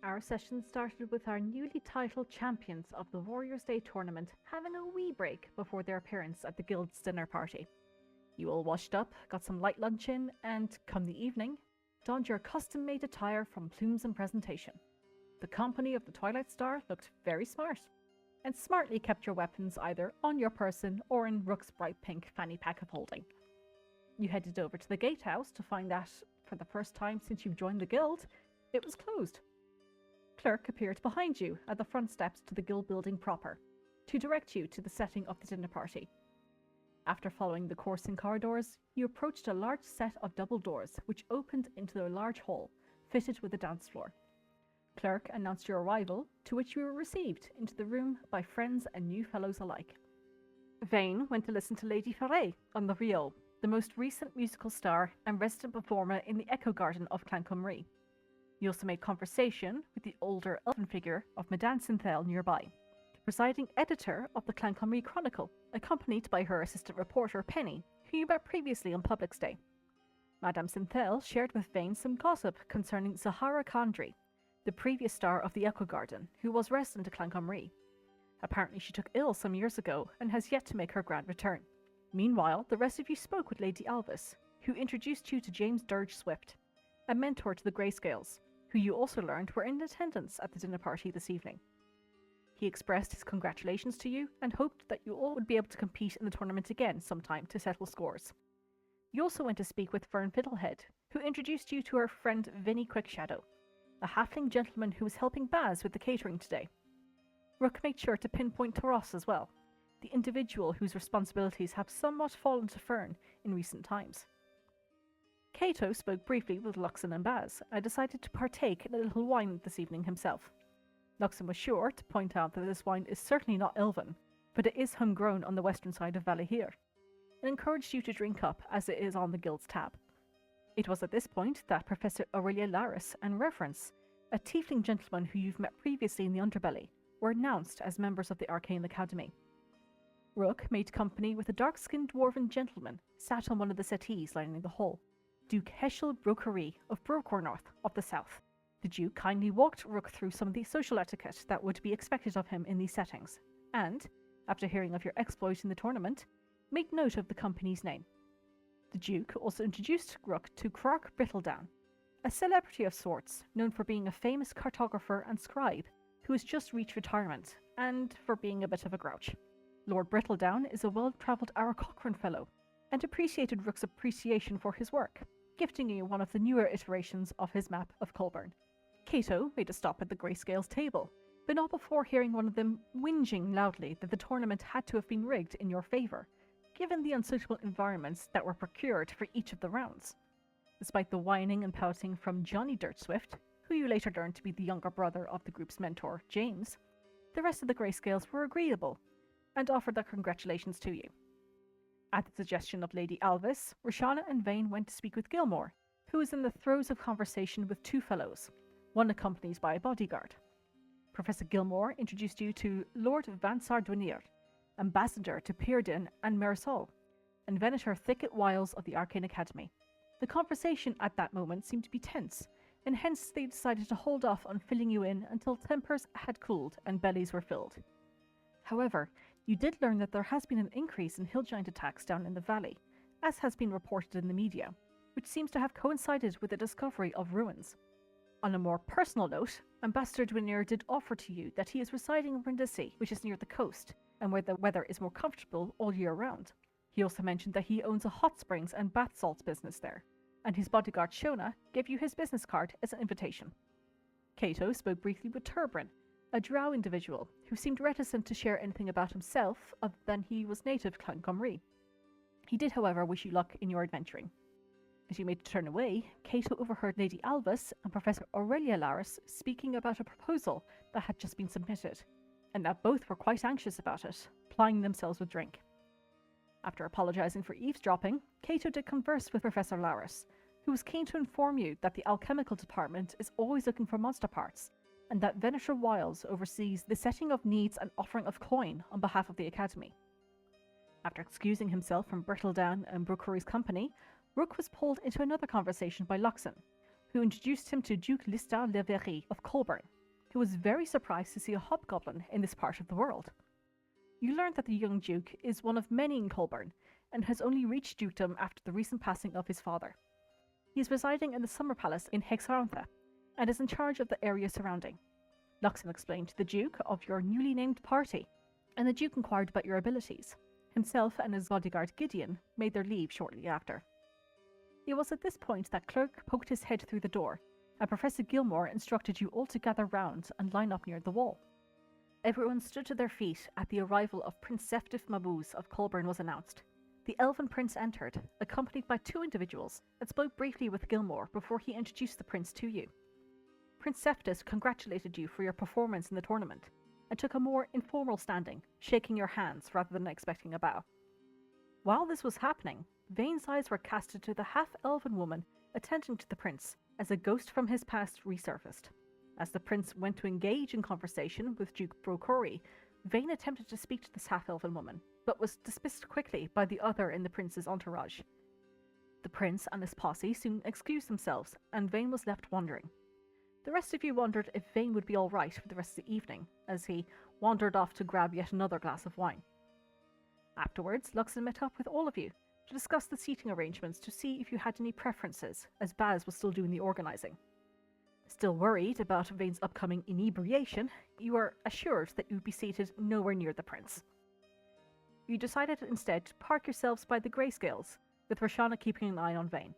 Our session started with our newly titled champions of the Warriors' Day tournament having a wee break before their appearance at the guild's dinner party. You all washed up, got some light lunch in, and, come the evening, donned your custom-made attire from plumes and presentation. The company of the Twilight Star looked very smart, and smartly kept your weapons either on your person or in Rook's bright pink fanny pack of holding. You headed over to the gatehouse to find that, for the first time since you've joined the guild, it was closed. Clerk appeared behind you at the front steps to the guild building proper, to direct you to the setting of the dinner party. After following the coursing corridors, you approached a large set of double doors which opened into a large hall, fitted with a dance floor. Clerk announced your arrival, to which you were received into the room by friends and new fellows alike. Vayne went to listen to Lady Faray on the Rio, the most recent musical star and resident performer in the Echo Garden of Clancamrye. You also made conversation with the older elven figure of Madame Synthel nearby, the presiding editor of the Clancamrye Chronicle, accompanied by her assistant reporter Penny, who you met previously on Public's Day. Madame Synthel shared with Vayne some gossip concerning Zahara Kandri, the previous star of the Echo Garden, who was resident of Clancamrye. Apparently she took ill some years ago and has yet to make her grand return. Meanwhile, the rest of you spoke with Lady Alvis, who introduced you to James Dirge Swift, a mentor to the Greyscales, who you also learned were in attendance at the dinner party this evening. He expressed his congratulations to you and hoped that you all would be able to compete in the tournament again sometime to settle scores. You also went to speak with Fern Fiddlehead, who introduced you to her friend Vinnie Quickshadow, a halfling gentleman who was helping Baz with the catering today. Rook made sure to pinpoint Taros as well, the individual whose responsibilities have somewhat fallen to Fern in recent times. Kato spoke briefly with Luxon and Baz and decided to partake in a little wine this evening himself. Luxon was sure to point out that this wine is certainly not elven, but it is homegrown on the western side of Valahir, and encouraged you to drink up as it is on the guild's tab. It was at this point that Professor Aurelia Laris and Reverence, a tiefling gentleman who you've met previously in the Underbelly, were announced as members of the Arcane Academy. Rook made company with a dark-skinned dwarven gentleman sat on one of the settees lining the hall, Duke Heschel Brokery of Brokornorth of the South. The Duke kindly walked Rook through some of the social etiquette that would be expected of him in these settings, and, after hearing of your exploit in the tournament, made note of the company's name. The Duke also introduced Rook to Crark Brittledown, a celebrity of sorts known for being a famous cartographer and scribe who has just reached retirement, and for being a bit of a grouch. Lord Brittledown is a well-travelled Aarakochrane fellow, and appreciated Rook's appreciation for his work, gifting you one of the newer iterations of his map of Colburn. Kato made a stop at the Greyscales table, but not before hearing one of them whinging loudly that the tournament had to have been rigged in your favour, given the unsuitable environments that were procured for each of the rounds. Despite the whining and pouting from Johnny Dirt Swift, who you later learned to be the younger brother of the group's mentor, James, the rest of the Greyscales were agreeable, and offered their congratulations to you. At the suggestion of Lady Alvis, Roshana and Vayne went to speak with Gilmore, who was in the throes of conversation with two fellows, one accompanied by a bodyguard. Professor Gilmore introduced you to Lord Vansar Dwynir, ambassador to Pyrddin and Merasol, and Venator Thicket Wiles of the Arcane Academy. The conversation at that moment seemed to be tense, and hence they decided to hold off on filling you in until tempers had cooled and bellies were filled. However, you did learn that there has been an increase in hill giant attacks down in the valley, as has been reported in the media, which seems to have coincided with the discovery of ruins. On a more personal note, Ambassador Dwynir did offer to you that he is residing in Brindisi, which is near the coast, and where the weather is more comfortable all year round. He also mentioned that he owns a hot springs and bath salts business there, and his bodyguard Shona gave you his business card as an invitation. Kato spoke briefly with Turbrin, a drow individual who seemed reticent to share anything about himself other than he was native to Clancamrye. He did, however, wish you luck in your adventuring. As you made to turn away, Kato overheard Lady Alvis and Professor Aurelia Laris speaking about a proposal that had just been submitted, and that both were quite anxious about it, plying themselves with drink. After apologising for eavesdropping, Kato did converse with Professor Laris, who was keen to inform you that the alchemical department is always looking for monster parts, and that Venator Wiles oversees the setting of needs and offering of coin on behalf of the Academy. After excusing himself from Brittledown and Brokery's company, Rook was pulled into another conversation by Luxon, who introduced him to Duke Listar le Verry of Colburn, who was very surprised to see a hobgoblin in this part of the world. You learned that the young Duke is one of many in Colburn, and has only reached dukedom after the recent passing of his father. He is residing in the Summer Palace in Hexarantha, and is in charge of the area surrounding. Luxon explained to the Duke of your newly named party, and the Duke inquired about your abilities. Himself and his bodyguard Gideon made their leave shortly after. It was at this point that Clerk poked his head through the door, and Professor Gilmore instructed you all to gather round and line up near the wall. Everyone stood to their feet at the arrival of Prince Seftif Mabuz of Colburn was announced. The elven prince entered, accompanied by two individuals, and spoke briefly with Gilmore before he introduced the prince to you. Prince Seftis congratulated you for your performance in the tournament, and took a more informal standing, shaking your hands rather than expecting a bow. While this was happening, Vayne's eyes were casted to the half-elven woman attending to the prince, as a ghost from his past resurfaced. As the prince went to engage in conversation with Duke Brocori, Vayne attempted to speak to this half-elven woman, but was dismissed quickly by the other in the prince's entourage. The prince and his posse soon excused themselves, and Vayne was left wondering. The rest of you wondered if Vayne would be all right for the rest of the evening, as he wandered off to grab yet another glass of wine. Afterwards, Luxon met up with all of you to discuss the seating arrangements to see if you had any preferences, as Baz was still doing the organising. Still worried about Vayne's upcoming inebriation, you were assured that you would be seated nowhere near the prince. You decided instead to park yourselves by the Greyscales, with Roshana keeping an eye on Vayne.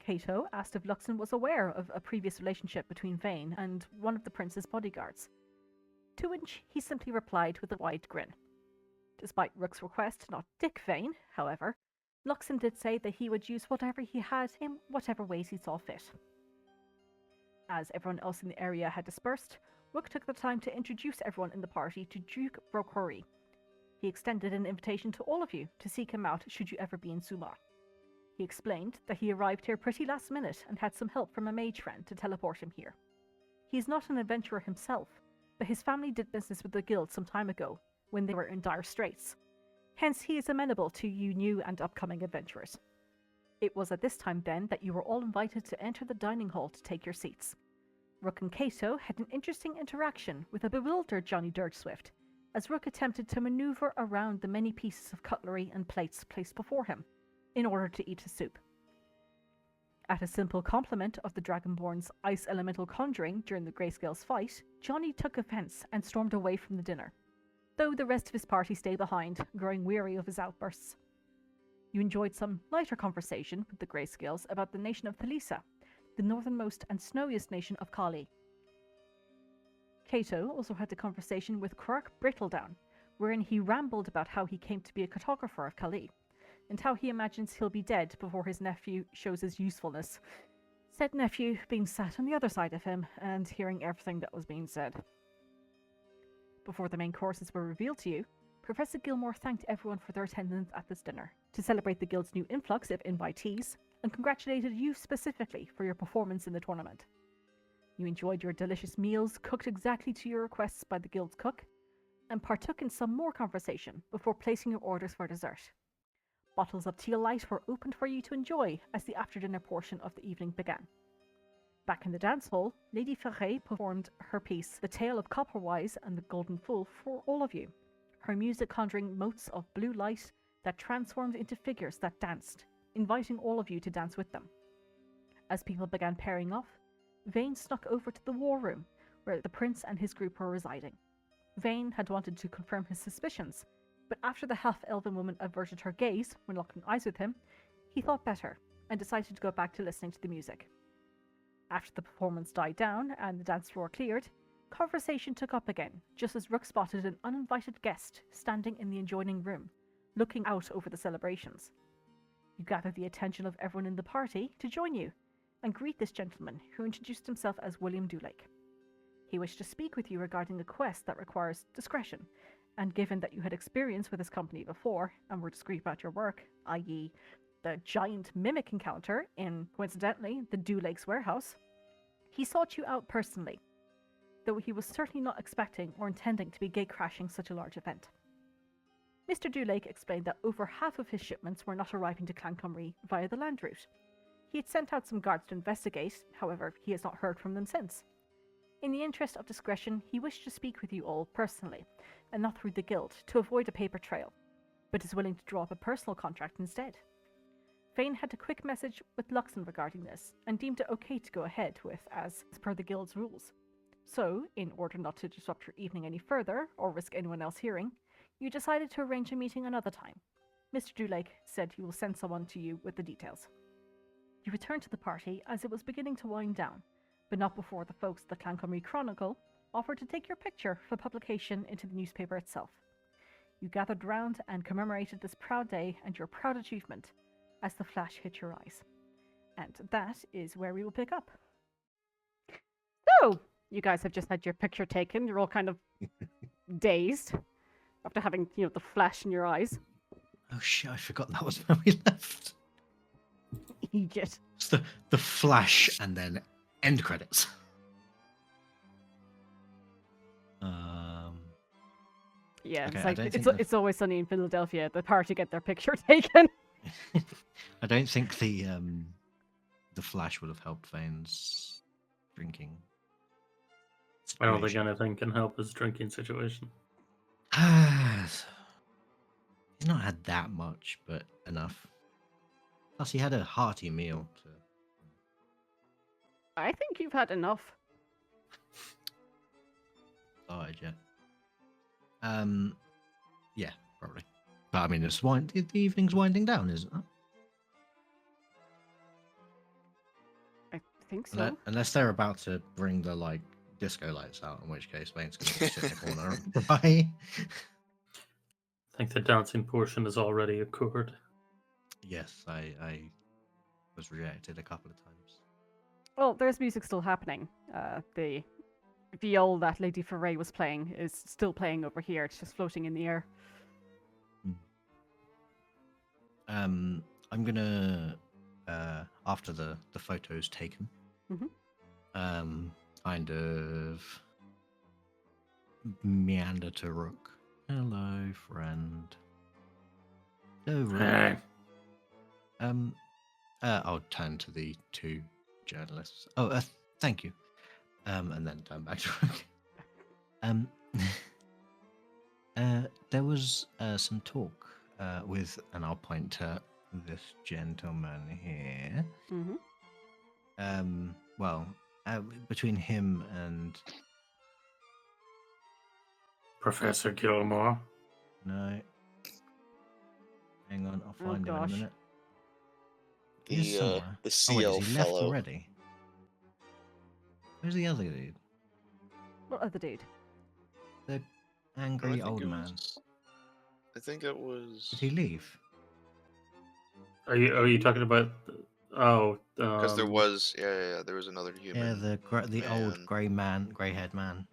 Kato asked if Luxon was aware of a previous relationship between Vayne and one of the prince's bodyguards, to which he simply replied with a wide grin. Despite Rook's request not dick Vayne, however, Luxon did say that he would use whatever he had in whatever ways he saw fit. As everyone else in the area had dispersed, Rook took the time to introduce everyone in the party to Duke Brocori. He extended an invitation to all of you to seek him out should you ever be in Sumar. He explained that he arrived here pretty last minute and had some help from a mage friend to teleport him here. He is not an adventurer himself, but his family did business with the guild some time ago, when they were in dire straits. Hence he is amenable to you new and upcoming adventurers. It was at this time then that you were all invited to enter the dining hall to take your seats. Rook and Kato had an interesting interaction with a bewildered Johnny Dirtswift, as Rook attempted to maneuver around the many pieces of cutlery and plates placed before him, in order to eat his soup. At a simple compliment of the Dragonborn's ice elemental conjuring during the Greyscales fight, Johnny took offense and stormed away from the dinner, though the rest of his party stayed behind, growing weary of his outbursts. You enjoyed some lighter conversation with the Greyscales about the nation of Thalisa, the northernmost and snowiest nation of Kali. Kato also had a conversation with Quark Brittledown, wherein he rambled about how he came to be a cartographer of Kali, and how he imagines he'll be dead before his nephew shows his usefulness. Said nephew being sat on the other side of him and hearing everything that was being said. Before the main courses were revealed to you, Professor Gilmore thanked everyone for their attendance at this dinner, to celebrate the guild's new influx of invitees, and congratulated you specifically for your performance in the tournament. You enjoyed your delicious meals cooked exactly to your requests by the guild's cook, and partook in some more conversation before placing your orders for dessert. Bottles of teal light were opened for you to enjoy as the after-dinner portion of the evening began. Back in the dance hall, Lady Ferret performed her piece, The Tale of Copperwise and the Golden Fool, for all of you, her music conjuring motes of blue light that transformed into figures that danced, inviting all of you to dance with them. As people began pairing off, Vayne snuck over to the war room, where the prince and his group were residing. Vayne had wanted to confirm his suspicions, but after the half-elven woman averted her gaze when locking eyes with him, he thought better and decided to go back to listening to the music. After the performance died down and the dance floor cleared, conversation took up again, just as Rook spotted an uninvited guest standing in the adjoining room, looking out over the celebrations. You gathered the attention of everyone in the party to join you, and greet this gentleman, who introduced himself as William Dulake. He wished to speak with you regarding a quest that requires discretion, and given that you had experience with his company before, and were discreet about your work, i.e. the giant mimic encounter in, coincidentally, the Dulake's warehouse, he sought you out personally, though he was certainly not expecting or intending to be gate-crashing such a large event. Mr. Dulake explained that over half of his shipments were not arriving to Clancamrye via the land route. He had sent out some guards to investigate, however, he has not heard from them since. In the interest of discretion, he wished to speak with you all personally, and not through the guild, to avoid a paper trail, but is willing to draw up a personal contract instead. Vayne had a quick message with Luxon regarding this, and deemed it okay to go ahead with as per the guild's rules. So, in order not to disrupt your evening any further, or risk anyone else hearing, you decided to arrange a meeting another time. Mr. Dulake said he will send someone to you with the details. You returned to the party as it was beginning to wind down, but not before the folks at the Clancamrye Chronicle offered to take your picture for publication into the newspaper itself. You gathered round and commemorated this proud day and your proud achievement as the flash hit your eyes. And that is where we will pick up. So, you guys have just had your picture taken. You're all kind of dazed after having, the flash in your eyes. Oh shit, I forgot that was where we left. Egypt. It's the flash and then end credits. Yeah, okay, it's always sunny in Philadelphia. The party get their picture taken. I don't think the flash would have helped Vayne's drinking I don't think anything can help his drinking situation. He's not had that much, but enough. Plus, he had a hearty meal. I think you've had enough. Started yet? Yeah, probably. But I mean, the evening's winding down, isn't it? I think so. Unless they're about to bring the disco lights out, in which case Vayne's going to sit in the corner and cry. I think the dancing portion has already occurred. Yes, I was rejected a couple of times. Well, there's music still happening. The viol that Lady Foray was playing is still playing over here. It's just floating in the air. I'm gonna after the photo's taken, kind of meander to Rook. Hello, friend. Oh, Rook. I'll turn to the two journalists. Oh, thank you. And then turn back to Rook. There was some talk with, and I'll point to this gentleman here. Between him and Professor Gilmore. No. Hang on, I'll find him in a minute. The CL is he fellow. left already? Who's the other dude? What other dude? The angry old man. I think it was. Did he leave? Are you talking about? Because there was, there was another human. Yeah, the old grey-haired man.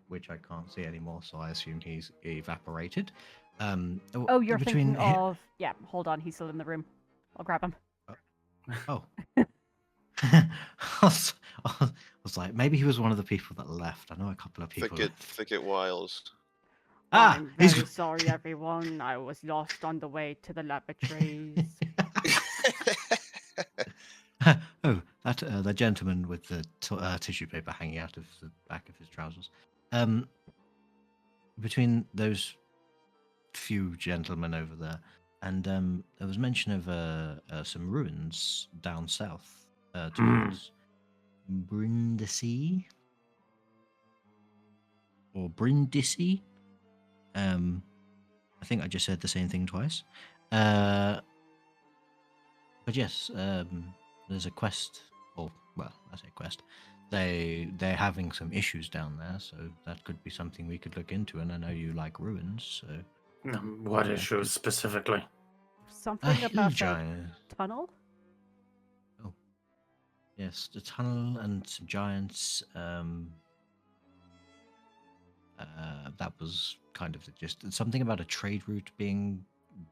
Which I can't see anymore, so I assume he's evaporated. You're thinking of... Yeah, hold on, he's still in the room. I'll grab him. Oh. I was like, maybe he was one of the people that left. I know a couple of people. Thicket Wiles. I'm very sorry, everyone. I was lost on the way to the laboratories. The gentleman with the tissue paper hanging out of the back of his trousers. Between those few gentlemen over there, and there was mention of some ruins down south towards Brindisi or Brindisi. I think I just said the same thing twice. But yes, there's a quest, or well, I say quest. They're having some issues down there, so that could be something we could look into. And I know you like ruins, so what issues specifically? Something about a tunnel. Oh, yes, the tunnel and some giants. That was kind of just something about a trade route being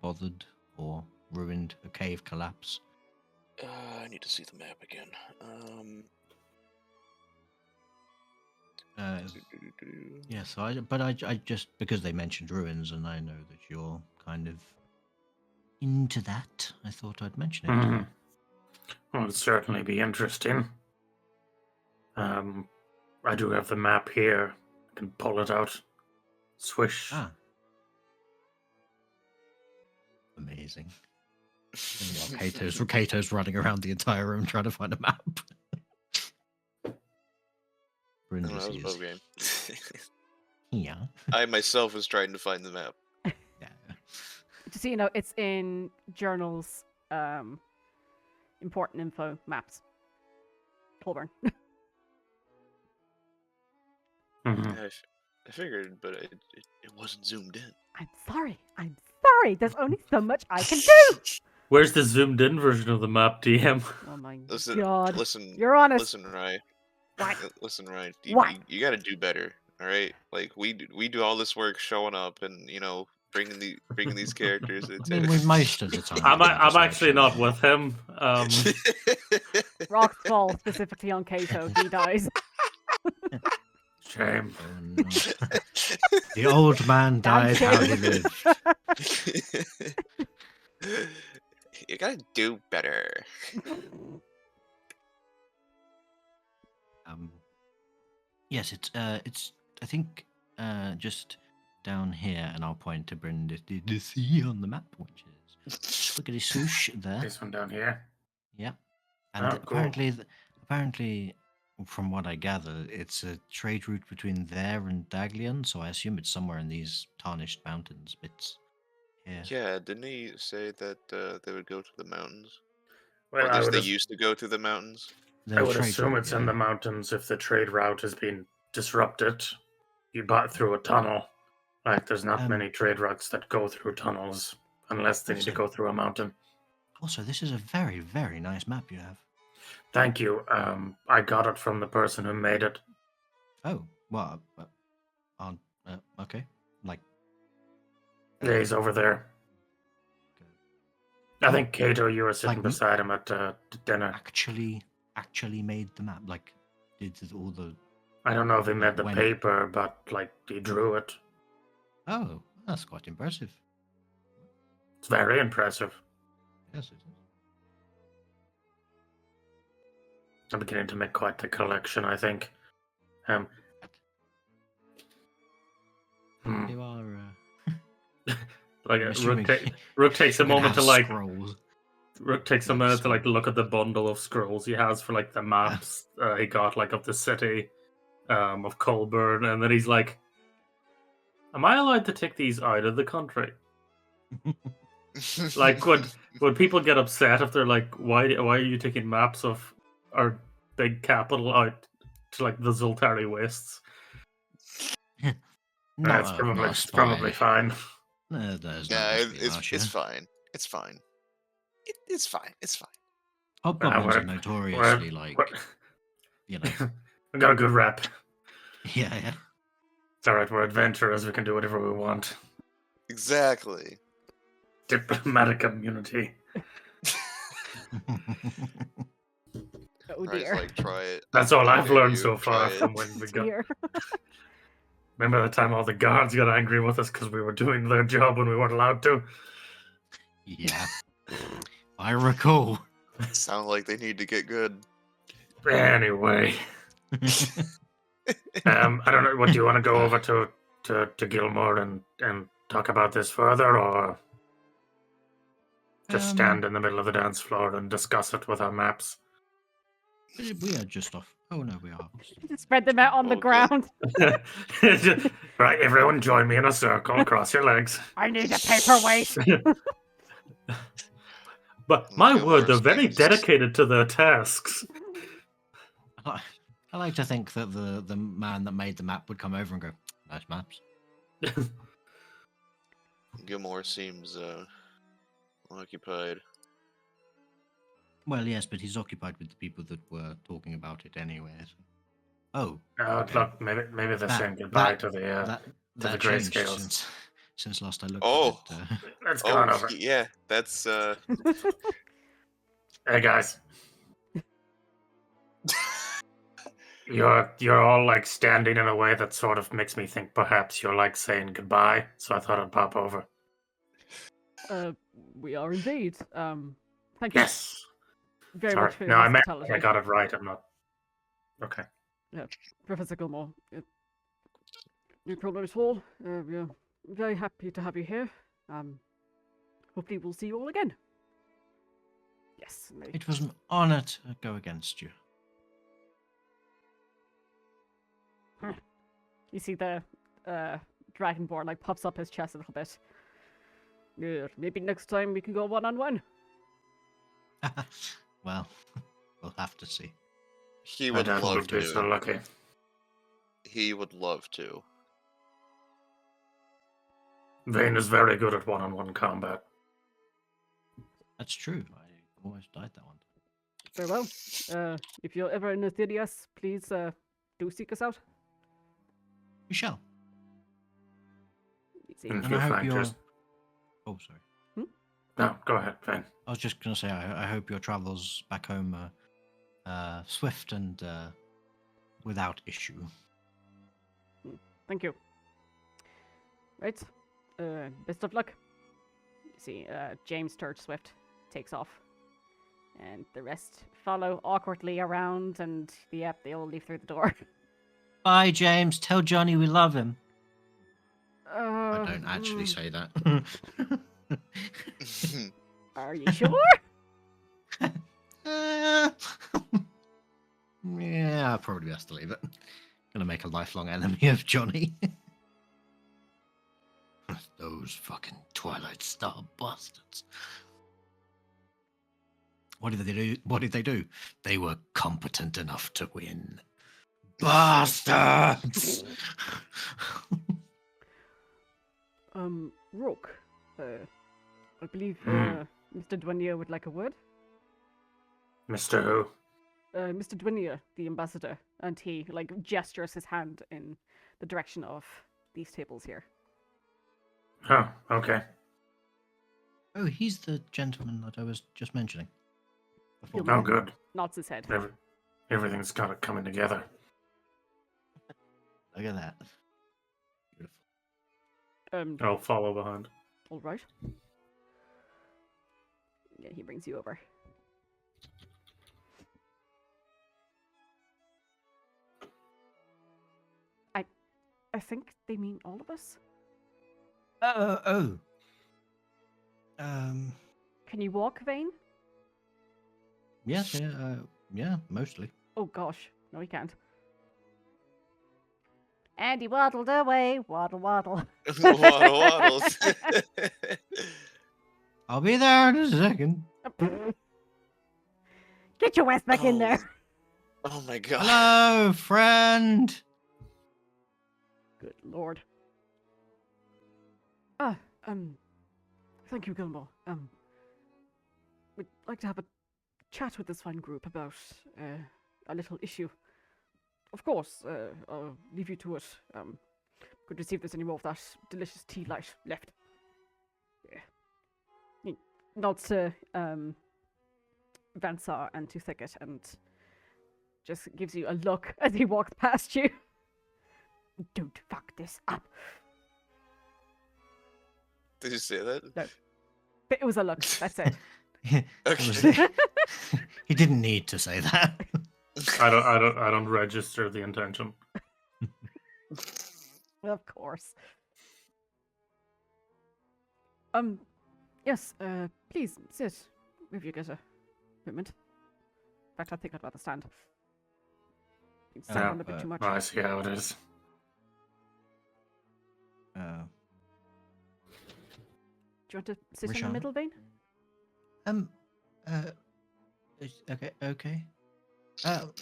bothered or ruined, a cave collapse. I need to see the map again. Yeah, so I just because they mentioned ruins, and I know that you're kind of into that, I thought I'd mention it. Mhm. Well, it'd certainly be interesting. I do have the map here. I can pull it out. Swish. Ah. Amazing. While Kato's running around the entire room trying to find a map. No, that was a bow game. Yeah. I myself was trying to find the map. Yeah. Just so you know, it's in journals, important info, maps. Colburn. Mhm. Yeah, I figured, but it wasn't zoomed in. I'm sorry. There's only so much I can do. Where's the zoomed in version of the map, DM? Oh my Listen, god. listen, You're honest. listen, Ryan. What? Listen, Ryan. What? You got to do better. All right, like we do all this work showing up and bringing these characters I into. mean, we most of the time. I'm actually not with him. Rocks fall specifically on Kato. He dies. Shame. Oh, no. The old man died how he lived. You gotta do better. Yes, it's I think just down here, and I'll point to the sea on the map, which is squiggly swoosh there. This one down here. Yep. And Oh, cool. apparently, from what I gather, it's a trade route between there and Daglion, so I assume it's somewhere in these tarnished mountains bits here. Yeah, didn't he say that they would go to the mountains? Well, or at I least would, they used to go to the mountains. I would assume it's in the mountains if the trade route has been disrupted. You bought through a tunnel. Like, there's not many trade routes that go through tunnels unless they need to go through a mountain. Also, this is a very, very nice map you have. Thank you. I got it from the person who made it. Oh, well, okay. Like, Yeah, he's over there. I think Kato, you were sitting beside him at dinner. Actually made the map. Like, did all the. I don't know if he made the paper, but like he drew it. Oh, that's quite impressive. It's very impressive. Yes, it is. I'm beginning to make quite the collection, I think. You are. Like Rook takes a moment to like. Scrolls. Rook takes a minute to like look at the bundle of scrolls he has for like the maps he got like of the city, of Colburn, and then he's like, "Am I allowed to take these out of the country?" Like, would people get upset if they're like, "Why are you taking maps of our big capital out to like the Zoltari wastes?" It's probably fine. It's fine. It's fine. It's fine. It's fine. Hobgoblins are notoriously we got a good rep. Yeah. It's alright, we're adventurers, we can do whatever we want. Exactly. Diplomatic immunity. Oh dear. Like, try it. That's all I've learned so far from when we got... Remember the time all the guards got angry with us because we were doing their job when we weren't allowed to? Yeah. I recall. Sound like they need to get good. Anyway. I don't know, what do you want to go over to Gilmore and talk about this further, or just stand in the middle of the dance floor and discuss it with our maps? We are just off. Oh no, we are. Spread them out on the ground. Right, everyone join me in a circle, cross your legs. I need a paperweight. But my word, they're very dedicated to their tasks. I like to think that the man that made the map would come over and go, "Nice maps." Gilmore seems occupied. Well, yes, but he's occupied with the people that were talking about it anyway. So. Oh. No, look, maybe they're saying goodbye to the grayscales. Since last I looked at it. That's gone over. Yeah, that's... Hey, guys. You're all, like, standing in a way that sort of makes me think perhaps you're, like, saying goodbye, so I thought I'd pop over. We are indeed. Thank you Yes. very Sorry. much for No, your I meant hospitality. I got it right. I'm not. Okay. Professor Gilmore. No problem at all. We're very happy to have you here. Hopefully we'll see you all again. Yes. It was an honor to go against you. You see the Dragonborn like pops up his chest a little bit. Yeah, maybe next time we can go one-on-one. Well, we'll have to see. He My would dad love would be so to. lucky. He would love to. Vayne is very good at one-on-one combat. That's true. I almost died that one. Very well. If you're ever in Lythandrios, please do seek us out. We shall. Easy. And if And you I hope find you're... yours. Oh, sorry. No, go ahead, Vayne. I was just going to say, I hope your travels back home are swift and without issue. Thank you. Right. Best of luck. You see, James Sturge Swift takes off. And the rest follow awkwardly around, and yep, they all leave through the door. Bye, James. Tell Johnny we love him. I I don't actually say that. Are you sure? Yeah, I'll probably best to leave it. Gonna make a lifelong enemy of Johnny. Those fucking Twilight Star bastards. What did they do? What did they do? They were competent enough to win. Bastards! Rook. I believe Hmm. Mr. Dwenier would like a word. Mr. Who? Mr. Dwenier, the ambassador, and he like gestures his hand in the direction of these tables here. Oh, okay. Oh, he's the gentleman that I was just mentioning. Before. Gilmore. Oh, good. Nods his head. Everything's got it coming together. Look at that. Beautiful. I'll follow behind. All right. Yeah, he brings you over. I think they mean all of us. Oh. Can you walk, Vayne? Yes, yeah, mostly. Oh gosh, no, he can't. And he waddled away, waddle, waddle. Waddle waddles. I'll be there in a second. Get your ass back in Oh. there. Oh my god. Hello, friend. Good lord. Thank you, Gilmore. We'd like to have a chat with this fine group about a little issue. Of course, I'll leave you to it. Good to see if there's any more of that delicious tea light left. Yeah. He nods to Vansar and to Thicket and just gives you a look as he walks past you. Don't fuck this up. Did you say that? No. But it was a look, that's it. Okay. He didn't need to say that. I don't register the intention. Of course. Yes, please sit if you get a moment. In fact, I think I'd rather stand. You sat down a bit too much. I see how it is. Do you want to sit in the Roshana? middle, Vayne? Okay. I'll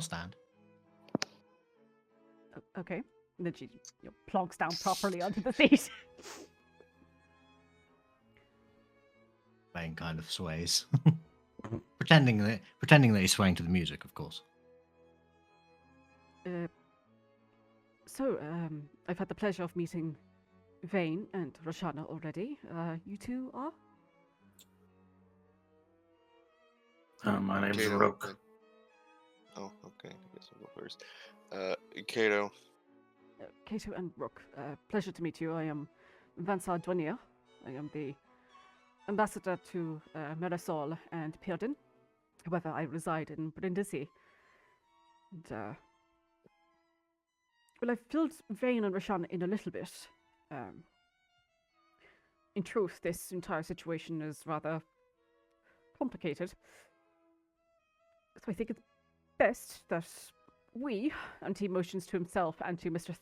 stand. Okay. And then she plonks down properly onto the seat. Vayne kind of sways, pretending that he's swaying to the music, of course. So, I've had the pleasure of meeting Vayne and Roshana already. You two are? My name's Kato. Rook. Oh, okay. I guess I'll go first. Kato. Kato and Rook. Pleasure to meet you. I am Vansar Dwenier. I am the ambassador to Merasol and Pyrddin. However, I reside in Brindisi. And, well, I've filled Vayne and Roshana in a little bit. In truth, this entire situation is rather complicated. So I think it's best that we, and he motions to himself and to Mr.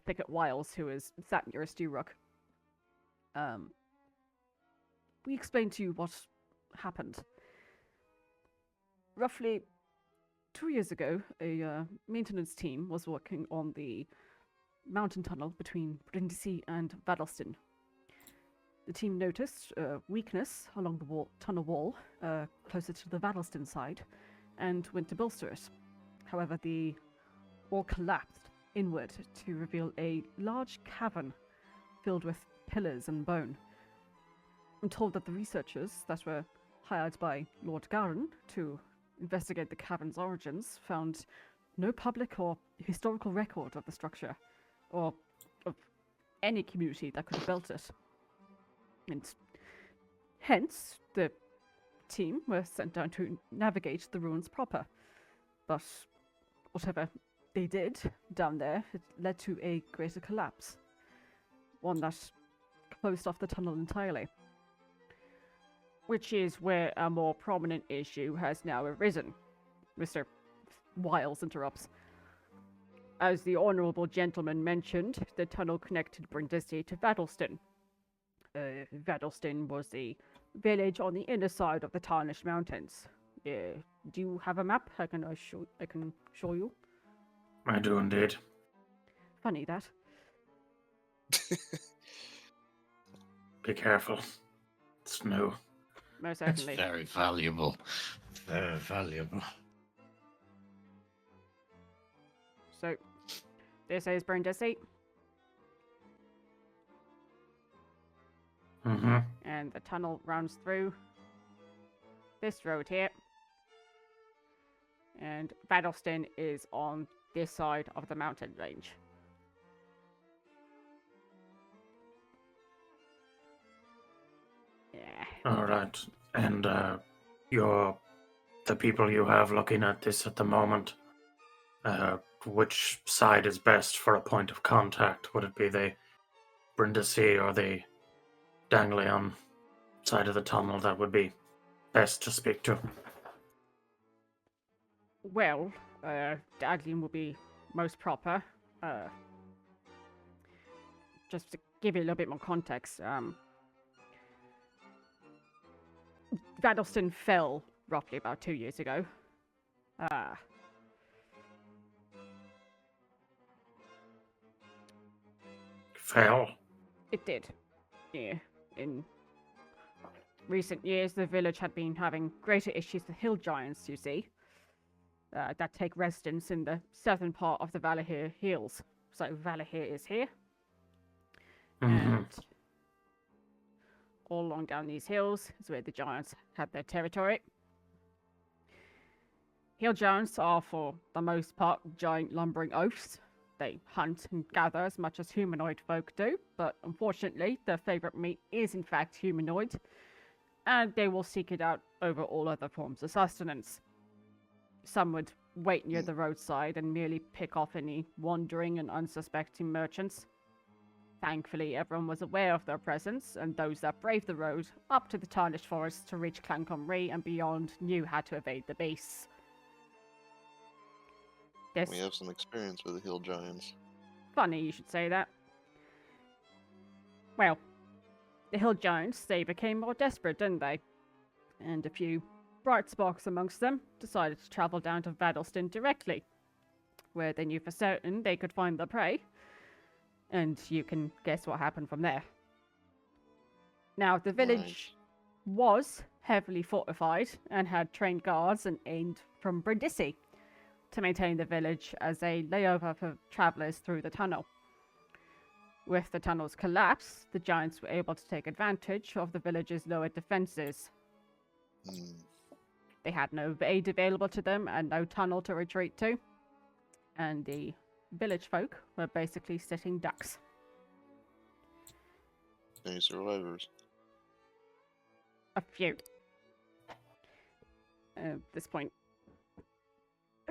Thicket Wiles, who is sat nearest you, Rook. We explain to you what happened. Roughly 2 years ago, a maintenance team was working on the mountain tunnel between Brindisi and Vadelston. The team noticed a weakness along the tunnel wall, closer to the Vadelston side, and went to bolster it. However, the wall collapsed inward to reveal a large cavern filled with pillars and bone. I'm told that the researchers that were hired by Lord Garin to investigate the cavern's origins found no public or historical record of the structure, or of any community that could have built it. And hence, the team were sent down to navigate the ruins proper. But whatever they did down there, it led to a greater collapse. One that closed off the tunnel entirely. Which is where a more prominent issue has now arisen. Mr. Wiles interrupts. As the honourable gentleman mentioned, the tunnel connected Brindisi to Vadelston. Vadelston was a village on the inner side of the Tarnished Mountains. Do you have a map? I can show you. I do indeed. Funny that. Be careful. It's new. Most It's certainly. very valuable. Very valuable. So, this is Brindisi, Mm-hmm. and the tunnel runs through this road here. And Vadelston is on this side of the mountain range. Yeah. All right. And the people you have looking at this at the moment, which side is best for a point of contact? Would it be the Brindisi or the Danglion side of the tunnel that would be best to speak to? Well, Daglian will be most proper. Just to give you a little bit more context, Vadelston fell roughly about 2 years ago. Fell. It did. Yeah. In recent years, the village had been having greater issues with hill giants, you see, that take residence in the southern part of the Valahir Hills. So Valahir is here, Mm-hmm. and all along down these hills is where the giants had their territory. Hill giants are, for the most part, giant lumbering oafs. They hunt and gather as much as humanoid folk do, but unfortunately, their favourite meat is in fact humanoid, and they will seek it out over all other forms of sustenance. Some would wait near the roadside and merely pick off any wandering and unsuspecting merchants. Thankfully, everyone was aware of their presence, and those that braved the road up to the Tarnished Forest to reach Clancamrye and beyond knew how to evade the beasts. This We have some experience with the hill giants. funny you should say that. Well, the hill giants, they became more desperate, didn't they? And a few bright sparks amongst them decided to travel down to Vadelston directly, where they knew for certain they could find the prey. And you can guess what happened from there. Now, the village was heavily fortified and had trained guards and aimed from Brindisi to maintain the village as a layover for travellers through the tunnel. With the tunnel's collapse, the giants were able to take advantage of the village's lower defences. They had no aid available to them and no tunnel to retreat to, and the village folk were basically sitting ducks. Any survivors? A few. At this point,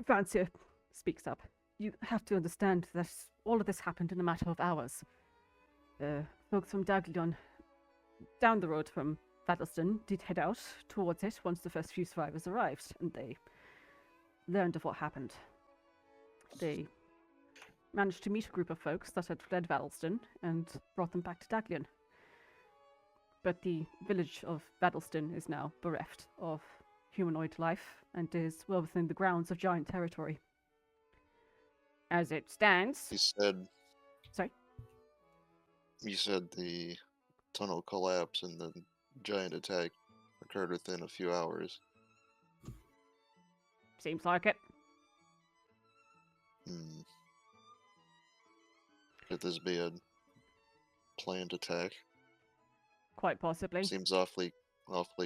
Vancia speaks up. You have to understand that all of this happened in a matter of hours. The folks from Daglion, down the road from Vadelston, did head out towards it once the first few survivors arrived, and they learned of what happened. They managed to meet a group of folks that had fled Vadelston and brought them back to Daglion. But the village of Vadelston is now bereft of humanoid life and is well within the grounds of giant territory. As it stands... Sorry? You said the tunnel collapse and the giant attack occurred within a few hours. Seems like it. Could this be a planned attack? Quite possibly. Seems awfully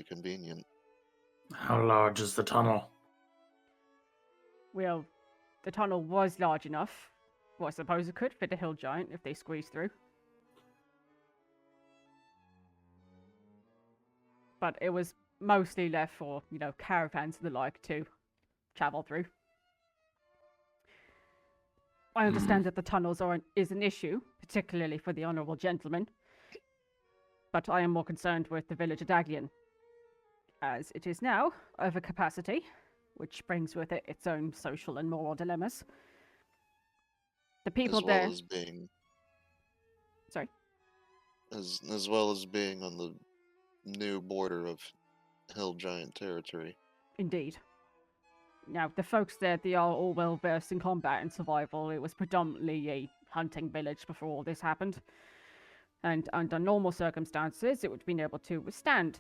convenient. How large is the tunnel? Well, the tunnel was large enough. Well, I suppose it could fit a hill giant if they squeezed through. But it was mostly left for, caravans and the like to travel through. I understand that the tunnels is an issue, particularly for the honourable gentleman. But I am more concerned with the village of Daglion, as it is now over capacity, which brings with it its own social and moral dilemmas. The people there... As being... Sorry? As well as being on the new border of hill giant territory. Indeed. Now, the folks there, they are all well versed in combat and survival. It was predominantly a hunting village before all this happened. And under normal circumstances, it would have been able to withstand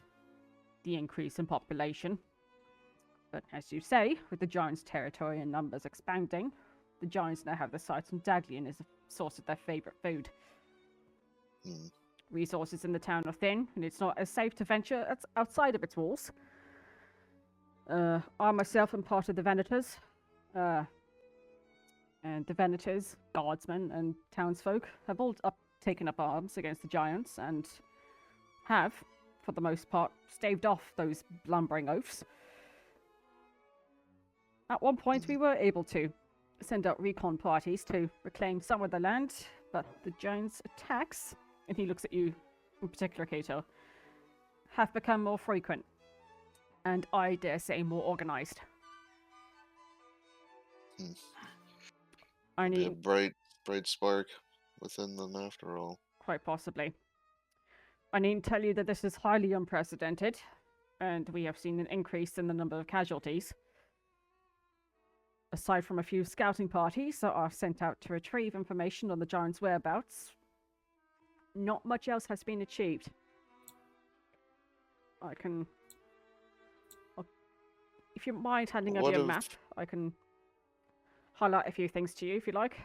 the increase in population. But as you say, with the giants' territory and numbers expanding, the giants now have the sites from Daglion as a source of their favourite food. Resources in the town are thin, and it's not as safe to venture outside of its walls. I myself am part of the Venators. And the Venators, guardsmen, and townsfolk have all taken up arms against the giants and have, for the most part, staved off those lumbering oafs. At one point, we were able to send out recon parties to reclaim some of the land, but the giants' attacks, and he looks at you in particular, Kato, have become more frequent, and I dare say more organized. I need a bright spark within them after all. Quite possibly. I need to tell you that this is highly unprecedented, and we have seen an increase in the number of casualties. Aside from a few scouting parties that are sent out to retrieve information on the giants' whereabouts, not much else has been achieved. If you mind handing over your map, I can highlight a few things to you if you like.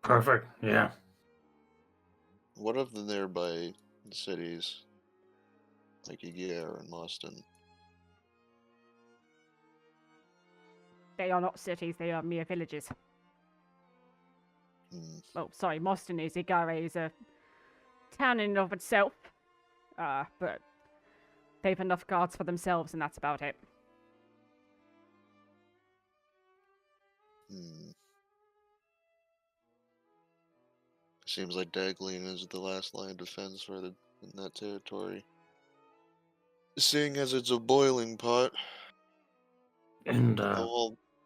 Perfect, yeah. What of the nearby cities, like Kilar'une and Moston? They are not cities, they are mere villages. Oh, sorry, Moston is. Kilar'une is a town in and of itself. But they've enough guards for themselves, and that's about it. Seems like Daglion is the last line of defense in that territory. Seeing as it's a boiling pot, And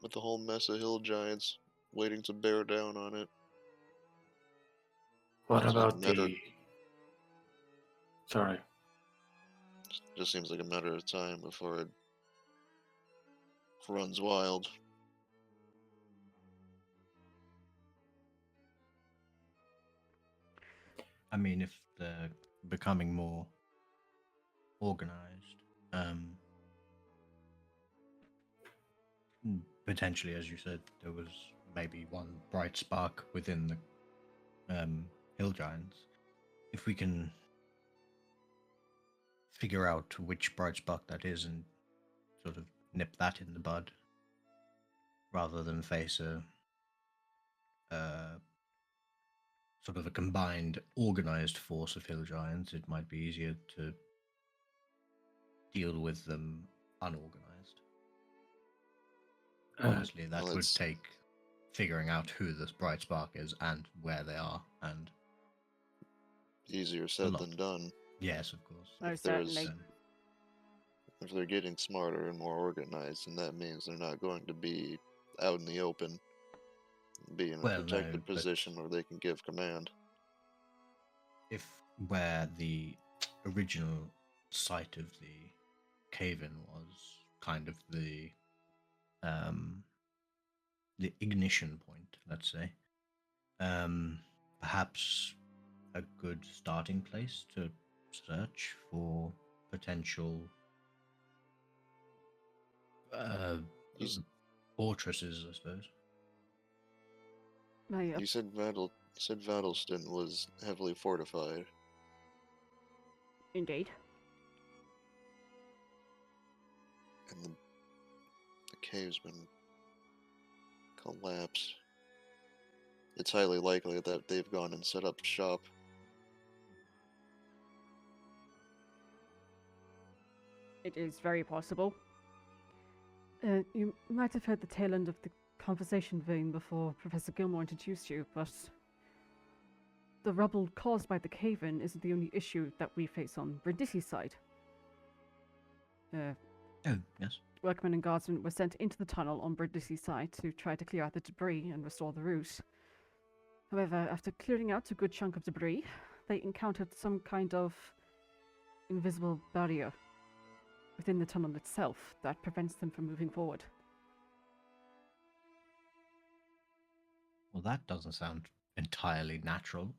with the whole mess of hill giants waiting to bear down on it. what about the... Sorry. Just seems like a matter of time before it runs wild. I mean, if they're becoming more organized, potentially, as you said, there was maybe one bright spark within the hill giants. If we can figure out which bright spark that is and sort of nip that in the bud, rather than face a sort of a combined organized force of hill giants, it might be easier to deal with them unorganized. Uh, Obviously, that well, would it's- take figuring out who the Bright Spark is and where they are, and Easier said lot. than done. yes, of course. Most there's- certainly. If they're getting smarter and more organized, then that means they're not going to be out in the open, be in a Well, no, protected but- position where they can give command. If where the original site of the cave-in was kind of the ignition point, let's say, perhaps a good starting place to search for potential fortresses, I suppose. You said Vadelston was heavily fortified. Indeed. And the cave's been collapsed. It's highly likely that they've gone and set up shop. It is very possible. You might have heard the tail end of the conversation, Vayne, before Professor Gilmore introduced you, but the rubble caused by the cave-in isn't the only issue that we face on Brindisi's side. Oh, yes. Workmen and guardsmen were sent into the tunnel on Brindisi's side to try to clear out the debris and restore the route. However, after clearing out a good chunk of debris, they encountered some kind of invisible barrier within the tunnel itself that prevents them from moving forward. Well, that doesn't sound entirely natural.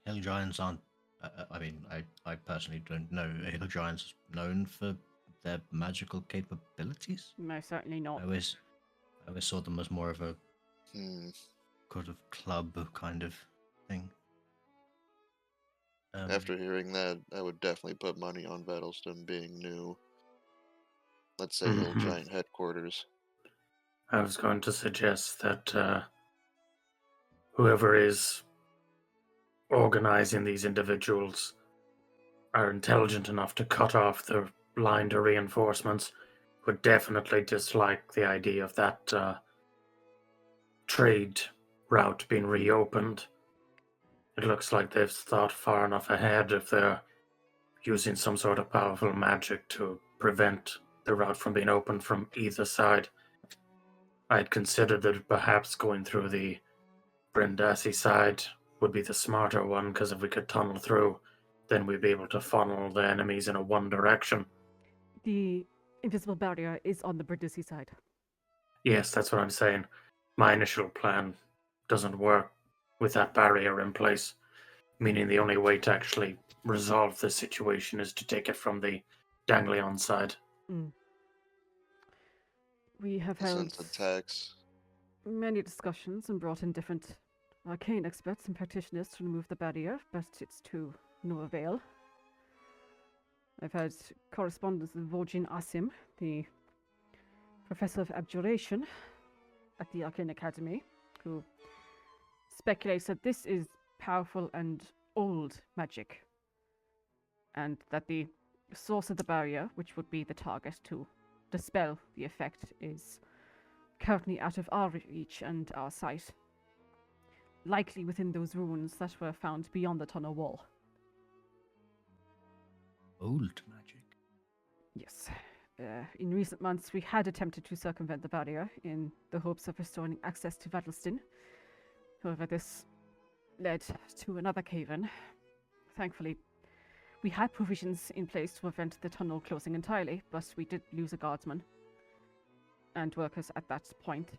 Hill giants aren't. I personally don't know hill giants known for their magical capabilities. Most certainly not. I always saw them as more of a Hmm. sort of club kind of thing. After hearing that, I would definitely put money on Vadelston being new. Let's say Hill Mhm. Giant headquarters. I was going to suggest that whoever is organizing these individuals are intelligent enough to cut off the line to reinforcements, would definitely dislike the idea of that trade route being reopened. It looks like they've thought far enough ahead if they're using some sort of powerful magic to prevent the route from being opened from either side. I'd considered that perhaps going through the Brindisi side would be the smarter one, because if we could tunnel through, then we'd be able to funnel the enemies in a one direction. The invisible barrier is on the Brindisi side. Yes, that's what I'm saying. My initial plan doesn't work with that barrier in place, meaning the only way to actually resolve this situation is to take it from the Danglion side. We have held Since attacks. many discussions and brought in different arcane experts and practitioners to remove the barrier, but it's to no avail. I've had correspondence with Vojin Asim, the professor of abjuration at the Arcane Academy, who speculates that this is powerful and old magic, and that the source of the barrier, which would be the target to dispel the effect, is currently out of our reach and our sight, likely within those ruins that were found beyond the tunnel wall. Old magic. Yes. In recent months, we had attempted to circumvent the barrier in the hopes of restoring access to Vadelston. However, this led to another cave-in. Thankfully, we had provisions in place to prevent the tunnel closing entirely, but we did lose a guardsman and workers at that point.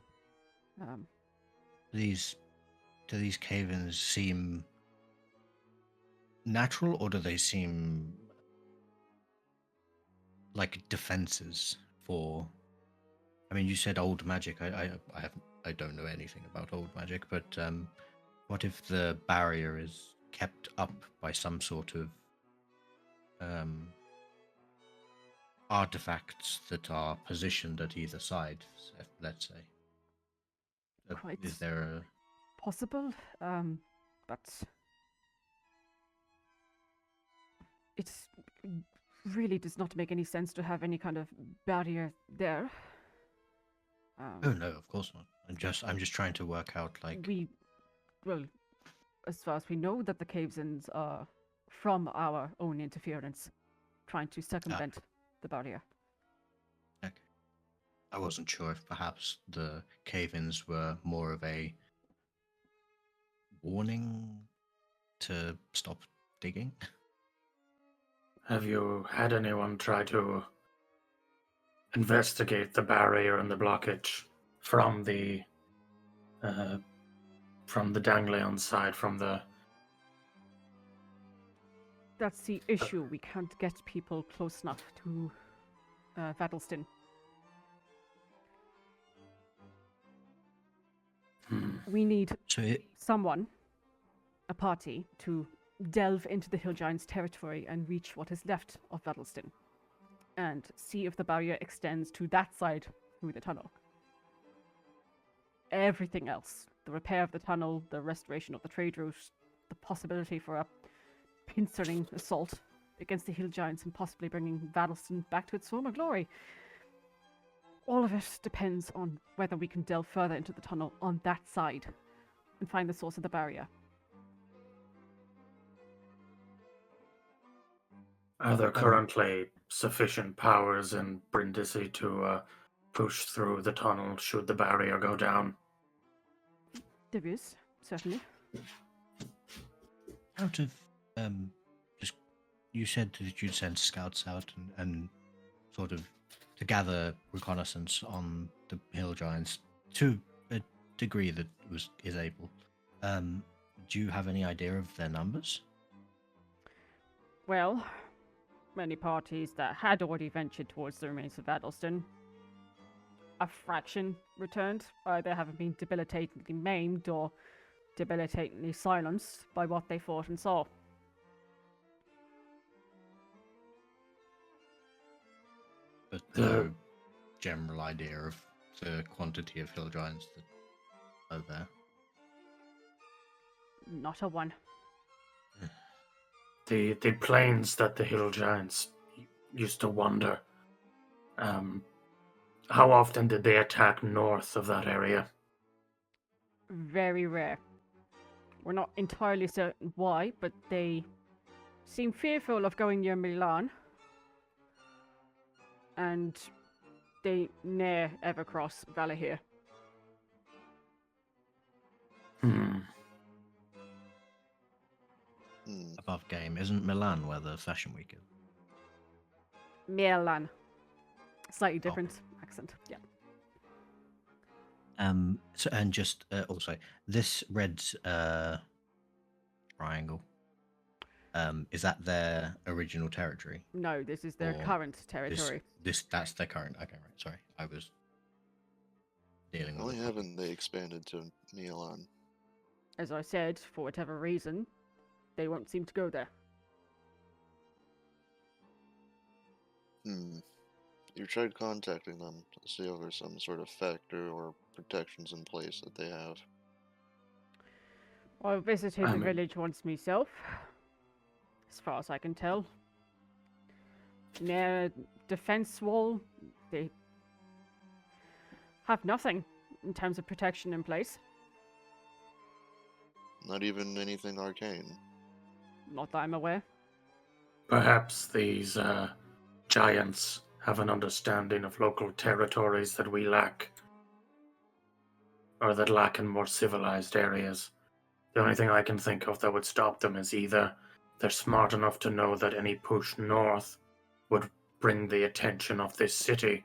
Do these cave-ins seem natural, or do they seem like defenses for? I mean, you said old magic. I don't know anything about old magic, but what if the barrier is kept up by some sort of artifacts that are positioned at either side? Let's say. Quite Is there a possible, but it's really does not make any sense to have any kind of barrier there. Oh no, of course not. I'm just trying to work out like. Well, as far as we know, that the caves-ins are from our own interference, trying to circumvent the barrier. Okay. I wasn't sure if perhaps the cave-ins were more of a warning to stop digging. Have you had anyone try to investigate the barrier and the blockage from the Danglion side, from the... That's the issue. We can't get people close enough to Vadelston. We need someone, a party, to delve into the Hill Giants' territory and reach what is left of Vadelston, and see if the barrier extends to that side through the tunnel. Everything else, the repair of the tunnel, the restoration of the trade route, the possibility for a pincerning assault against the Hill Giants and possibly bringing Vadelston back to its former glory. All of it depends on whether we can delve further into the tunnel on that side and find the source of the barrier. Are there currently sufficient powers in Brindisi to push through the tunnel should the barrier go down? There is, certainly. Out of just you said that you'd send scouts out and sort of to gather reconnaissance on the Hill Giants to a degree that is able. Do you have any idea of their numbers? Well, many parties that had already ventured towards the remains of Vadelston, a fraction returned, either having been debilitatingly maimed or debilitatingly silenced by what they fought and saw. But no general idea of the quantity of Hill Giants that are there. Not a one. The plains that the Hill Giants used to wander, how often did they attack north of that area? Very rare. We're not entirely certain why, but they seem fearful of going near Milan. And they ne'er ever cross Valahir. Above game, isn't Milan where the Fashion Week is? Milan. Slightly different accent, yeah. So and just also this red triangle. Is that their original territory? No, this is their Or current territory. That's their current. Okay, right. Sorry, I was dealing with. Why haven't they expanded to Milan? As I said, for whatever reason, they won't seem to go there. You tried contacting them to see if there's some sort of factor or protections in place that they have. I visited the village once myself, as far as I can tell. Their defense wall, they have nothing in terms of protection in place. Not even anything arcane. Not that I'm aware. Perhaps these giants have an understanding of local territories that we lack, or that lack in more civilized areas. The only thing I can think of that would stop them is either they're smart enough to know that any push north would bring the attention of this city,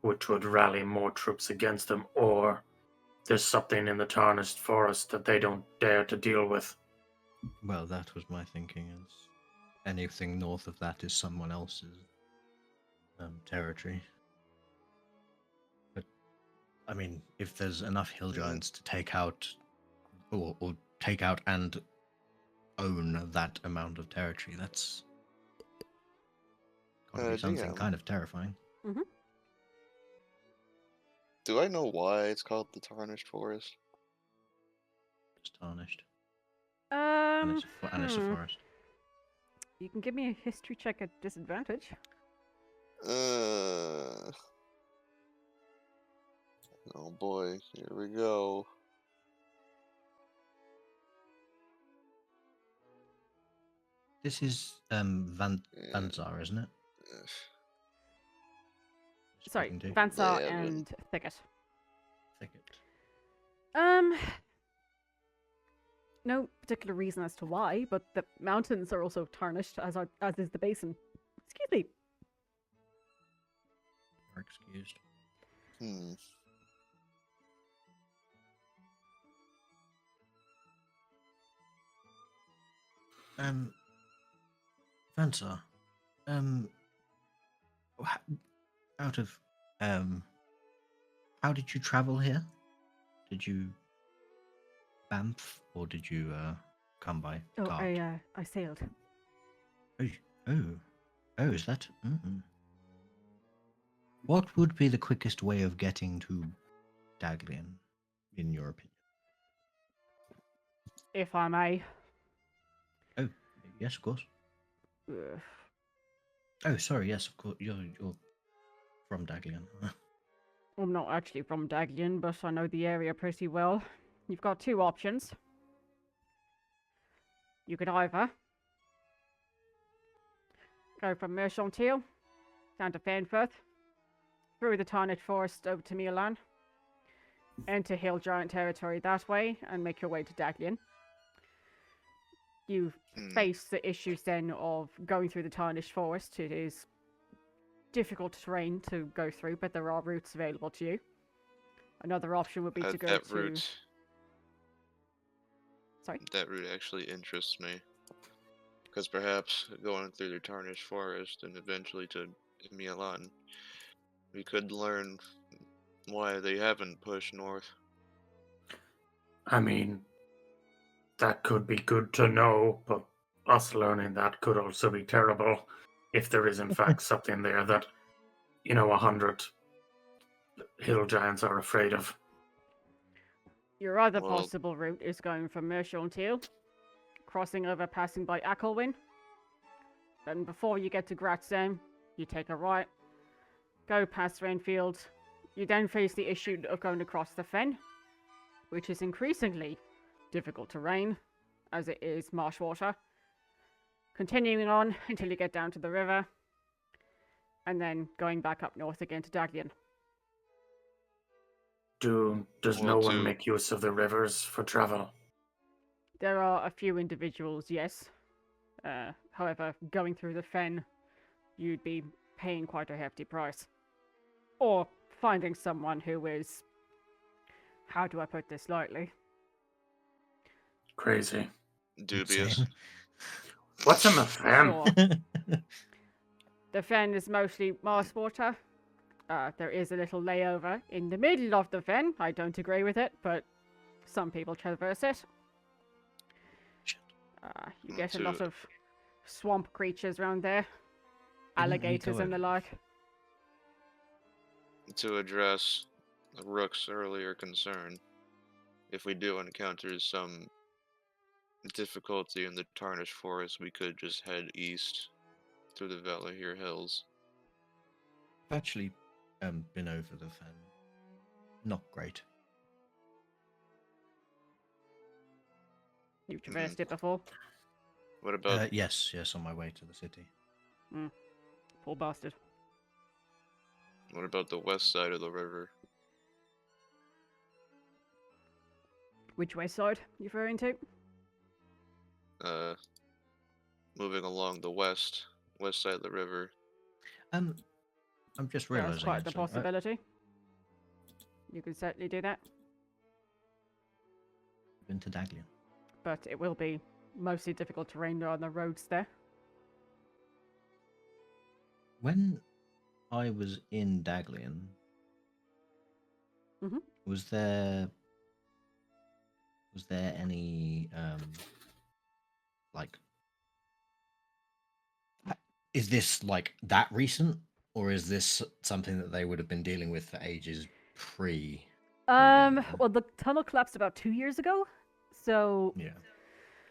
which would rally more troops against them, or there's something in the Tarnished Forest that they don't dare to deal with. Well, that was my thinking. Is anything north of that is someone else's territory. But I mean, if there's enough Hill Giants to take out, or take out and own that amount of territory, that's gotta be something kind of terrifying. Mm-hmm. Do I know why it's called the Tarnished Forest? It's tarnished. And it's a forest. You can give me a history check at disadvantage. Oh boy, here we go. This is Vanzar, isn't it? Sorry, Speaking to Vansar Yeah, and Thicket. Thicket. No particular reason as to why, but the mountains are also tarnished, as is the basin. Excuse me. You're excused. Hmm. Vanzar, out of how did you travel here? Did you bamf or did you come by Oh, cart? I sailed. Oh, is that? What would be the quickest way of getting to Daglian, in your opinion? If I may. Oh, yes, of course. Ugh. Oh, sorry, yes, of course. You're from Daglian. I'm not actually from Daglian, but I know the area pretty well. You've got two options. You could either go from Merchantil down to Fanfirth, through the Tarnished Forest over to Milan, enter Hill Giant territory that way, and make your way to Daglian. You face the issues then of going through the Tarnished Forest. It is difficult terrain to go through, but there are routes available to you. Another option would be to go that to... route. Sorry? That route actually interests me. Because perhaps going through the Tarnished Forest and eventually to Milan, we could learn why they haven't pushed north. I mean, that could be good to know, but us learning that could also be terrible if there is in fact something there that, 100 hill giants are afraid of. Your other Well- possible route is going from Merchantil, crossing over, passing by Ackelwyn. Then before you get to Gratzheim, you take a right, go past Rainfield. You then face the issue of going across the fen, which is increasingly difficult terrain, as it is marsh water. Continuing on until you get down to the river, and then going back up north again to Daglian. Does no one make use of the rivers for travel? There are a few individuals, yes. However, going through the fen, you'd be paying quite a hefty price. Or finding someone who is... How do I put this lightly? Crazy. Dubious. Insane. What's in the fen? Sure. The fen is mostly marsh water. There is a little layover in the middle of the fen. I don't agree with it, but some people traverse it. You get a lot of swamp creatures around there. Alligators and the like. To address Rook's earlier concern, if we do encounter some difficulty in the Tarnished Forest, we could just head east through the Valahir Hills. I've actually been over the fen. Not great. You've traversed it before. What about Yes, on my way to the city. Poor bastard. what about the west side of the river? Which way side you referring to? Moving along the west side of the river. I'm just That's realizing. quite the actually, possibility. You can certainly do that. I've been to Daglian. But it will be mostly difficult terrain on the roads there. When I was in Daglian, Mhm. was there any like, is this like that recent, or is this something that they would have been dealing with for ages pre? Well, the tunnel collapsed about 2 years ago. So, Yeah.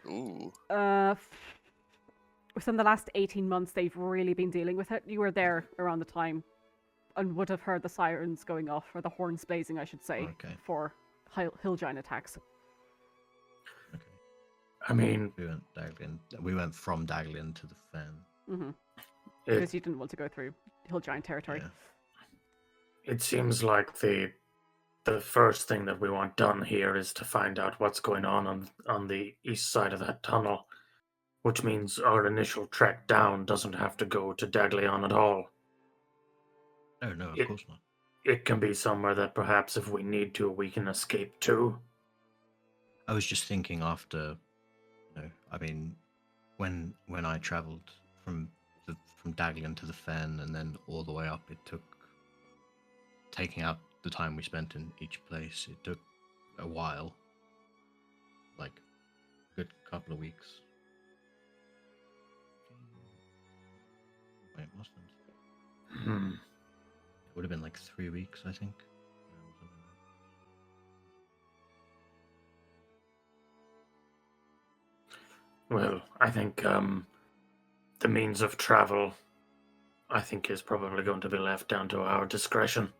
Ooh. within the last 18 months, they've really been dealing with it. You were there around the time and would have heard the sirens going off, or the horns blazing, I should say, Okay. for hill giant attacks. Okay. I mean, We went from Daglian to the Fen. Mm-hmm. it, Because you didn't want to go through hill giant territory. Yeah. it seems like the first thing that we want done here is to find out what's going on the east side of that tunnel, which means our initial trek down doesn't have to go to Daglion at all. No, of course not. It can be somewhere that perhaps if we need to, we can escape to. I was just thinking after, I mean, when I travelled from Daglian to the Fen and then all the way up, it took, taking out the time we spent in each place, it took a while, like a good couple of weeks. Wait, what's that? Hmm. It would have been like 3 weeks, I think. Well, I think the means of travel, I think, is probably going to be left down to our discretion.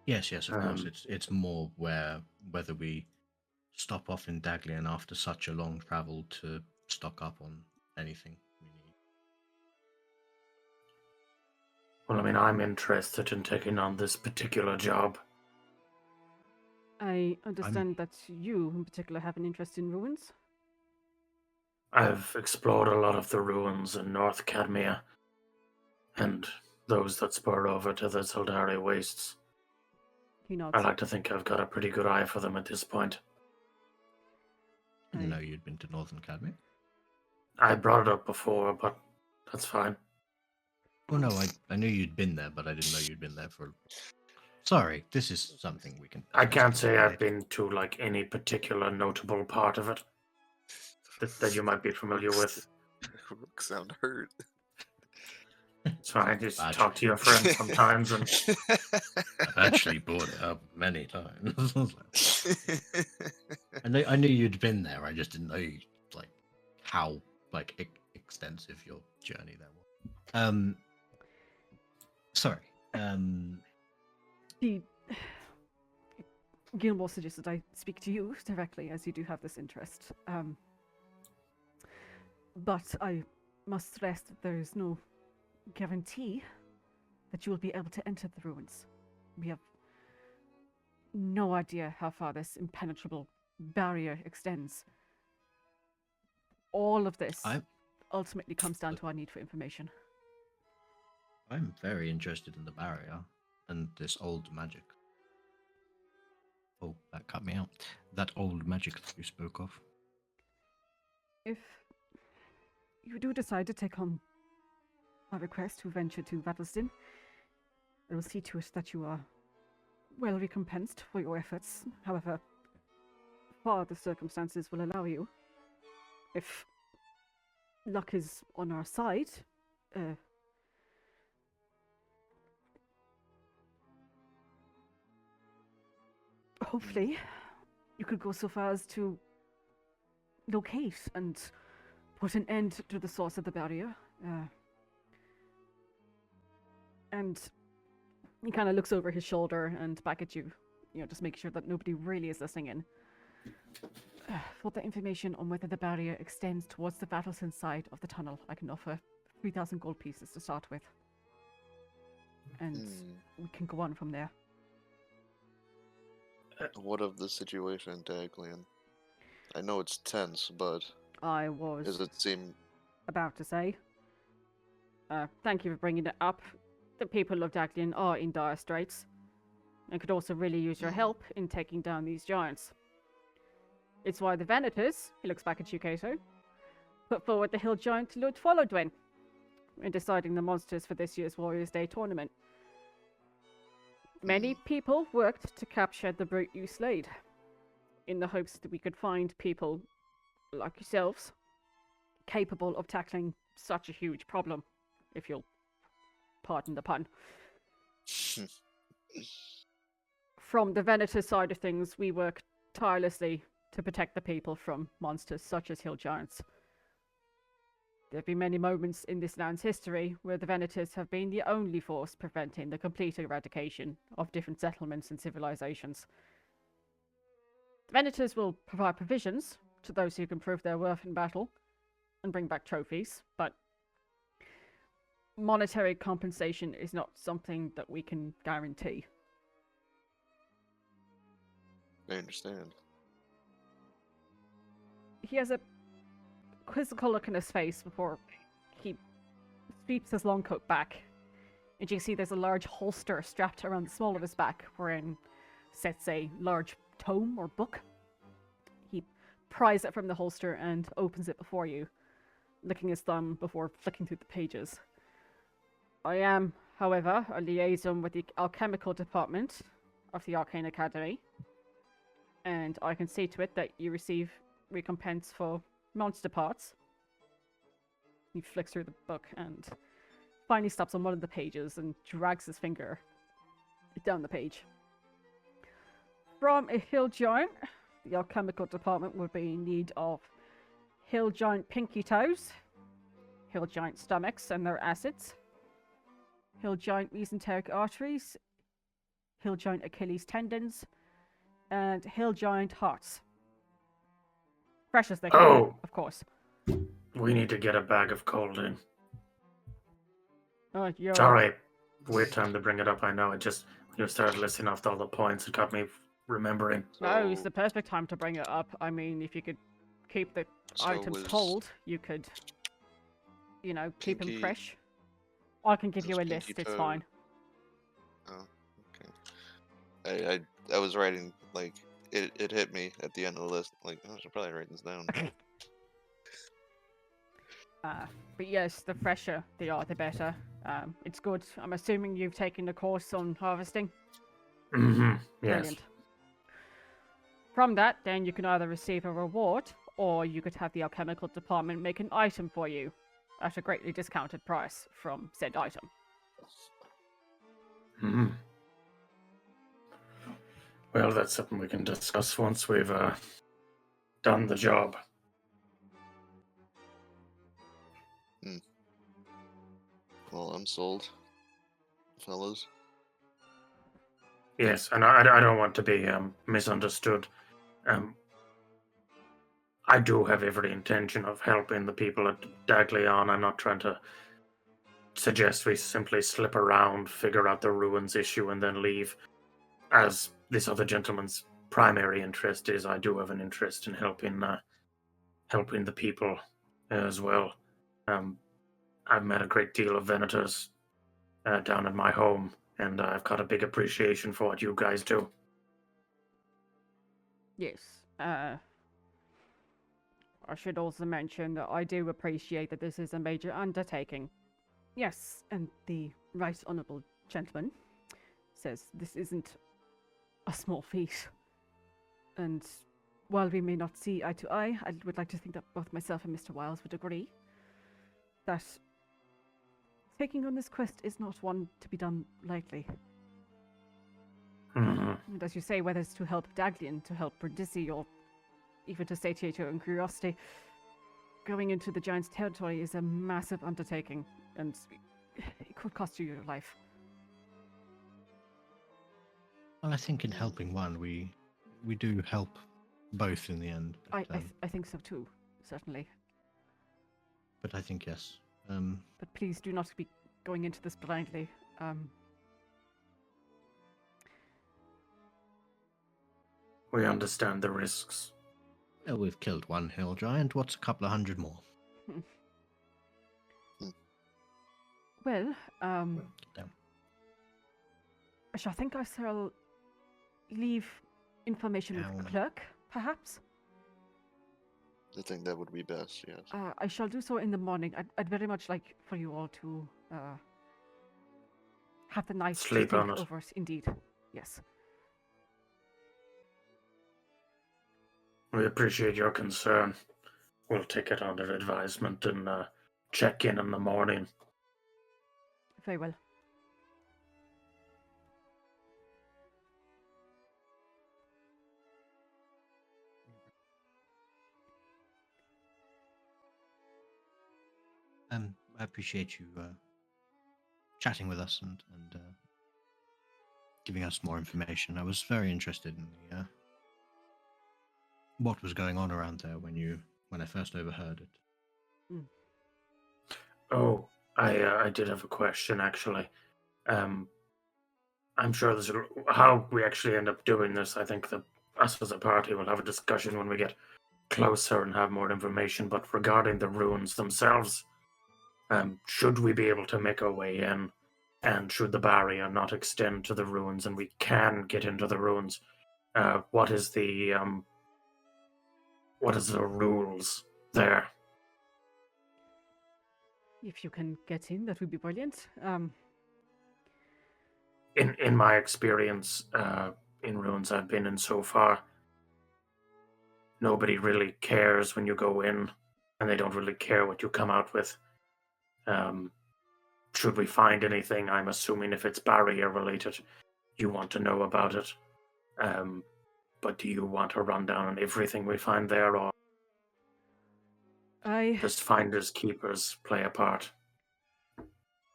Yes, of course. It's more whether we stop off in Daglian after such a long travel to stock up on anything we need. Well, I mean, I'm interested in taking on this particular job. I understand that you, in particular, have an interest in ruins. I've explored a lot of the ruins in North Cadmia, and those that spur over to the Zildari wastes. He nods. I like to think I've got a pretty good eye for them at this point. I didn't know you'd been to Northern Cadmia. I brought it up before, but that's fine. Oh no, I knew you'd been there, but I didn't know you'd been there for... Sorry, this is something we can... I can't say I've been to, like, any particular notable part of it that you might be familiar with. Rook sound hurt. It's fine, just talk to your friends sometimes. And I've actually brought it up many times. I knew you'd been there, I just didn't know like how extensive your journey there was. Sorry. Gilmore suggested I speak to you directly, as you do have this interest. But I must stress that there is no guarantee that you will be able to enter the ruins. We have no idea how far this impenetrable barrier extends. All of this ultimately comes down to our need for information. I'm very interested in the barrier and this old magic. Oh, that cut me out. That old magic that you spoke of. If you do decide to take on my request to venture to Vattlesden, I will see to it that you are well recompensed for your efforts, however far the circumstances will allow you. If luck is on our side, hopefully you could go so far as to locate and put an end to the source of the barrier. And he kind of looks over his shoulder and back at you, just making sure that nobody really is listening in. For the information on whether the barrier extends towards the Vattlesden side of the tunnel, I can offer 3,000 gold pieces to start with. And we can go on from there. What of the situation in Daglian? I know it's tense, but I was does it seem... about to say. Thank you for bringing it up. The people of Daglian are in dire straits, and could also really use your help in taking down these giants. It's why the Venators, he looks back at you, Kato, put forward the hill giant Lythandrios in deciding the monsters for this year's Warriors' Day tournament. Many people worked to capture the brute you slayed, in the hopes that we could find people like yourselves capable of tackling such a huge problem, if you'll pardon the pun. From the Venator side of things, we work tirelessly to protect the people from monsters such as hill giants. There have been many moments in this land's history where the Venators have been the only force preventing the complete eradication of different settlements and civilizations. The Venators will provide provisions to those who can prove their worth in battle and bring back trophies, but monetary compensation is not something that we can guarantee. I understand. He has a quizzical look in his face before he sweeps his long coat back. And you can see there's a large holster strapped around the small of his back, wherein sits a large tome or book. He pries it from the holster and opens it before you, licking his thumb before flicking through the pages. I am, however, a liaison with the alchemical department of the Arcane Academy, and I can see to it that you receive recompense for monster parts. He flicks through the book and finally stops on one of the pages and drags his finger down the page. From a hill giant, the alchemical department would be in need of hill giant pinky toes, hill giant stomachs and their acids, hill giant mesenteric arteries, hill giant Achilles tendons, and hill giant hearts. Fresh as they come, Oh. of course. We need to get a bag of cold in. Oh, you're Sorry. Weird time to bring it up, I know. It just, when you started listing off all the points, it got me remembering. No, it's So- the perfect time to bring it up. I mean, if you could keep the So items was cold, you could, keep them Pinky- fresh. I can give you a was list, Pinky it's Toe- fine. Oh, okay. I was writing, like, it hit me at the end of the list. Like, I should probably write this down. But yes, the fresher they are, the better. It's good. I'm assuming you've taken the course on harvesting. Mm-hmm. Yes. Brilliant. From that, then you can either receive a reward, or you could have the alchemical department make an item for you at a greatly discounted price from said item. Mm-hmm. Well, that's something we can discuss once we've done the job. Well, I'm sold, fellas. Yes, and I don't want to be misunderstood. I do have every intention of helping the people at Daglion. I'm not trying to suggest we simply slip around, figure out the ruins issue, and then leave. As this other gentleman's primary interest is, I do have an interest in helping the people as well. I've met a great deal of Venators down at my home, and I've got a big appreciation for what you guys do. Yes. I should also mention that I do appreciate that this is a major undertaking. Yes, and the right honourable gentleman says this isn't a small feat. And while we may not see eye to eye, I would like to think that both myself and Mr. Wiles would agree that taking on this quest is not one to be done lightly. Mm-hmm. And as you say, whether it's to help Daglion, to help Brindisi, or even to satiate your own curiosity, going into the giant's territory is a massive undertaking, and it could cost you your life. Well, I think in helping one, we do help both in the end. But I think so too, certainly. but I think yes. But please do not be going into this blindly. We understand the risks. Well, we've killed one hill giant. What's a couple of hundred more? Well, Damn. I think I shall leave information with Down. the clerk, perhaps. I think that would be best, yes. I shall do so in the morning. I'd very much like for you all to have the night to Sleep think on it. over it. Indeed, yes. We appreciate your concern. We'll take it under advisement and check in the morning. Very well. I appreciate you chatting with us and giving us more information. I was very interested in the what was going on around there when I first overheard it. Oh, I did have a question actually. I'm sure there's how we actually end up doing this. I think that us as a party will have a discussion when we get closer and have more information. But regarding the runes themselves, should we be able to make our way in, and should the barrier not extend to the ruins, and we can get into the ruins, what is the rules there? If you can get in, that would be brilliant. In my experience, in ruins I've been in so far, nobody really cares when you go in, and they don't really care what you come out with. Should we find anything, I'm assuming if it's barrier related, you want to know about it. But do you want a rundown on everything we find there, or does finders keepers play a part?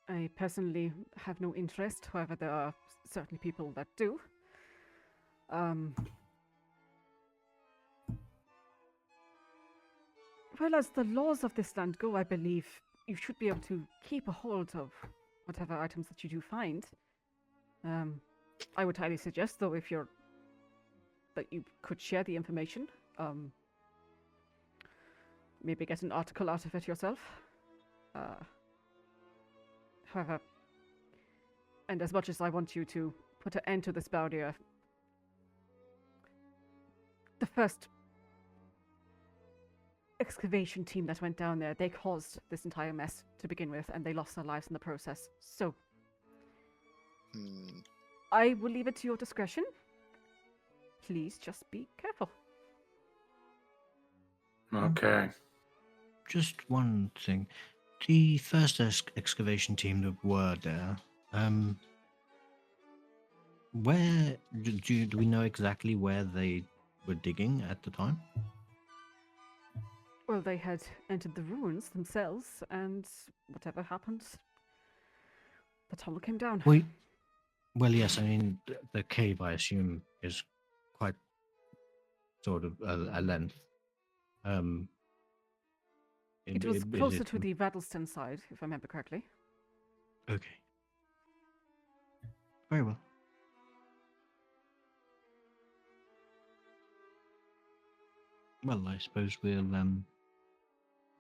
I personally have no interest, however, there are certainly people that do. Well, as the laws of this land go, I believe you should be able to keep a hold of whatever items that you do find. I would highly suggest, though, that you could share the information. Maybe get an article out of it yourself. However, and as much as I want you to put an end to this barrier, the first excavation team that went down there, they caused this entire mess to begin with, and they lost their lives in the process. So, I will leave it to your discretion. Please just be careful. Okay. Just one thing. The first excavation team that were there, where do we know exactly where they were digging at the time? Well, they had entered the ruins themselves, and whatever happened, the tunnel came down. Well, yes, I mean, the cave, I assume, is quite sort of a length. It was closer to the Rattleston side, if I remember correctly. Okay. Very well. Well, I suppose we'll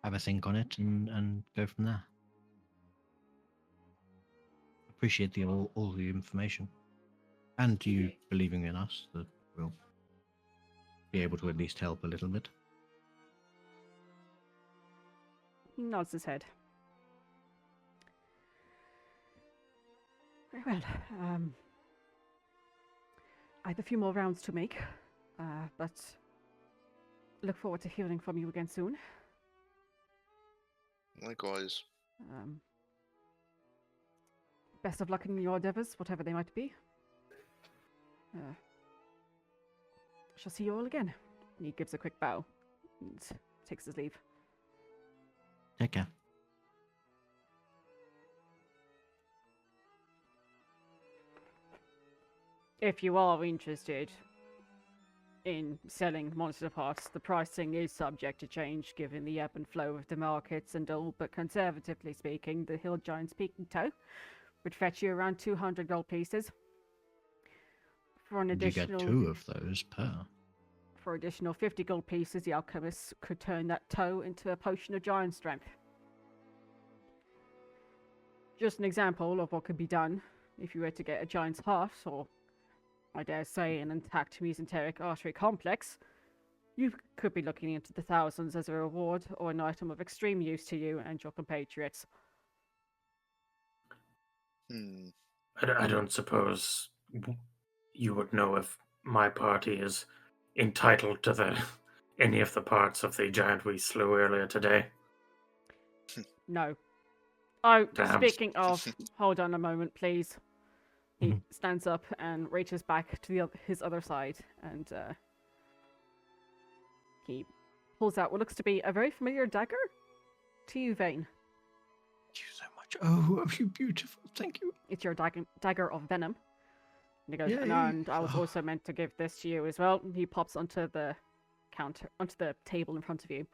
have a think on it and go from there. Appreciate all the information, and you believing in us that we'll be able to at least help a little bit. He nods his head. Very well. I have a few more rounds to make, but look forward to hearing from you again soon. Likewise. Best of luck in your endeavors, whatever they might be. Shall see you all again. And he gives a quick bow and takes his leave. Take care. If you are interested in selling monster parts, the pricing is subject to change given the ebb and flow of the markets and all, but conservatively speaking, the Hill Giant's peaking toe would fetch you around 200 gold pieces. For an additional... You get 2 of those per. For additional 50 gold pieces, the alchemist could turn that toe into a potion of giant strength. Just an example of what could be done if you were to get a giant's heart, or I dare say an intact mesenteric artery complex. You could be looking into the thousands as a reward, or an item of extreme use to you and your compatriots. I don't suppose you would know if my party is entitled to any of the parts of the giant we slew earlier today. No. Oh, Damn. speaking of, hold on a moment, please. He stands up and reaches back to his other side, and he pulls out what looks to be a very familiar dagger to you, Vayne. much. Oh, you beautiful. Thank you. It's your dagger of venom. And he goes, Yay. and I was Oh. also meant to give this to you as well. He pops onto the onto the table in front of you.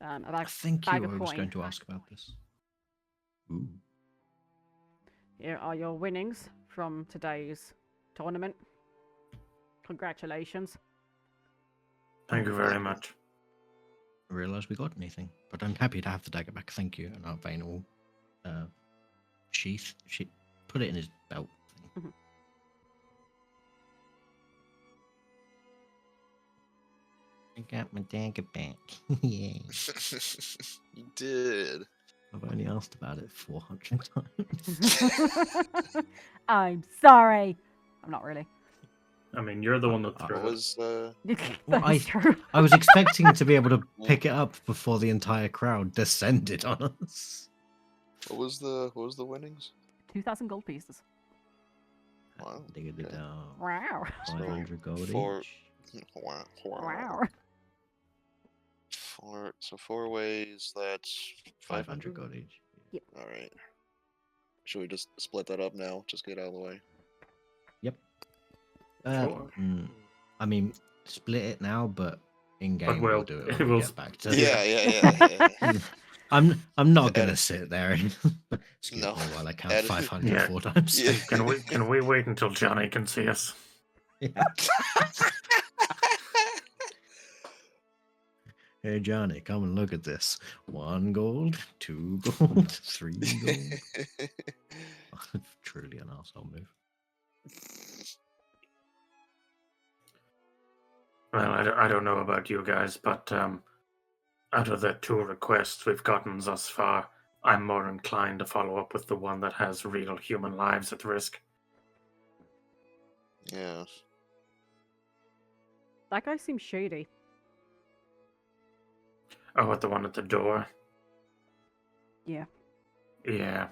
Thank bag you. of I was coin. going to ask about this. Ooh. Here are your winnings from today's tournament. Congratulations. Thank you very much. I realised we got anything, but I'm happy to have the dagger back. Thank you. And our Vayne will put it in his belt. Mhm. I got my dagger back. Yay. You did. I've only asked about it 400 times. I'm sorry. I'm not really. I mean, you're the one that What threw it. was Well, That's true. I was expecting to be able to pick it up before the entire crowd descended on us. what was the winnings? 2,000 gold pieces. Wow. Dig-a-dig-da. Wow. 500 gold four- each. Wow. Wow. Four ways. That's 500 gold each. All right. Should we just split that up now? Just get out of the way. Yep. Sure. I mean, split it now, but in game we'll- we'll do it when we we'll get back to Yeah. I'm not gonna Edit. sit there and excuse No. me while I count Edit. 504 times. Yeah. Can we wait until Johnny can see us? Yeah. Hey Johnny, come and look at this. 1 gold, 2 gold, 3 gold. Truly an arsehole move. Well, I don't know about you guys, but out of the 2 requests we've gotten thus far, I'm more inclined to follow up with the one that has real human lives at risk. Yeah. That guy seems shady. Oh, with the one at the door? Yeah. Yeah.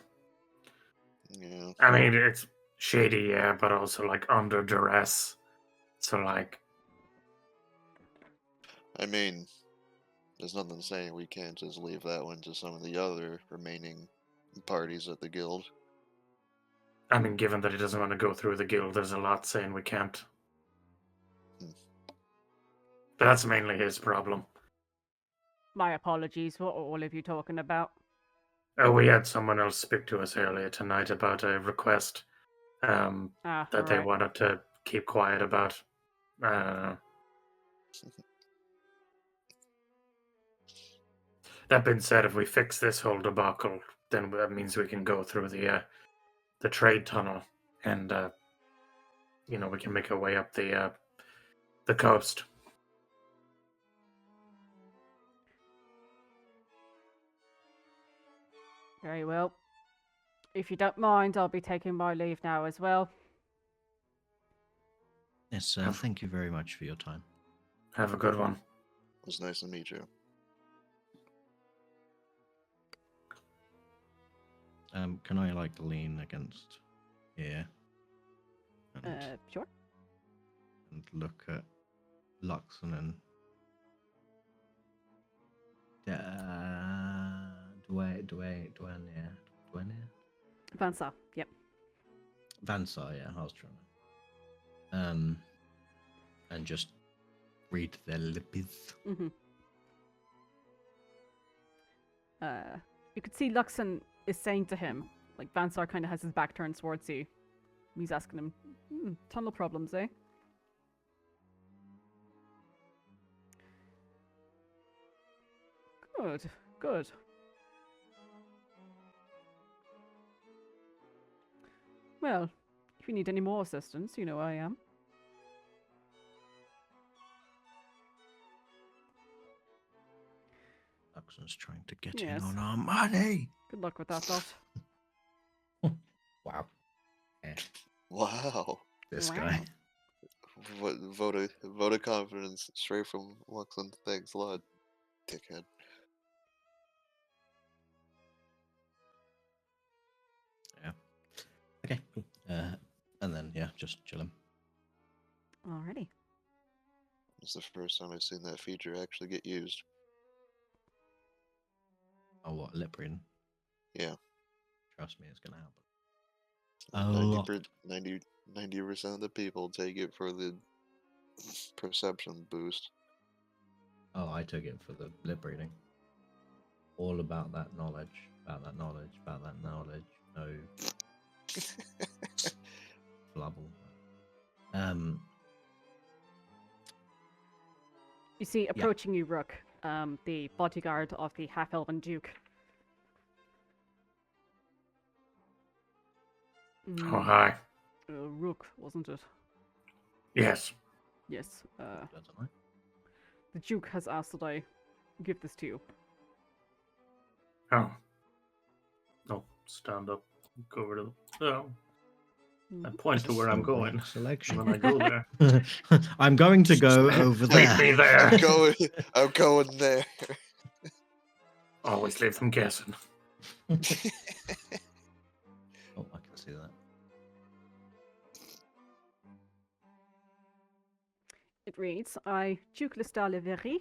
Yeah. I mean, it's shady, yeah, but also, like, under duress. So, like... I mean, there's nothing saying we can't just leave that one to some of the other remaining parties at the guild. I mean, given that he doesn't want to go through the guild, there's a lot saying we can't. Hmm. But that's mainly his problem. My apologies. What are all of you talking about? Oh, we had someone else speak to us earlier tonight about a request that they Right. wanted to keep quiet about. That being said, if we fix this whole debacle, then that means we can go through the trade tunnel, and we can make our way up the coast. Very well. If you don't mind, I'll be taking my leave now as well. Yes, thank you very much for your time. Have a good one. It was nice to meet you. Can I like lean against here and Sure. look at Luxon and Dwayne? Vansa. Yep. Vansar, yeah, I was trying to. And just read their lips. Mm-hmm. You could see Luxon is saying to him, like Vansar kind of has his back turned towards you. He's asking him, tunnel problems, eh? Good, good. Well, if you need any more assistance, you know where I am. Luxon's trying to get Yes. in on our money. Good luck with that, Dot. Wow. Yeah, Wow. this Wow. guy. Vote of confidence straight from Luxon. Thanks a lot, dickhead. Yeah. Okay, cool. And then, yeah, just chill him. Alrighty. It's the first time I've seen that feature actually get used. Oh, what, lip reading? Yeah. Trust me, it's gonna happen. A lot. 90% of the people take it for the perception boost. Oh, I took it for the lip reading. All about that knowledge, about that knowledge, about that knowledge. No blubble. You see, approaching you, Rook, the bodyguard of the half-elven duke. Oh, hi. Rook, wasn't it? Yes. Yes. Doesn't I? The duke has asked that I give this to you. Oh. I'll stand up, go over to the... Oh. And point to where I'm going. Selection. When I go there. I'm going to go over Leave me there. there. I'm going there. Always leave them guessing. Oh, I can see that. It reads, I, Duke Listal Levery,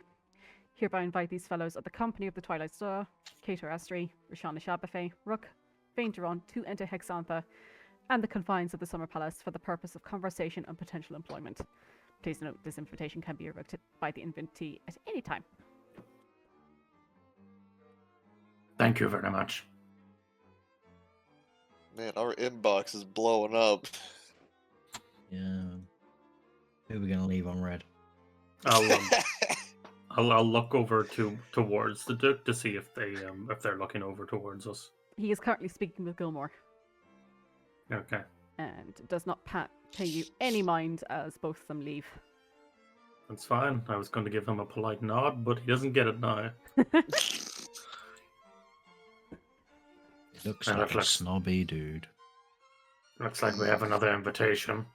hereby invite these fellows of the company of the Twilight Star, Kato Astri, Roshana Shabafay, Rook, Vayne to enter Hexantha and the confines of the Summer Palace for the purpose of conversation and potential employment. Please note this invitation can be revoked by the invitee at any time. Thank you very much. Man, our inbox is blowing up. Yeah. Who are we going to leave on red? I'll look over towards the Duke to see if they're looking over towards us. He is currently speaking with Gilmore. Okay. And does not pay you any mind as both of them leave. That's fine. I was going to give him a polite nod, but he doesn't get it now. He looks And like it a looks- snobby dude. Looks like we have another invitation.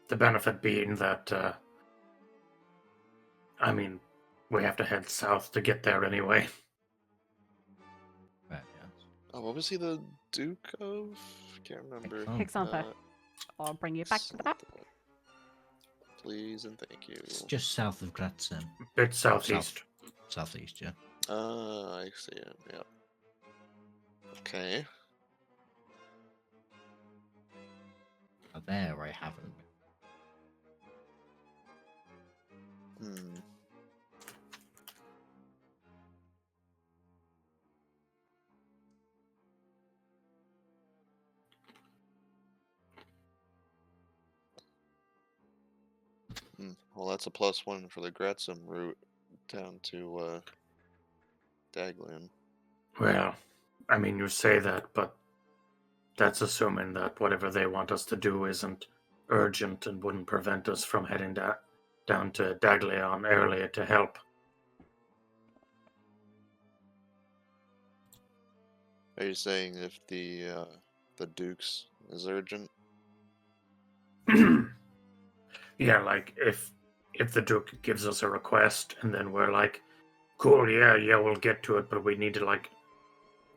The benefit being that, we have to head south to get there anyway. Right, yes. Oh, what was he the Duke of? Can't remember. Hexantha. I'll bring you back to the map. Please and thank you. It's just south of Gratzen. Bit southeast. Southeast, yeah. I see it. Yeah. Okay. There I haven't. Well, that's a +1 for the Gratzen route down to Daglian. Well, you say that, but that's assuming that whatever they want us to do isn't urgent and wouldn't prevent us from heading down to Daglion earlier to help. Are you saying if the Duke's is urgent? Yeah, like if the Duke gives us a request and then we're like, cool, yeah, we'll get to it, but we need to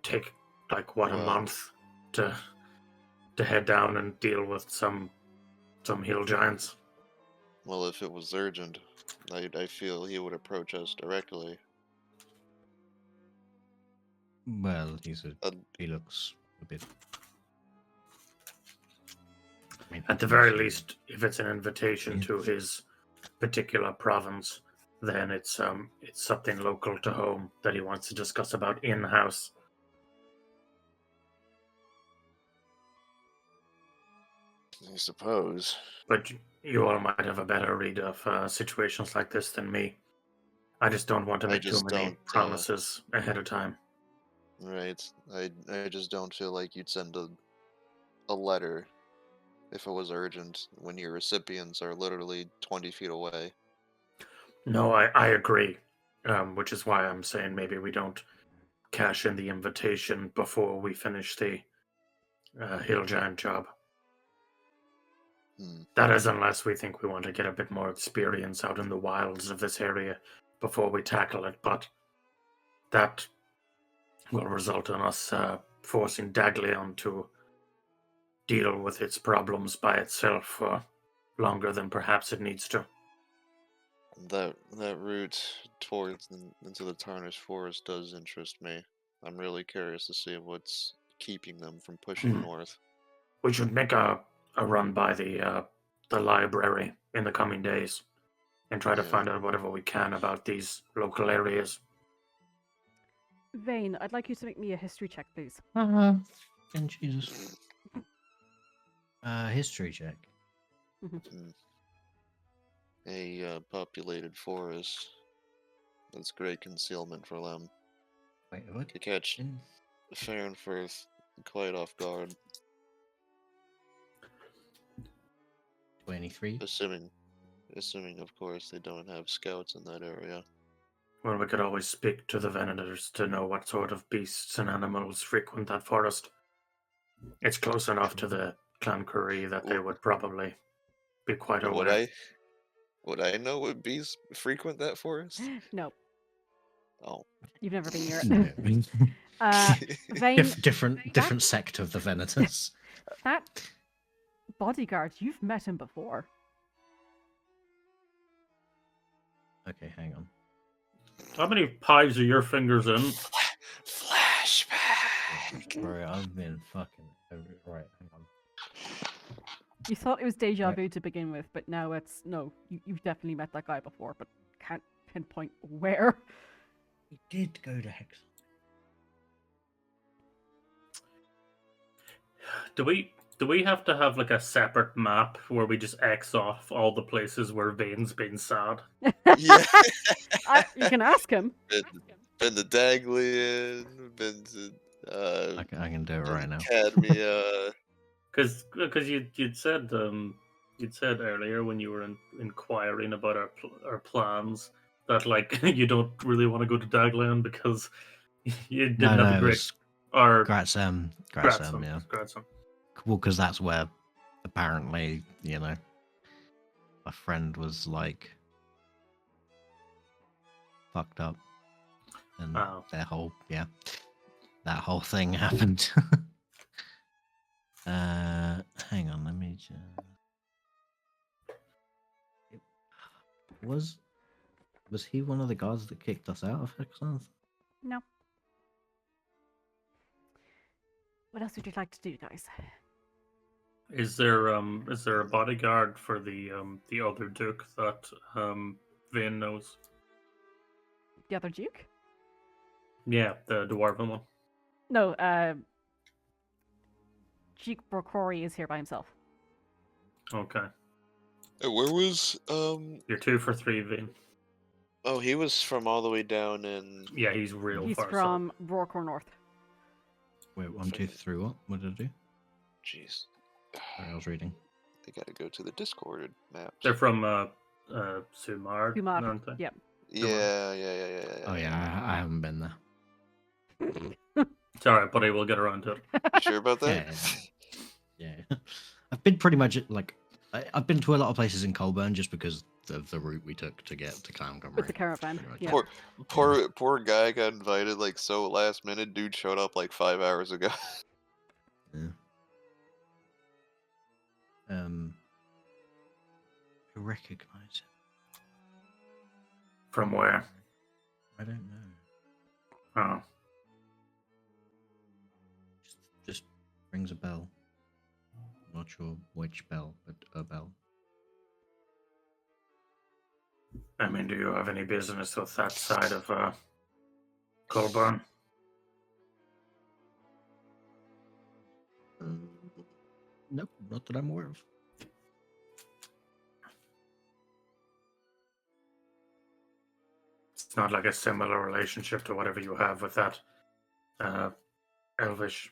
take a month to head down and deal with some hill giants. Well, if it was urgent, I feel he would approach us directly. Well, he looks a bit... At the very least, if it's an invitation to his particular province, then it's something local to home that he wants to discuss about in-house. I suppose. But you all might have a better read of situations like this than me. I just don't want to make too many promises ahead of time. Right. I just don't feel like you'd send a letter if it was urgent when your recipients are literally 20 feet away. No, I agree. Which is why I'm saying maybe we don't cash in the invitation before we finish the hill giant job. That is, unless we think we want to get a bit more experience out in the wilds of this area before we tackle it, but that will result in us forcing Daglion to deal with its problems by itself for longer than perhaps it needs to. That route towards into the Tarnished Forest does interest me. I'm really curious to see what's keeping them from pushing north. We should make a run by the library in the coming days and try to Yeah. find out whatever we can about these local areas. Vayne, I'd like you to make me a history check, please. And Jesus. History check. A populated forest. That's great concealment for them. Wait, what? To catch Farrenfirth quite off guard. 23. Assuming, of course, they don't have scouts in that area. Well, we could always speak to the Venators to know what sort of beasts and animals frequent that forest. It's close enough to the Clancamrye that they would probably be quite aware. Would I know what bees frequent that forest? No, Oh. you've never been near No, it. I mean, Vayne, different sect of the Venators. that bodyguard, you've met him before. Okay, hang on. How many pies are your fingers in? Flashback. Sorry, I've been fucking right. Hang on. You thought it was deja Right. vu to begin with, but now it's no. You've definitely met that guy before, but can't pinpoint where. We did go to Hex. Do we have to have like a separate map where we just X off all the places where Vayne's been sad? Yeah. You can ask him. Been to Daglian, been to I can do it right now. Academia. Because you'd said earlier when you were inquiring about our plans that like you don't really want to go to Dagland because you didn't have a it great was or Gratsam, Gratsam, yeah. Gratsam. Well, because that's where apparently, my friend was like fucked up, and Oh. that whole thing happened. Hang on, let me just. Was he one of the guards that kicked us out of Hexlands? No. What else would you like to do, guys? Is there a bodyguard for the other Duke that Vayne knows? The other Duke? Yeah, the dwarven one. No, Duke Brocori is here by himself. Okay, Where was you're 2 for 3, Vayne. Oh, he was from all the way down in. Yeah, he's real He's far from Rorquhor North. Wait, 1, 2, 3. What did I do? Jeez. Sorry, I was reading. I gotta go to the Discord map. They're from Sumar, Kumar. aren't they? Yeah. Yeah. Oh yeah, I haven't been there. It's alright, buddy. We'll get around to it. You sure about that? Yeah. I've been pretty much I've been to a lot of places in Colburn just because of the route we took to get to Clancamrye. With the caravan. pretty much. Yeah. Poor guy got invited like so last minute. Dude showed up like 5 hours ago. Yeah. I recognize it. From where? I don't know. Oh, Just rings a bell. Not sure which bell, but a bell. I mean, do you have any business with that side of Colburn? Nope, not that I'm aware of. It's not like a similar relationship to whatever you have with that elvish,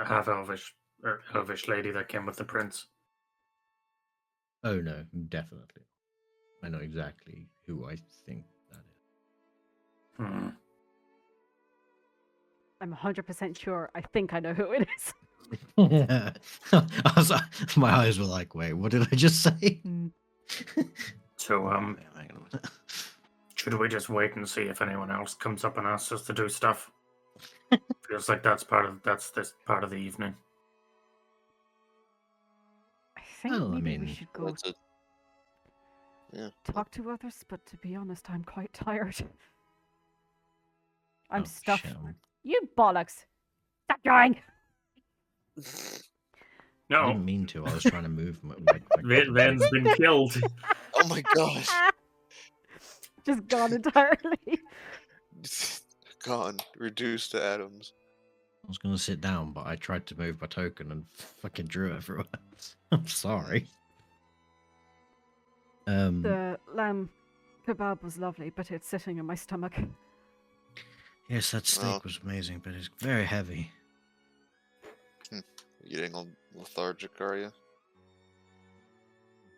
half-elvish, or elvish lady that came with the prince. Oh no, definitely. I know exactly who I think that is. Hmm. I'm 100% sure. I think I know who it is. Yeah. My eyes were like, wait, what did I just say? So, Hang on a minute. should we just wait and see if anyone else comes up and asks us to do stuff? Feels like that's this part of the evening. I think Well, I maybe we mean, should go That's it. Yeah. talk to others, but to be honest, I'm quite tired. I'm Oh, stuffed. shit, You bollocks! Stop drawing! I No, didn't mean to. I was trying to move my Vayne's been killed. Oh my gosh. Just gone entirely. Gone. Reduced to atoms. I was going to sit down, but I tried to move my token and fucking drew everywhere. I'm sorry. The lamb kebab was lovely, but it's sitting in my stomach. Yes, that steak Well. was amazing, but it's very heavy. You getting all lethargic, are you?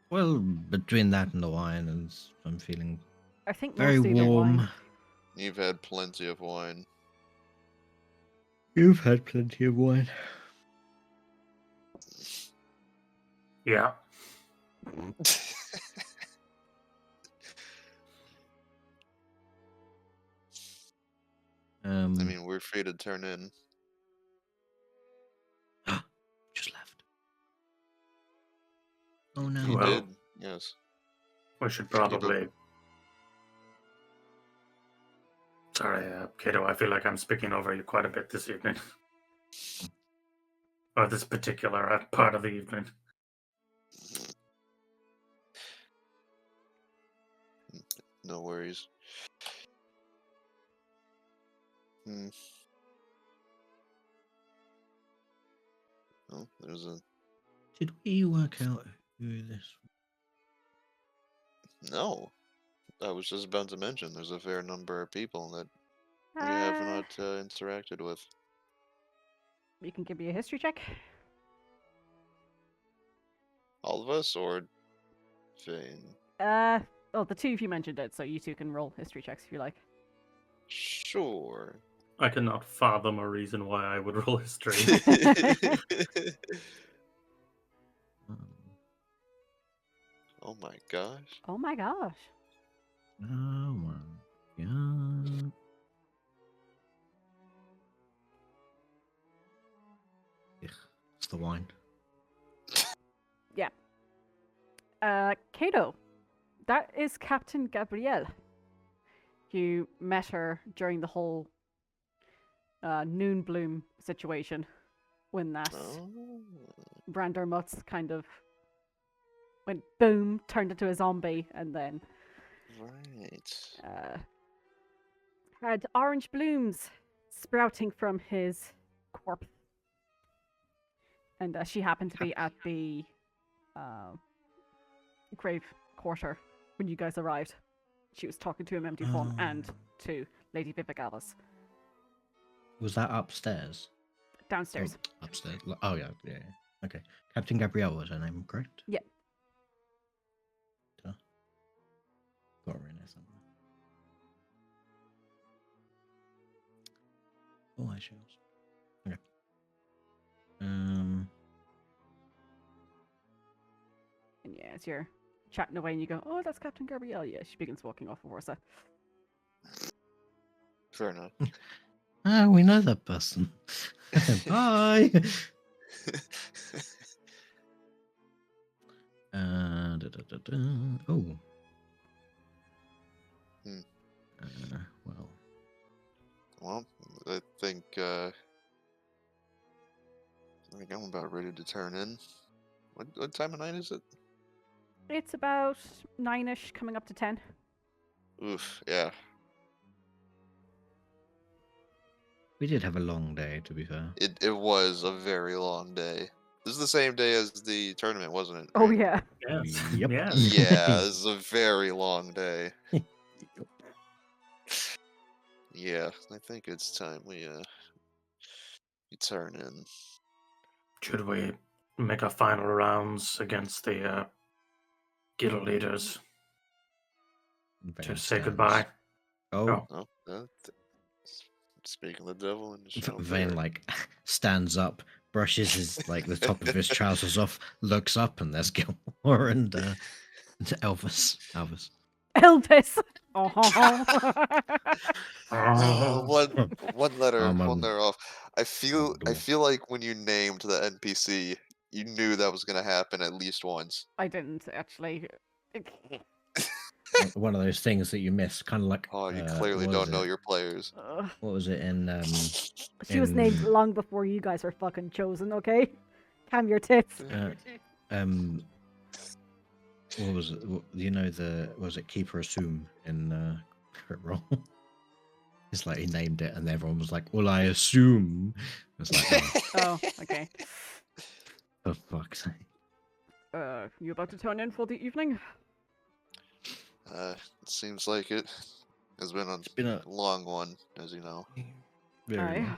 Well, between that and the wine, and I'm feeling I think very mostly the warm. wine. You've had plenty of wine. You've had plenty of wine. Yeah. I mean, we're free to turn in. Just left. Oh no. You Well. did, yes. We should probably. Sorry, Kato, I feel like I'm speaking over you quite a bit this evening. Or this particular part of the evening. No worries. Oh, there's a... Did we work out who this? No. I was just about to mention there's a fair number of people that we have not interacted with. You can give me a history check. All of us, or Vayne? Oh, the two of you mentioned it, so you two can roll history checks if you like. Sure. I cannot fathom a reason why I would roll history. Oh my gosh. Oh my gosh. Oh my god. It's the wine. Kato, that is Captain Gabrielle. You met her during the whole noon bloom situation when that Oh. Brander Mutz kind of went boom, turned into a zombie, and then Right. had orange blooms sprouting from his corpse. And she happened to be at the grave quarter when you guys arrived. She was talking to him empty form and to Lady Vivigalis Was that upstairs? downstairs. Oh, upstairs. Oh yeah, yeah. Okay. Captain Gabrielle was her name, correct? Yeah. Duh. Got her in there somewhere. Oh, I should. Okay. And yeah, as you're chatting away and you go, oh, that's Captain Gabrielle. Yeah, she begins walking off of Orsa. Fair enough. Ah, we know that person. Bye. Oh. Well. Well, I think I'm about ready to turn in. What time of night is it? It's about 9ish, coming up to 10. Oof, yeah. We did have a long day, to be fair. It was a very long day. This is the same day as the tournament, wasn't it? Oh, Right? yeah. Yes. Yep. Yeah. Yeah, this is a very long day. Yeah, I think it's time we turn in. Should we make our final rounds against the guild leaders to say goodbye? Oh, Oh, speaking of the devil in the show. Vayne like stands up, brushes his the top of his trousers off, looks up, and there's Gilmore and Elvis. Elvis! One letter I'm- off. I feel like when you named the NPC, you knew that was gonna happen at least once. I didn't, actually. one of those things that you miss, kind of like. Oh, you clearly what was don't know it? your players. What was it in? She was named in- long before you guys were fucking chosen, okay? Calm your tits. What was it? You know was it Keeper Assume in Crit Roll? It's like he named it, and everyone was like, "Well, I assume." It's like, Oh, okay. for fuck's sake. You about to turn in for the evening? It seems like it. It's been been a- long one, as you know. Very Aye.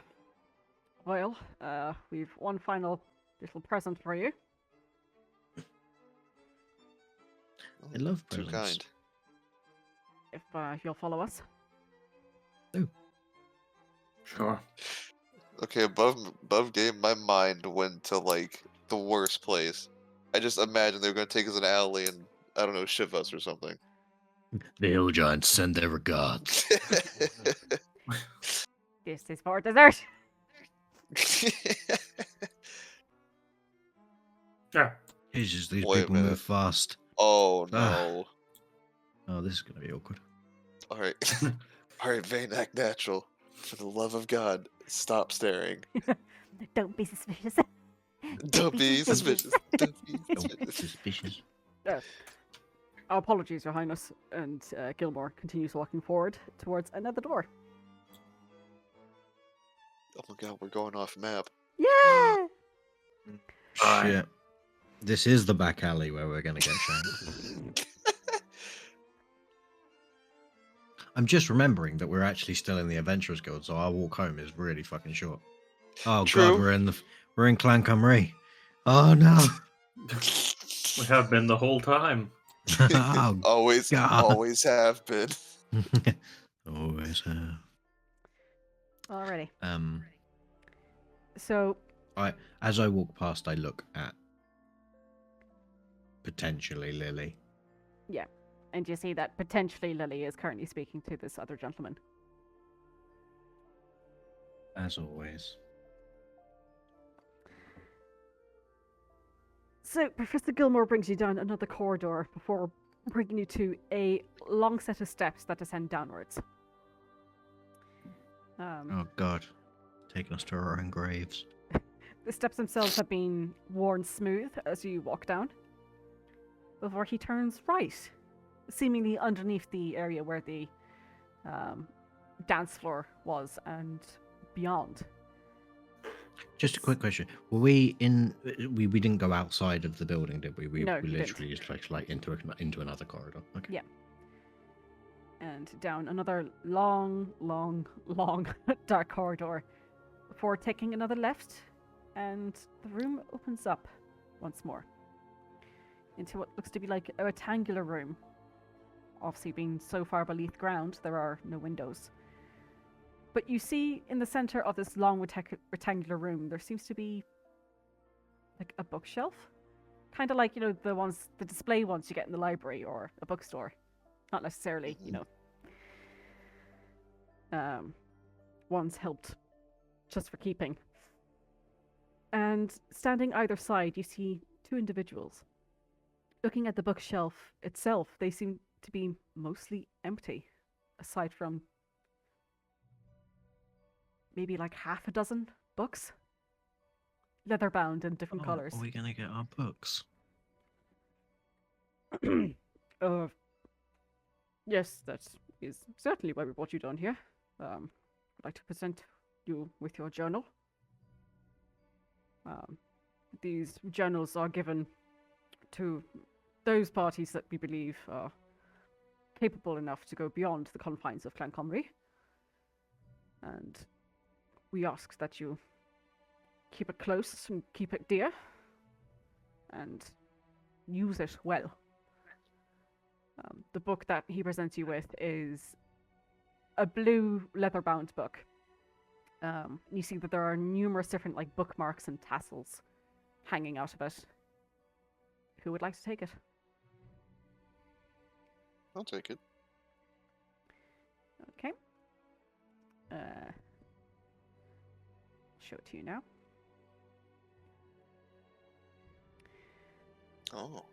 long. Well, we've one final little present for you. I love Too presents. kind. If you'll follow us. Sure. Okay, above game, my mind went to like the worst place. I just imagined they were gonna take us an alley and I don't know, ship us or something. The Hill Giants send their regards. This is for dessert. Yeah. Jesus, these Wait a people minute. move fast. Oh Ah. no! Oh, this is gonna be awkward. All right, all right, Vayne, act natural. For the love of God, stop staring. Don't be suspicious. Don't be suspicious. Don't be Don't be suspicious. suspicious. Our apologies, Your Highness. And Gilmore continues walking forward towards another door. Oh my God, we're going off map. Yeah! Aye. Shit. This is the back alley where we're gonna get shanked. I'm just remembering that we're actually still in the Adventurers Guild, so our walk home is really fucking short. Oh True. god, we're in Clancamrye. Oh no. We have been the whole time. Oh always, God. always have been. Always have. Alrighty. Um, So, as I walk past, I look at potentially Lily. and you see that potentially Lily is currently speaking to this other gentleman. As always. So, Professor Gilmore brings you down another corridor before bringing you to a long set of steps that descend downwards. Oh god. Taking us to our own graves. The steps themselves have been worn smooth as you walk down, before he turns right, seemingly underneath the area where the dance floor was and beyond. Just a quick question. Were we in? We didn't go outside of the building, did we? No, we you literally just like into another corridor. Okay. Yeah. And down another long, dark corridor before taking another left, and the room opens up once more into what looks to be like a rectangular room. Obviously, being so far beneath ground, there are no windows. But you see in the center of this long rectangular room, there seems to be like a bookshelf. Kind of like, the display ones you get in the library or a bookstore. Not necessarily, ones helped just for keeping. And standing either side, you see two individuals. Looking at the bookshelf itself, they seem to be mostly empty, aside from maybe like half a dozen books, leather bound in different colors. Are we gonna get our books? Yes, that is certainly why we brought you down here. I'd like to present you with your journal. These journals are given to those parties that we believe are capable enough to go beyond the confines of Clancamrye. And we ask that you keep it close and keep it dear, and use it well. The book that he presents you with is a blue leather-bound book. You see that there are numerous different bookmarks and tassels hanging out of it. Who would like to take it? I'll take it. Okay. Show it to you now. Oh.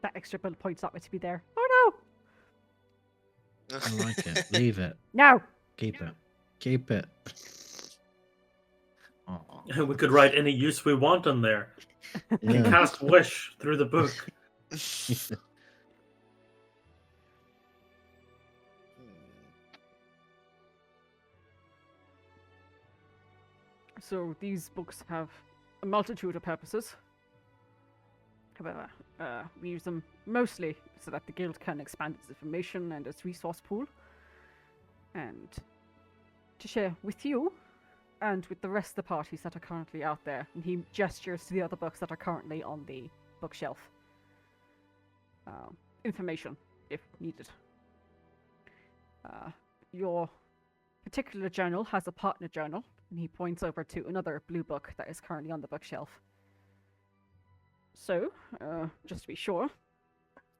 that extra bullet point's not meant to be there. Oh I like it. Leave it. no! No! Keep it. Keep it. Aw. We could write any use we want in there. We can Yeah. cast wish through the book. So these books have a multitude of purposes. However, we use them mostly so that the guild can expand its information and its resource pool, and to share with you and with the rest of the parties that are currently out there. And he gestures to the other books that are currently on the bookshelf. Information, if needed. Your particular journal has a partner journal, and he points over to another blue book that is currently on the bookshelf. So, just to be sure,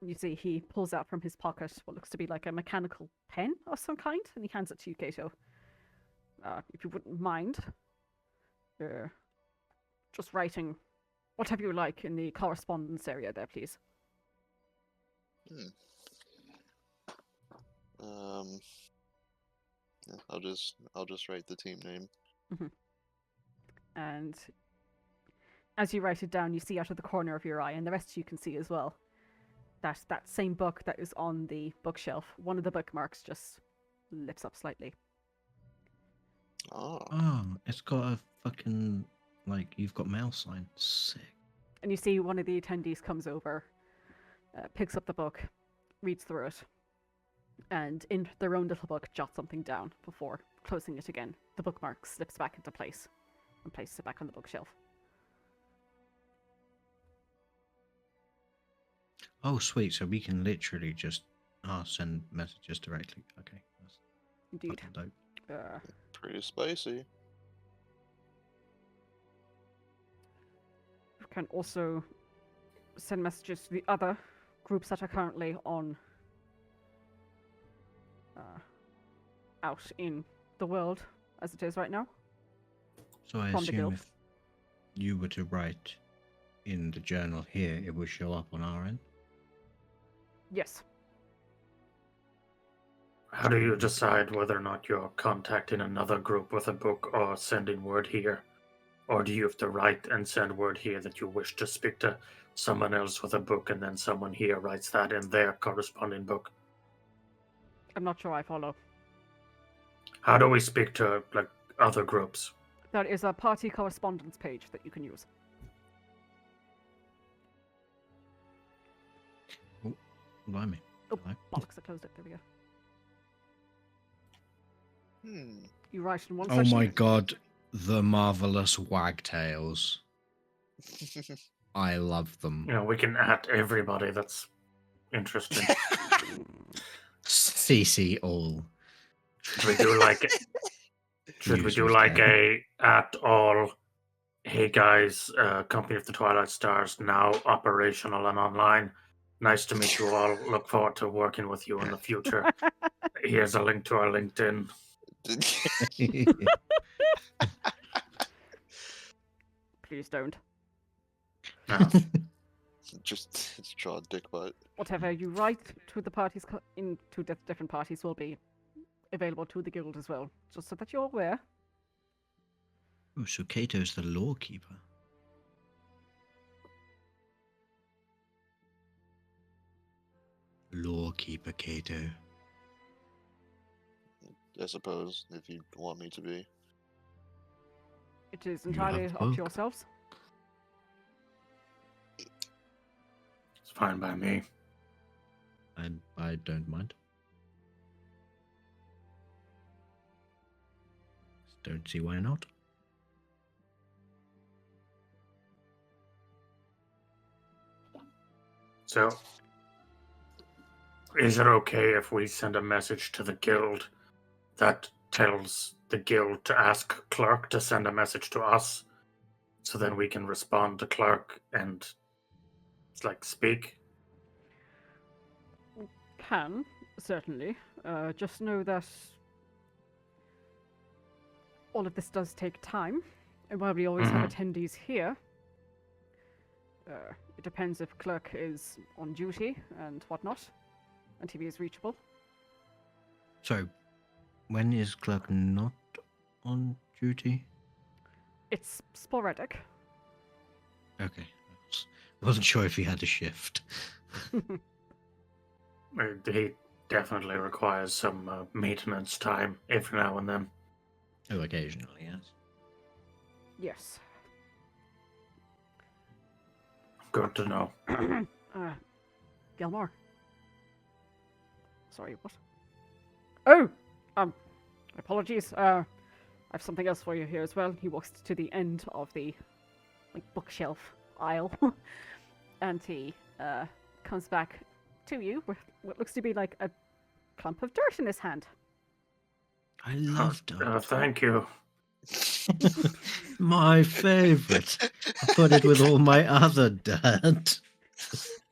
you see he pulls out from his pocket what looks to be like a mechanical pen of some kind, and he hands it to you, Kato. If you wouldn't mind, just writing whatever you like in the correspondence area there, please. Yeah, I'll just write the team name. And as you write it down, you see out of the corner of your eye, and the rest of you can see as well, that same book that is on the bookshelf, one of the bookmarks just lifts up slightly. Oh. Oh, it's got a fucking, like, you've got mail sign. Sick. And you see one of the attendees comes over, picks up the book, reads through it, and in their own little book jots something down before closing it again. The bookmark slips back into place and places it back on the bookshelf. Oh, sweet. So we can literally just send messages directly. Okay. That's Indeed. fucking dope. Pretty spicy. You can also send messages to the other groups that are currently on out in the world as it is right now. So I From the assume guild. if you were to write in the journal here, it would show up on our end? Yes. How do you decide whether or not you're contacting another group with a book or sending word here? Or do you have to write and send word here that you wish to speak to someone else with a book, and then someone here writes that in their corresponding book? I'm not sure I follow. How do we speak to, like, other groups? There is a party correspondence page that you can use. Blimey. Oh, Hello. bollocks, I closed it. There we go. Hmm. You write in one Oh section. my god. The marvelous wagtails. I love them. You know, we can add everybody that's interesting. CC all. Should we do like should we do Users like tab. a at all, hey guys, Company of the Twilight Stars now operational and online. Nice to meet you all. Look forward to working with you in the future. Here's a link to our LinkedIn. Please don't. No. Just draw a dick butt. Whatever you write to the parties into different parties will be available to the guild as well, just so that you're aware. Oh, so Kato's the lawkeeper. Lawkeeper Kato. I suppose, if you want me to be. It is You entirely have up book. to yourselves. It's fine by me. I don't mind. Don't see why not. So, is it okay if we send a message to the guild that tells the guild to ask Clerk to send a message to us, so then we can respond to Clerk and, like, speak? Can, certainly. Just know that all of this does take time, and while we always have attendees here, It depends if Clerk is on duty and whatnot, and if he is reachable. So, when is Clerk not on duty? It's sporadic. Okay. Wasn't sure if he had a shift. He definitely requires some maintenance time every now and then. Oh, occasionally, yes. Yes. Good to know. Gilmore. Sorry, what? Oh! Apologies. I have something else for you here as well. He walks to the end of the bookshelf aisle, and he comes back to you with what looks to be like a clump of dirt in his hand. I love dirt. Thank you. My favourite. I put it with all my other dirt.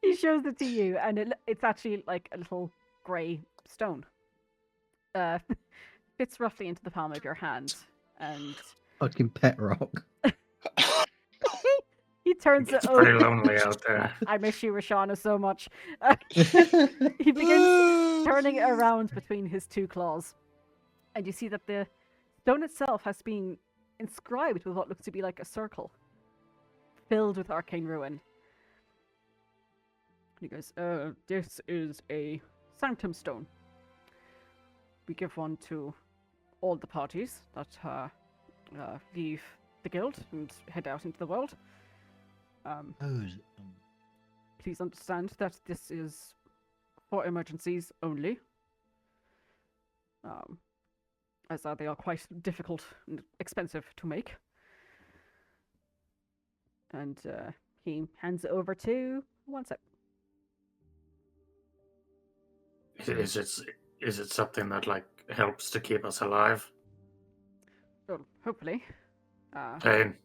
He shows it to you, and it's actually like a little grey stone. Fits roughly into the palm of your hand, and Fucking pet rock. he turns It's it pretty over. lonely out there. I miss you, Roshana, so much. He begins turning it around between his two claws, and you see that the stone itself has been inscribed with what looks to be like a circle, filled with arcane ruin. And he goes, this is a sanctum stone. We give one to all the parties that leave the guild and head out into the world. Please understand that this is for emergencies only, as they are quite difficult and expensive to make. And he hands it over to one sec. Is it something that helps to keep us alive? Well, hopefully. Vayne.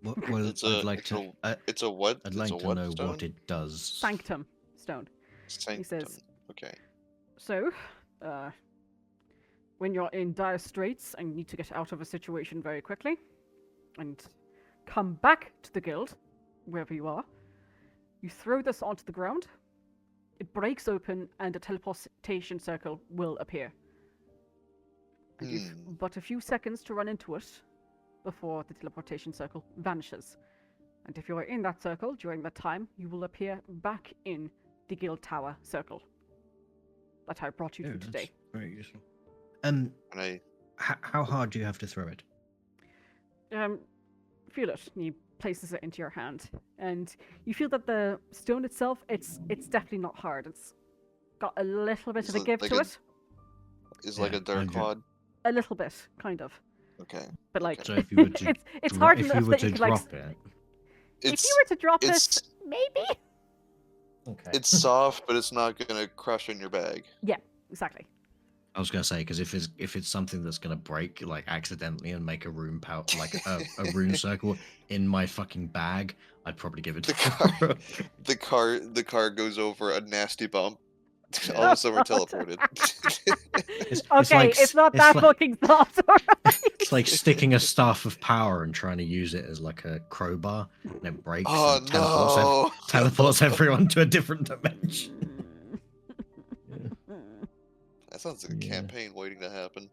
Well, It's I'd a- like it's to. It's a what? I'd It's like a to what know stone? what it does. Sanctum stone. Sanctum. says- Okay. So, when you're in dire straits and need to get out of a situation very quickly, and come back to the guild, wherever you are, you throw this onto the ground, it breaks open, and a teleportation circle will appear. And you've but a few seconds to run into it before the teleportation circle vanishes. And if you are in that circle during that time, you will appear back in the guild tower circle that I brought you to today. Very useful. And I How hard do you have to throw it? Feel it. And he places it into your hand, and you feel that the stone itself, it's definitely not hard. It's got a little bit of a Is it give like to a- it. is like Yeah, a dirt 100. clod. A little bit, kind of. Okay. But like, So if you were to it's hard if enough you were that to you could like. drop it. If you were to drop this, it's maybe. Okay. it's soft, but it's not gonna crush in your bag. Exactly. I was gonna say because if it's something that's gonna break accidentally and make a rune a rune circle in my fucking bag, I'd probably give it The to car, the car goes over a nasty bump. Yeah. All of a sudden, we're teleported. Okay, it's not that fucking soft. Alright. It's like sticking a staff of power and trying to use it as like a crowbar, and it breaks. Oh and teleports everyone to a different dimension. That sounds like a Yeah. campaign waiting to happen.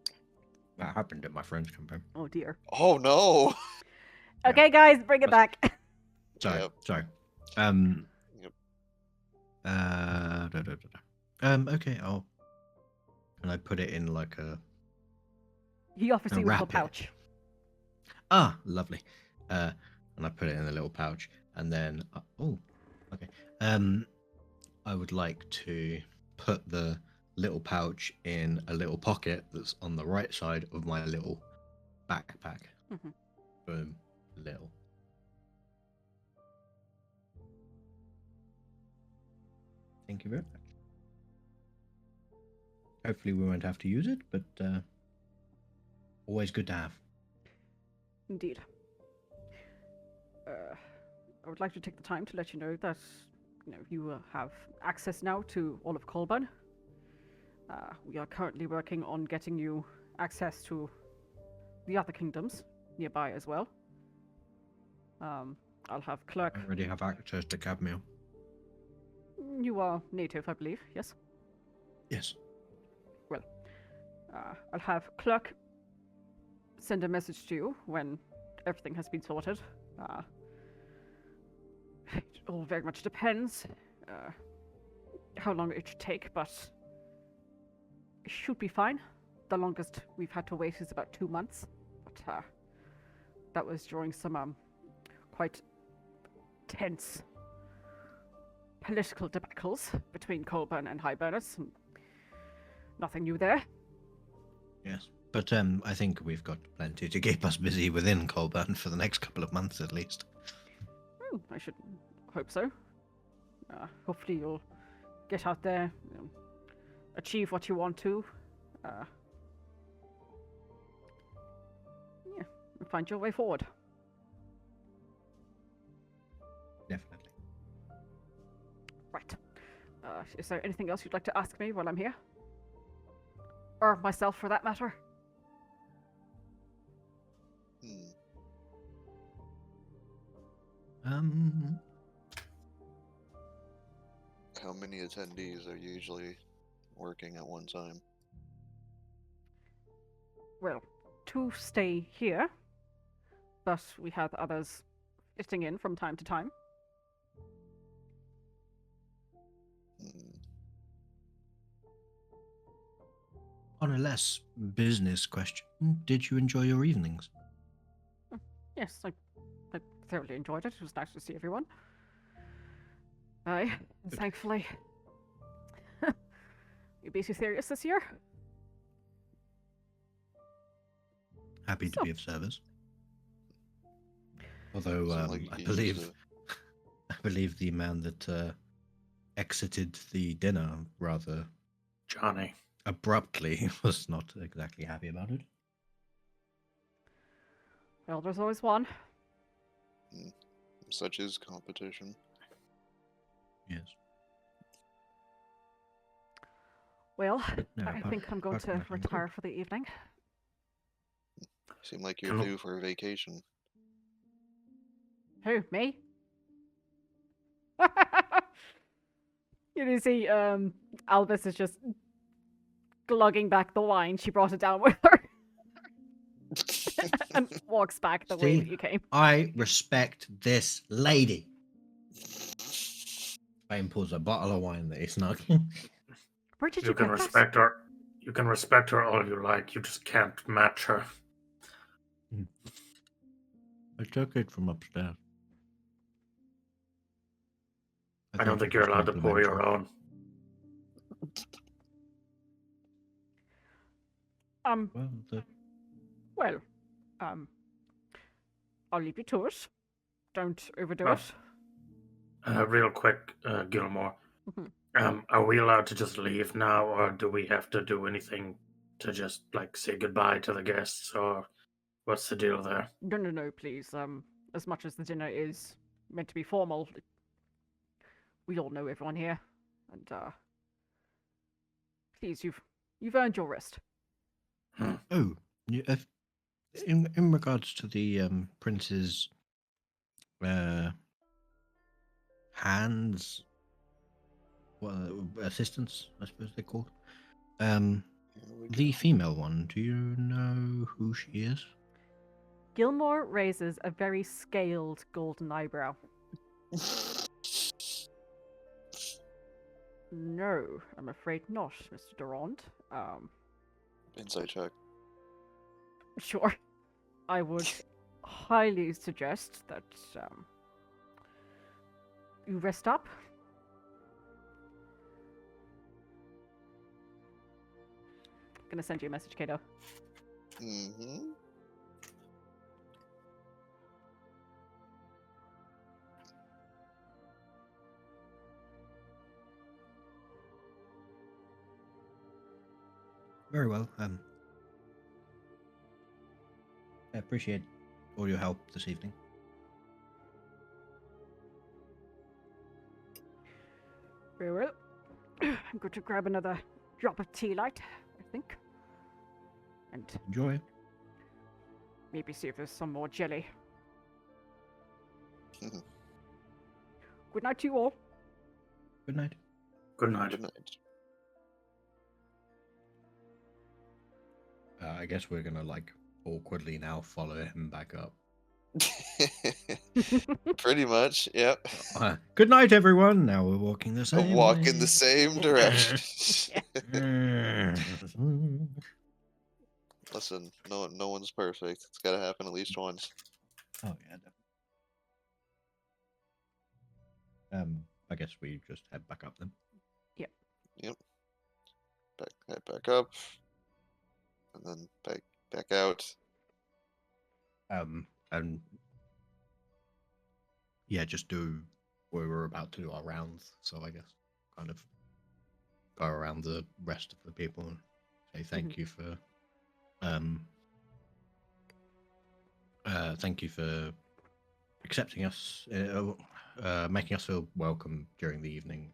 That happened at my friend's campaign. Oh dear. Oh no! Okay, guys, bring it back. Sorry, Yep. sorry. Yep. Okay, and I put it in like a. He offers And you a little wrap it. pouch. Ah, lovely. And I put it in a little pouch, and then okay. I would like to put the little pouch in a little pocket that's on the right side of my little backpack. Mhm. Boom, little. Thank you very much. Hopefully, we won't have to use it, but always good to have. Indeed. I would like to take the time to let you know that you have access now to all of Kolban. We are currently working on getting you access to the other kingdoms nearby as well. I'll have clerk. I already have access to Cadmiel. You are native, I believe. Yes. Yes. I'll have clerk send a message to you when everything has been sorted. It all very much depends how long it should take, but it should be fine. The longest we've had to wait is about 2 months, but that was during some quite tense political debacles between Colburn and Hibernus. Nothing new there. Yes. But I think we've got plenty to keep us busy within Colburn for the next couple of months at least. I should hope so. Hopefully you'll get out there, achieve what you want to. And find your way forward. Definitely. Right. Is there anything else you'd like to ask me while I'm here? Or myself, for that matter? How many attendees are usually working at one time? Well, 2 stay here, but we have others fitting in from time to time. On a less business question, did you enjoy your evenings? Yes, I thoroughly enjoyed it. It was nice to see everyone. Aye, and thankfully. You be too serious this year? Happy to be of service. Although Seemed like I you believe used I believe the man that exited the dinner rather Johnny. abruptly was not exactly happy about it. Well, there's always one. Such is competition. Yes. Well, No, I think I'm going to retire for the evening. Seem like you're Can- due for a vacation. Who, me? You see, Albus is just glugging back the wine. She brought it down with her. And walks back the way See? that you came. I respect this lady. Vayne pulls a bottle of wine that he snug. Where did you You can get that? respect her. You can respect her all you like. You just can't match her. I took it from upstairs. I don't think you're allowed to pour your own. Well, I'll leave you to it. Don't overdo Oh. it. Real quick, Gilmore. Mhm. Are we allowed to just leave now, or do we have to do anything to just like say goodbye to the guests, or what's the deal there? No, please. As much as the dinner is meant to be formal, we all know everyone here, and please, you've earned your rest. oh, in regards to the prince's hands, assistants, I suppose they're called. The female one. Do you know who she is? Gilmore raises a very scaled golden eyebrow. No, I'm afraid not, Mr. Durand. Insight check. Sure. I would highly suggest that you rest up. I'm gonna send you a message, Kato. Mm-hmm. Very well. I appreciate all your help this evening. Very well. I'm going to grab another drop of tea light, I think. And Enjoy. maybe see if there's some more jelly. Good night to you all. Good night. Good night. Good night. I guess we're gonna like awkwardly now follow him back up. Pretty much, yep. Good night, everyone. Now we're walking the same. Walk in way. the same direction. Listen, no one's perfect. It's got to happen at least once. Oh yeah. I guess we just head back up then. Yep. Back up, and then back out. And yeah, just do. We were about to do our rounds, so I guess kind of go around the rest of the people and say thank you for thank you for accepting us, making us feel welcome during the evening,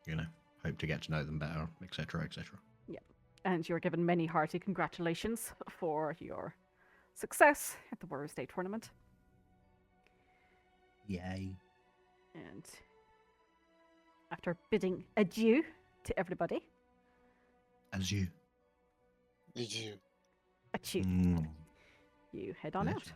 and hope to get to know them better, etc., etc. And you're given many hearty congratulations for your success at the Warriors Day tournament. Yay! And after bidding adieu to everybody, As you. You. adieu, you head on out. Legend.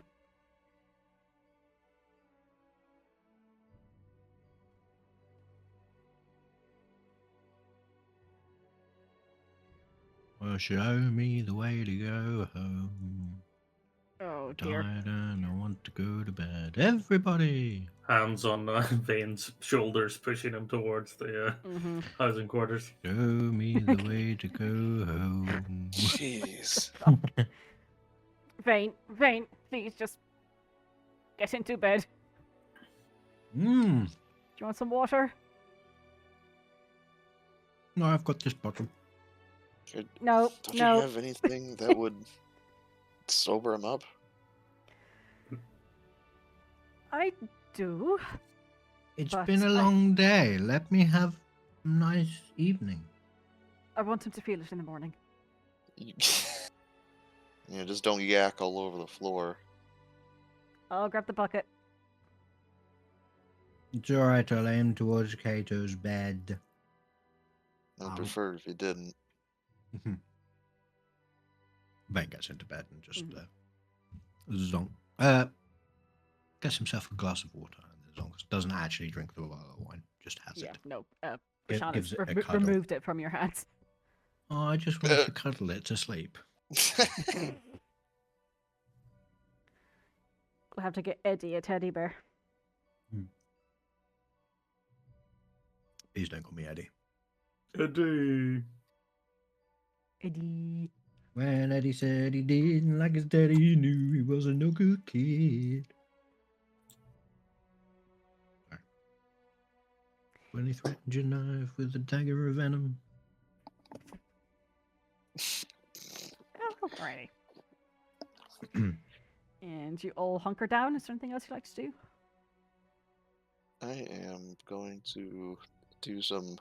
Well, show me the way to go home. Oh dear. Tired and I want to go to bed. Everybody! Hands on Vayne's shoulders, pushing him towards the housing quarters. Show me the way to go home. Jeez. Vayne, please just get into bed. Do you want some water? No, I've got this bottle. No, Don't no. you have anything that would sober him up? I do. It's But been a long day. Let me have a nice evening. I want him to feel it in the morning. Yeah, just don't yak all over the floor. I'll grab the bucket. It's alright, I'll aim towards Kato's bed. I'd prefer if you didn't. Vayne gets into bed and just gets himself a glass of water, and as long as doesn't actually drink the wine, just has Yeah, it. no. Gives Roshana's it a cuddle. removed it from your hands. Oh, I just want to cuddle it to sleep. We'll have to get Eddie a teddy bear. Please don't call me Eddie. Eddie. Eddie. When Eddie said he didn't like his daddy, he knew he was a no good kid. When he threatened your knife with a dagger of venom. Oh, alrighty. And you all hunker down. Is there anything else you'd like to do? I am going to do some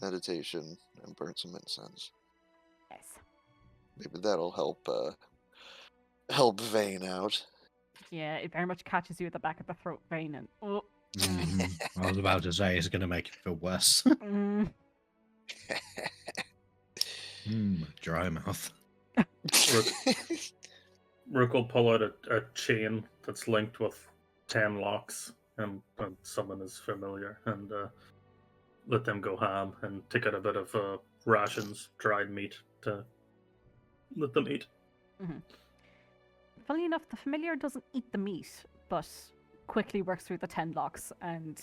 meditation and burn some incense. Yes. Maybe that'll help Vayne out. Yeah, it very much catches you at the back of the throat, Vayne, and I was about to say it's going to make it feel worse. Dry mouth. Rook will pull out a chain that's linked with 10 locks and summon his familiar and let them go ham and take out a bit of rations, dried meat to let them eat. Funnily enough, the familiar doesn't eat the meat, but quickly works through the 10 locks and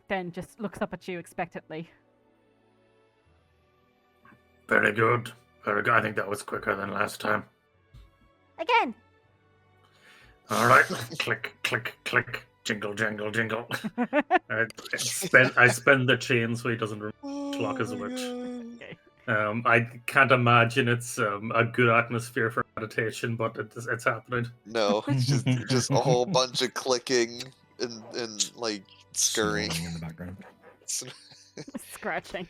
then just looks up at you expectantly. Very good. Very good. I think that was quicker than last time. Again! All right. Click, click, click. Jingle, jingle, jingle. I spend the chain so he doesn't clock his witch. Okay. I can't imagine it's a good atmosphere for meditation, but it's happening. No, it's just a whole bunch of clicking and like scurrying Snoring in the background. Scratching.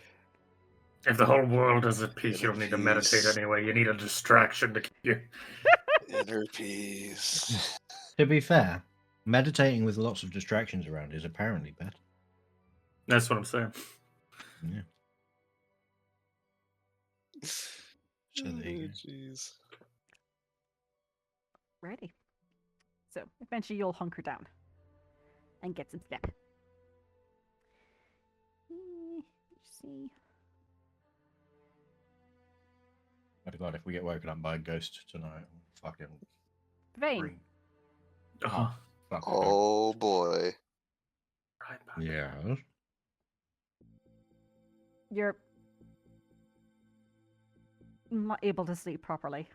If the whole world is at peace, you don't need to meditate anyway. You need a distraction to keep you. Inner peace. To be fair, Meditating with lots of distractions around is apparently better. That's what I'm saying. Yeah. So there you go. Jeez. Ready. So eventually you'll hunker down and get some sleep. Let's see. Oh God, if we get woken up by a ghost tonight, fucking Vayne, green. Oh, Fuck. Oh boy. right back. Yeah. you're not able to sleep properly.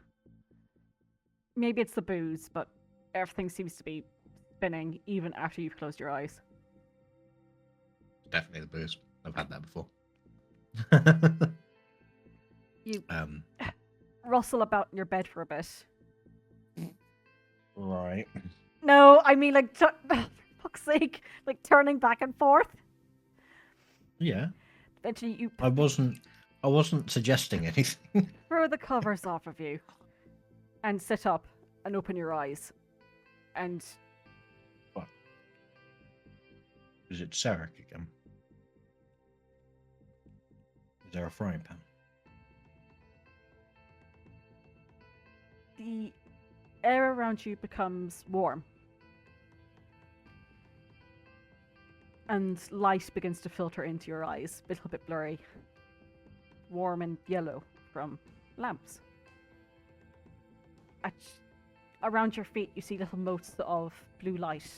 Maybe it's the booze, but everything seems to be spinning even after you've closed your eyes. Definitely the booze. I've had that before. You um. rustle about in your bed for a bit. Right. No, I mean like, for fuck's sake, like turning back and forth. Yeah. Eventually you I wasn't suggesting anything. throw the covers off of you and sit up and open your eyes. And Is it Sarek again? Is there a frying pan? the air around you becomes warm. And light begins to filter into your eyes, a little bit blurry. Warm and yellow from lamps. Around your feet, you see little motes of blue light,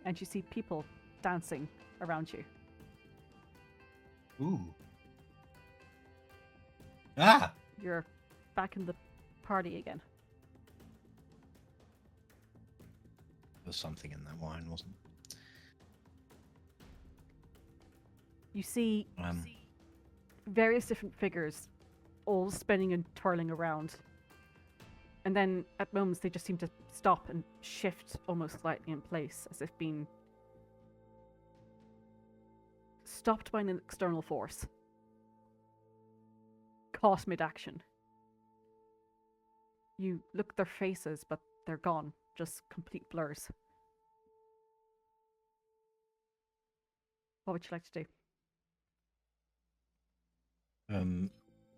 and you see people dancing around you. Ooh. Ah! You're back in the party again. There's something in that wine, wasn't there? You see Um, various different figures all spinning and twirling around. And then at moments they just seem to stop and shift almost slightly in place, as if being stopped by an external force. Caught mid-action. You look at their faces, but they're gone. Just complete blurs. What would you like to do?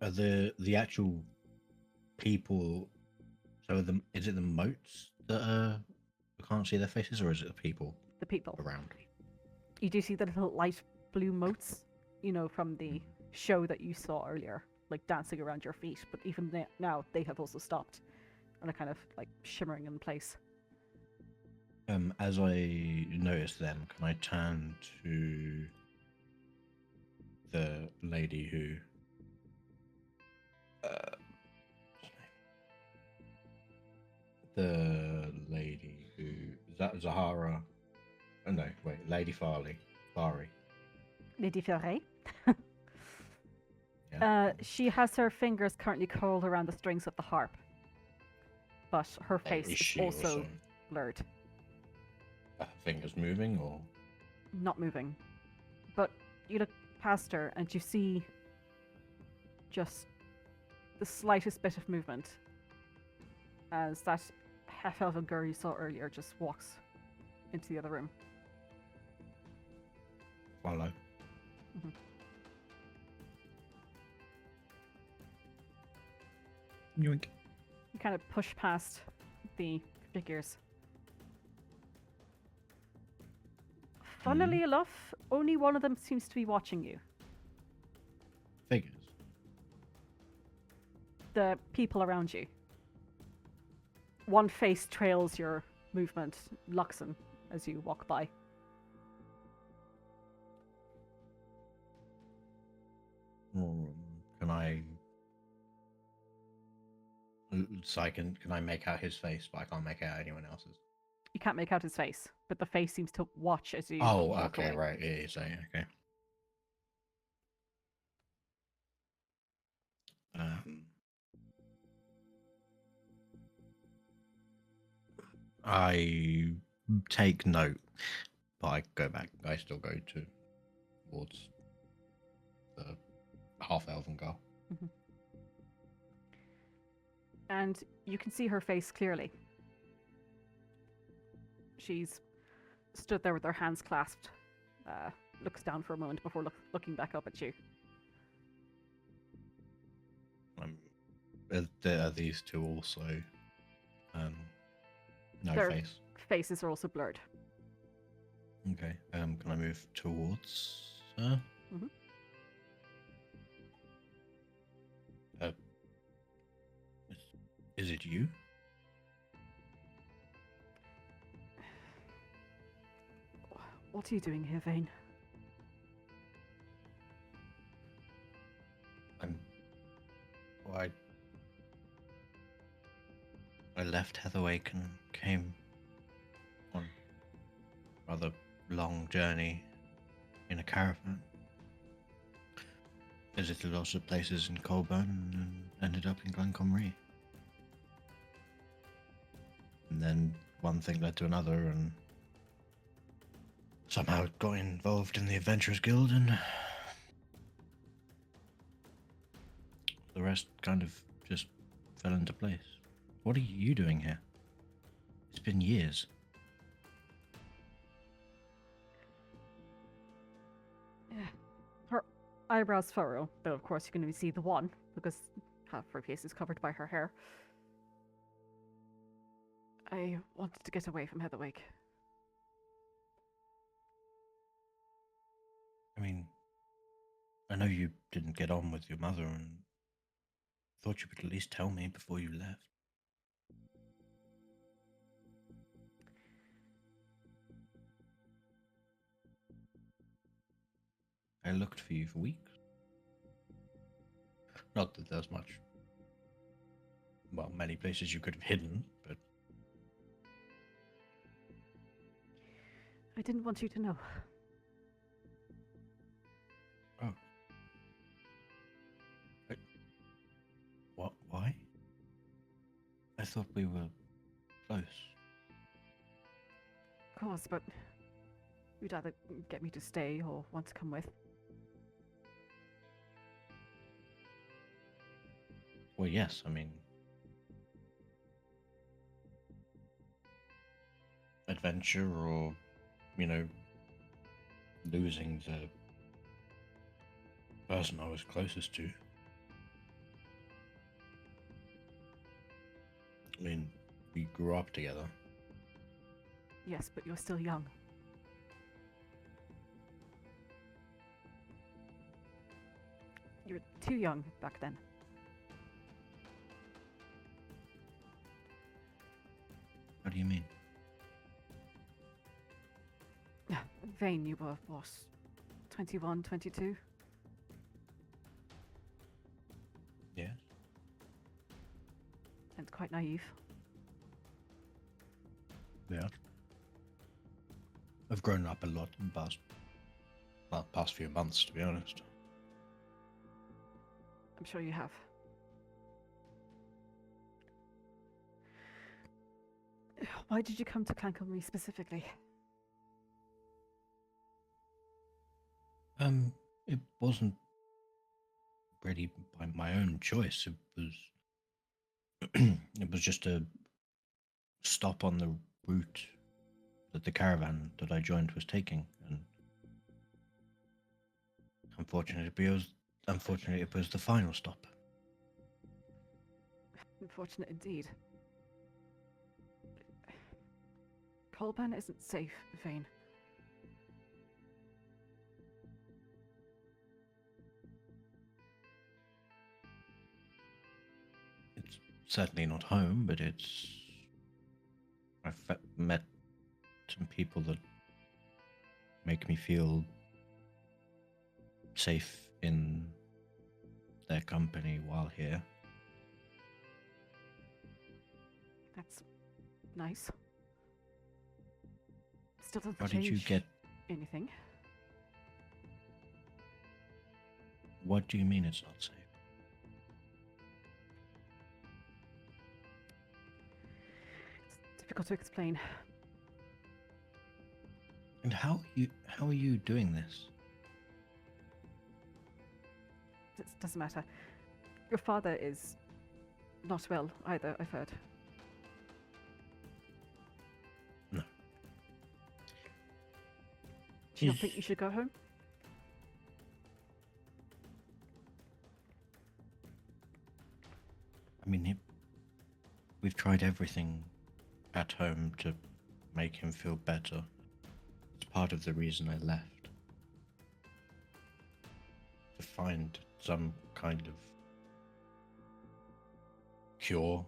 Are the actual people? So is it the moats that we can't see their faces, or is it the people The people. around? You do see the little light blue motes, you know, from the show that you saw earlier, like dancing around your feet. But even now, they have also stopped and are kind of like shimmering in place. As I notice them, can I turn to the lady who? The lady who is that Zahara? Oh no, wait, Lady Farley. Lady Fiore. Yeah. She has her fingers currently curled around the strings of the harp, but her face Is is she also blurred, her fingers moving, or not moving. But you look past her and you see just the slightest bit of movement as that half-elven girl you saw earlier just walks into the other room. follow? Mhm. Yoink. You kind of push past the figures. Funnily enough, only one of them seems to be watching you. Figures. The people around you. One face trails your movement, Luxon, as you walk by. Can I? So can I make out his face, but I can't make out anyone else's. You can't make out his face, but the face seems to watch as you Oh, walk okay, away. right. Yeah, so okay. I take note, but I go back. I still go towards the half-elven girl. And you can see her face clearly. She's stood there with their hands clasped, looks down for a moment before looking back up at you. Are these two also no Their face? faces are also blurred. Okay. Can I move towards her? Mhm. Is it you? What are you doing here, Vayne? I left Heatherwake and came on a rather long journey in a caravan. Visited lots of places in Colburn and ended up in Clancamrye. And then one thing led to another, and somehow got involved in the Adventurers Guild, and the rest kind of just fell into place. What are you doing here? It's been years. Her eyebrows furrow, though of course you can only see the one, because half her face is covered by her hair. I wanted to get away from Heatherwake. I mean, I know you didn't get on with your mother, and thought you would at least tell me before you left. I looked for you for weeks. Not that there's much, well, many places you could have hidden, but I didn't want you to know. oh. What? Why? I thought we were close. Of course, but you'd either get me to stay or want to come with. Well, yes, I mean, adventure or, losing the person I was closest to. I mean, we grew up together. Yes, but you're still young. You're too young back then. What do you mean? Vayne, you were, what, 21, 22? Yes. And quite naive. Yeah. I've grown up a lot in the past few months, to be honest. I'm sure you have. Why did you come to Clancamrye specifically? It wasn't really by my own choice. It was it was just a stop on the route that the caravan that I joined was taking, and unfortunately it was the final stop. Unfortunate indeed. Colburn isn't safe, Vayne. It's certainly not home, but I've met some people that make me feel safe in their company while here. That's nice. Still doesn't How did you change get? anything. What do you mean it's not safe? It's difficult to explain. And how are you doing this? It doesn't matter. Your father is not well either, I've heard. No. Do you not think you should go home? I mean, we've tried everything at home to make him feel better. It's part of the reason I left. To find some kind of cure.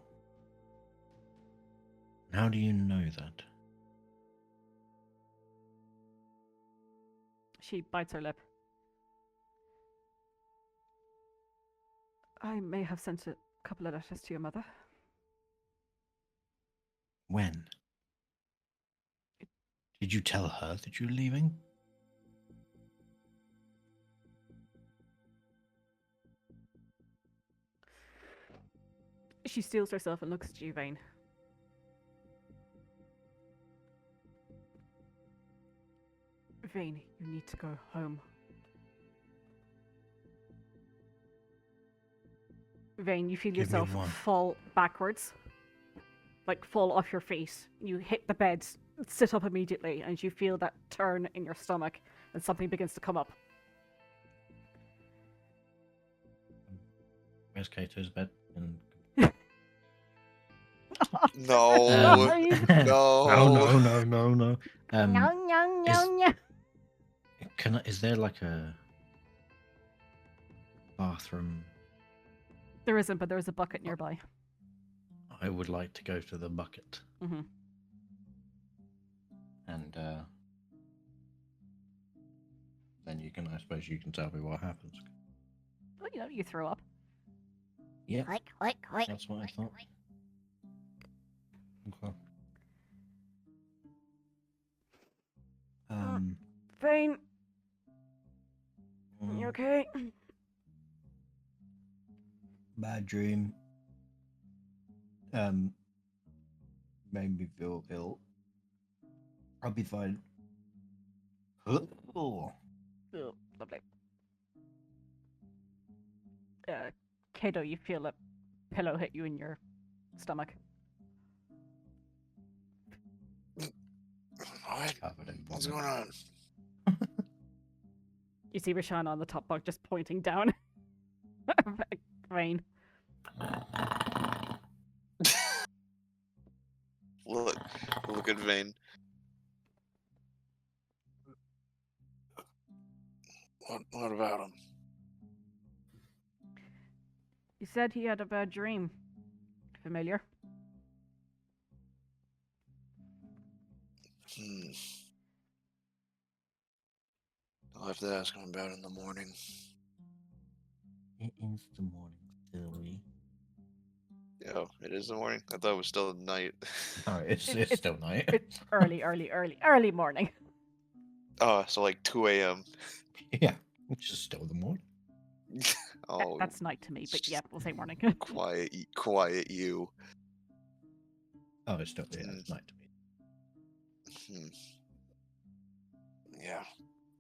How do you know that? She bites her lip. I may have sent a couple of letters to your mother. When? Did you tell her that you were leaving? She steels herself and looks at you, Vayne. Vayne, you need to go home. Vayne, you feel Give me yourself one. fall backwards. Like, fall off your feet. You hit the bed, sit up immediately, and you feel that turn in your stomach, and something begins to come up. Where's Kato's bed? And No, no, no. No. Is there like a bathroom? There isn't, but there is a bucket nearby. I would like to go to the bucket. Mm-hmm. And then I suppose you can tell me what happens. Well, you throw up. Yeah, Like. that's what I thought. Okay. Vayne, mm, you okay? Bad dream. Made me feel ill. I'll be fine. Oh. Oh, lovely. Kato, you feel a pillow hit you in your stomach. What? Covered in What's vomit. going on? You see Roshana on the top bunk just pointing down. Vayne. Look at Vayne. What about him? He said he had a bad dream. Familiar? I'll have to ask him about it in the morning. It is the morning, silly. Oh, it is the morning? I thought it was still night. Oh, it's It's- still night. It's early morning. Oh, so like 2 a.m. Yeah, which is still the morning. Oh, That's night to me, but yeah, we'll say morning. quiet you. Oh, it's still it's night to me. Yeah,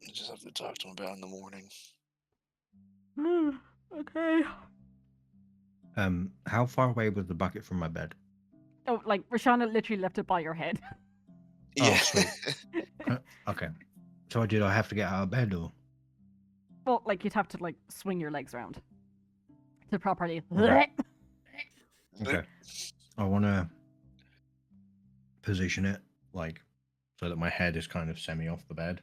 I just have to talk to him about it in the morning. Okay. How far away was the bucket from my bed? Oh, like, Roshana literally left it by your head. Oh, Yeah. sweet. Okay. So did I have to get out of bed or? Well, like, you'd have to, like, swing your legs around to properly... Okay. Okay. I want to position it, like, so that my head is kind of semi off the bed.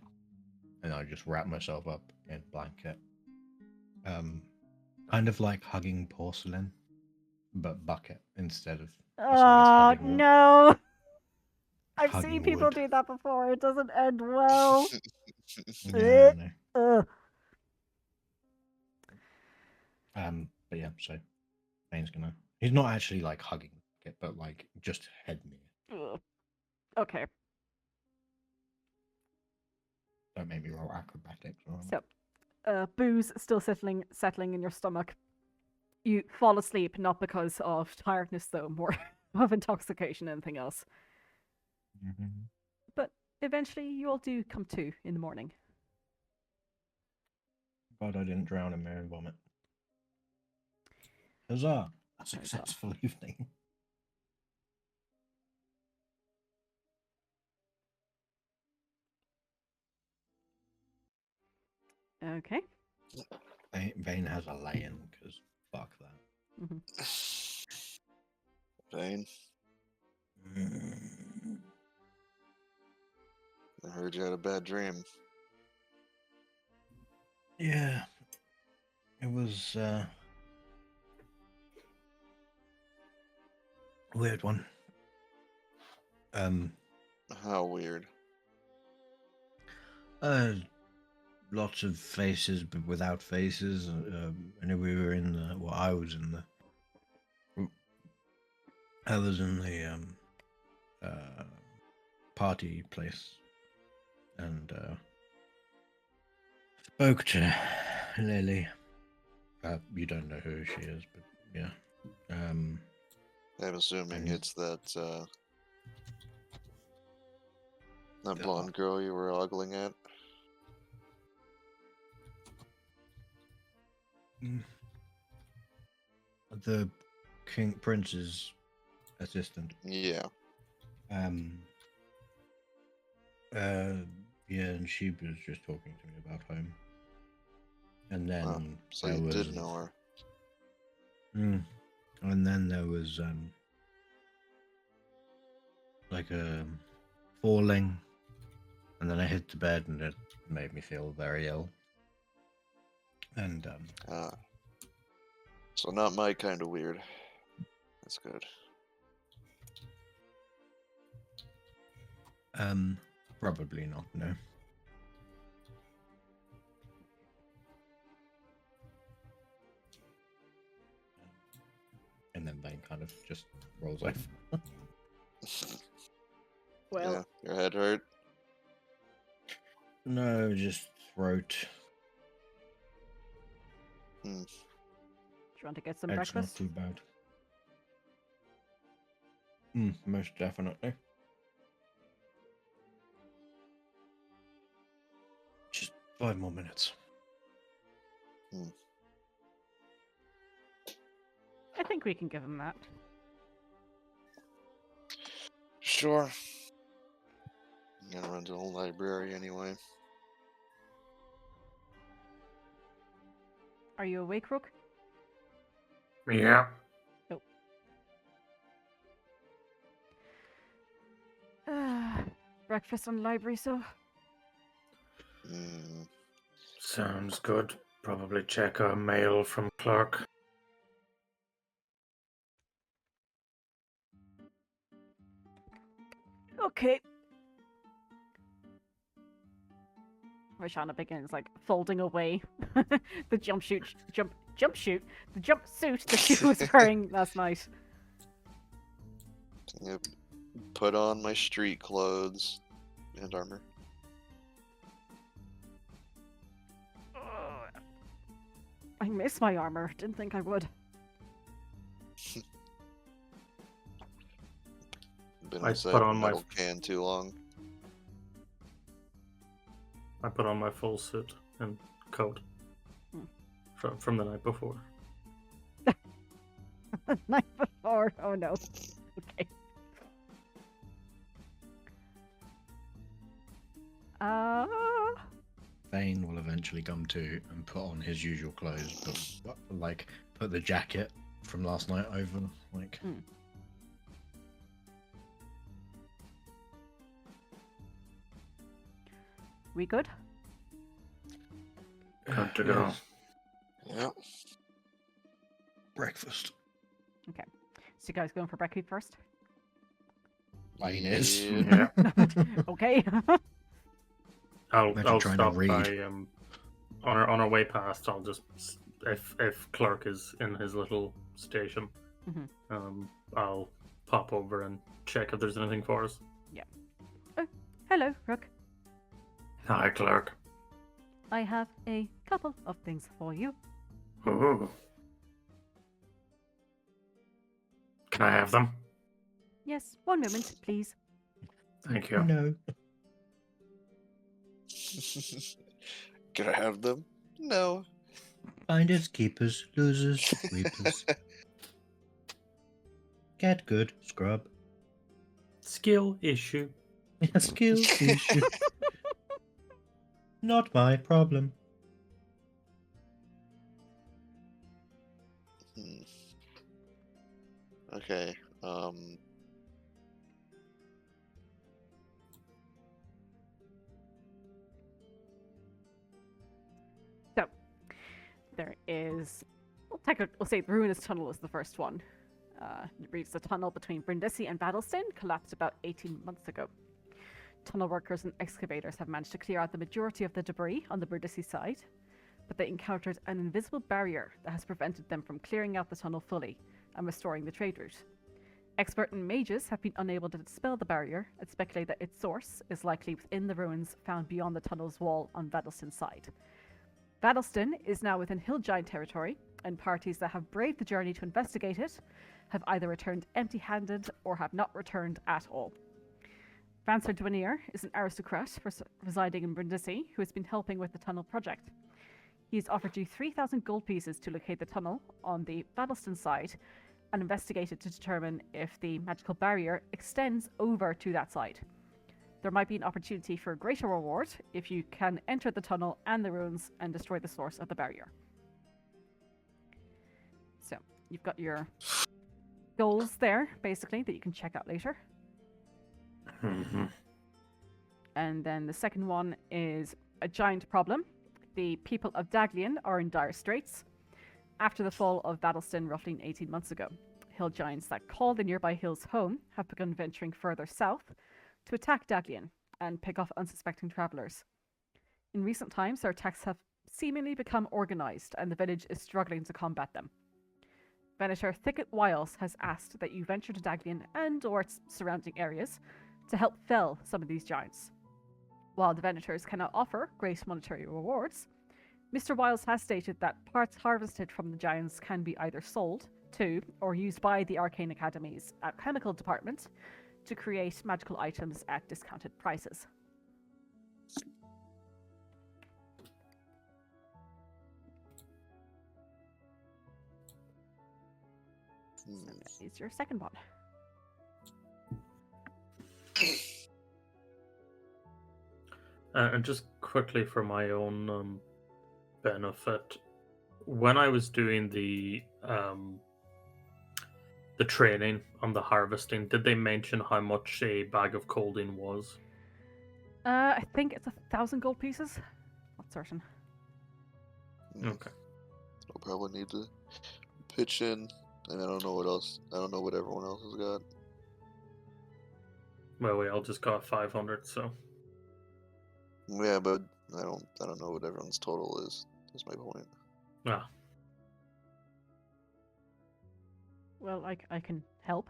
And I just wrap myself up in a blanket. Kind of like hugging porcelain, but bucket instead of... Oh, hugging wood. no! I've Hugging seen people wood. do that before. It doesn't end well. Yeah, I know. Ugh. But yeah, so Vayne's gonna... He's not actually, like, hugging it, but, like, just head near. Ugh. Okay, Don't make me roll acrobatics. Or anything. so booze still settling in your stomach. You fall asleep, not because of tiredness, though, more of intoxication, anything else. Mhm. But eventually, you all do come to in the morning. God, I didn't drown in my own vomit. Huzzah! A successful evening. Okay. Vayne has a lay-in, because fuck that. Vayne, I heard you had a bad dream. Yeah. It was a weird one. How weird. Lots of faces, but without faces. And we were in the. Well, I was in the. Party place, and spoke to Lily. You don't know who she is, but yeah. I'm assuming and- it's that blonde girl you were ogling at. The King Prince's assistant. Yeah. Yeah, and she was just talking to me about home. And then So there you was, did know her. and then there was like a falling, and then I hit the bed, and it made me feel very ill. And So not my kind of weird. That's good. Probably not, no. And then Vayne kind of just rolls over. Well, Yeah, your head hurt. No, just throat. do you want to get some Head's not breakfast? too bad. Most definitely. Just 5 more minutes. I think we can give him that. Sure. I'm gonna run to the library anyway. Are you awake, Rook? Yeah. Breakfast and library, so. Sounds good. Probably check a mail from Clark. Okay. Roshana begins like folding away the jumpsuit that she was wearing last night. Yep. Put on my street clothes and armor. I miss my armor. Didn't think I would. Been I inside put a on my- metal can too long. I put on my full suit and coat from the night before. Night before. Oh no. Okay. Vayne will eventually come to and put on his usual clothes, but like put the jacket from last night over. Like, We good? Good to go. Yep. breakfast. Okay. So you guys going for breakfast first? Vayne is. Yeah. Yeah. Okay. I'll Imagine trying to stop read. by on our way past. I'll just if Clark is in his little station, I'll pop over and check if there's anything for us. Hello, Rook. Hi, Clark. I have a couple of things for you. Ooh. Can I have them? Yes, one moment, please. Thank you. No. Can I have them? No. Finders, keepers, losers, reapers. Get good, scrub. Skill issue. Skill issue. Not my problem. Okay. There is, we'll say the Ruinous Tunnel is the first one. It reads the tunnel between Brindisi and Battleston collapsed about 18 months ago. Tunnel workers and excavators have managed to clear out the majority of the debris on the Brindisi side, but they encountered an invisible barrier that has prevented them from clearing out the tunnel fully and restoring the trade route. Expert and mages have been unable to dispel the barrier and speculate that its source is likely within the ruins found beyond the tunnel's wall on Battleston's side. Battleston is now within Hill Giant territory, and parties that have braved the journey to investigate it have either returned empty-handed or have not returned at all. Vancer Dwenier is an aristocrat residing in Brindisi who has been helping with the tunnel project. He's offered you 3,000 gold pieces to locate the tunnel on the Battleston side and investigate it to determine if the magical barrier extends over to that side. There might be an opportunity for a greater reward if you can enter the tunnel and the ruins and destroy the source of the barrier. So, you've got your goals there, basically, that you can check out later. Mm-hmm. And then the second one is a giant problem. The people of Daglion are in dire straits. After the fall of Battleston roughly 18 months ago, hill giants that call the nearby hills home have begun venturing further south to attack Daglion and pick off unsuspecting travelers. In recent times, their attacks have seemingly become organized, and the village is struggling to combat them. Venator Thicket Wiles has asked that you venture to Daglion and or its surrounding areas to help fell some of these giants. While the Venators cannot offer great monetary rewards, Mr. Wiles has stated that parts harvested from the giants can be either sold to or used by the Arcane Academy's chemical department to create magical items at discounted prices. So that is your second one. And just quickly for my own benefit, when I was doing the training on the harvesting, did they mention how much a bag of colding was? I think it's 1,000 gold pieces. Not certain. Okay. I'll probably need to pitch in, and I don't know what else. I don't know what everyone else has got. Well, we all just got 500, so. Yeah, but I don't know what everyone's total is. That's my point. Ah. Well, I can help.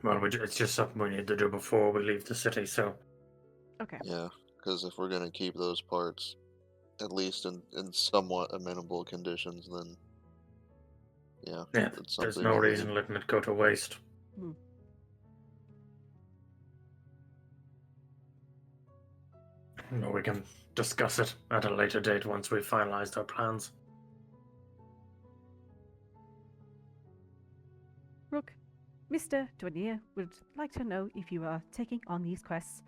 Well, it's just something we need to do before we leave the city, so. Okay. Yeah, because if we're gonna keep those parts, at least in somewhat amenable conditions, then yeah, Yeah, it's there's something no we reason letting it go to waste. No, we can discuss it at a later date once we've finalized our plans. Rook, Mr. Dwenier would like to know if you are taking on these quests.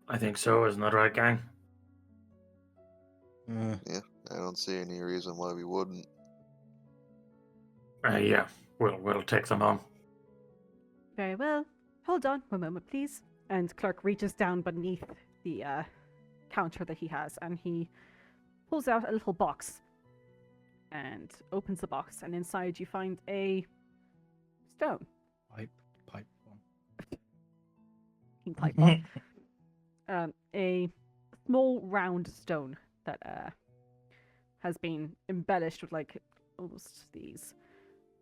I think so, isn't that right, gang? Yeah, I don't see any reason why we wouldn't. Yeah, we'll take them on. Very well. Hold on one moment, please. And Clark reaches down beneath the counter that he has, and he pulls out a little box and opens the box, and inside you find a stone. Pipe King pipe bomb. A small round stone that has been embellished with like almost these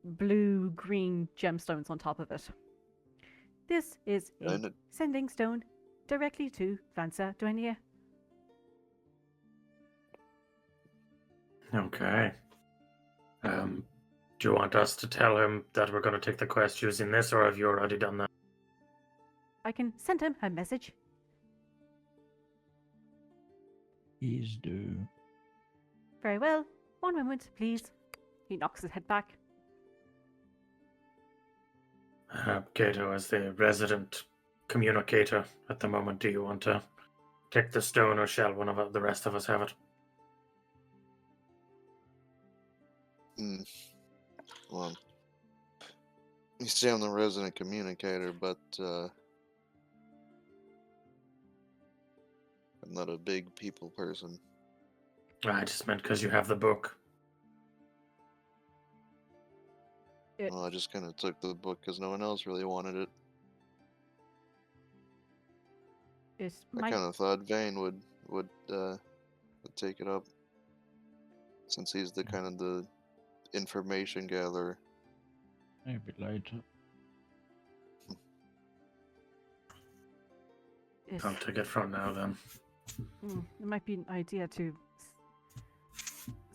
blue-green gemstones on top of it. This is a sending stone directly to Vancer Dwenier. Okay. Do you want us to tell him that we're going to take the quest using this, or have you already done that? I can send him a message. Please do. Very well. One moment, please. He knocks his head back. Kato, as the resident communicator at the moment, do you want to Take the stone, or shall one of the rest of us have it? Well, you say I'm the resident communicator, but I'm not a big people person. I just meant because you have the book. Well, I just kind of took the book because no one else really wanted it. I My kind of thought Vayne would take it up, since he's the kind of the information gatherer. Maybe later. is I'll take it from now then. it might be an idea to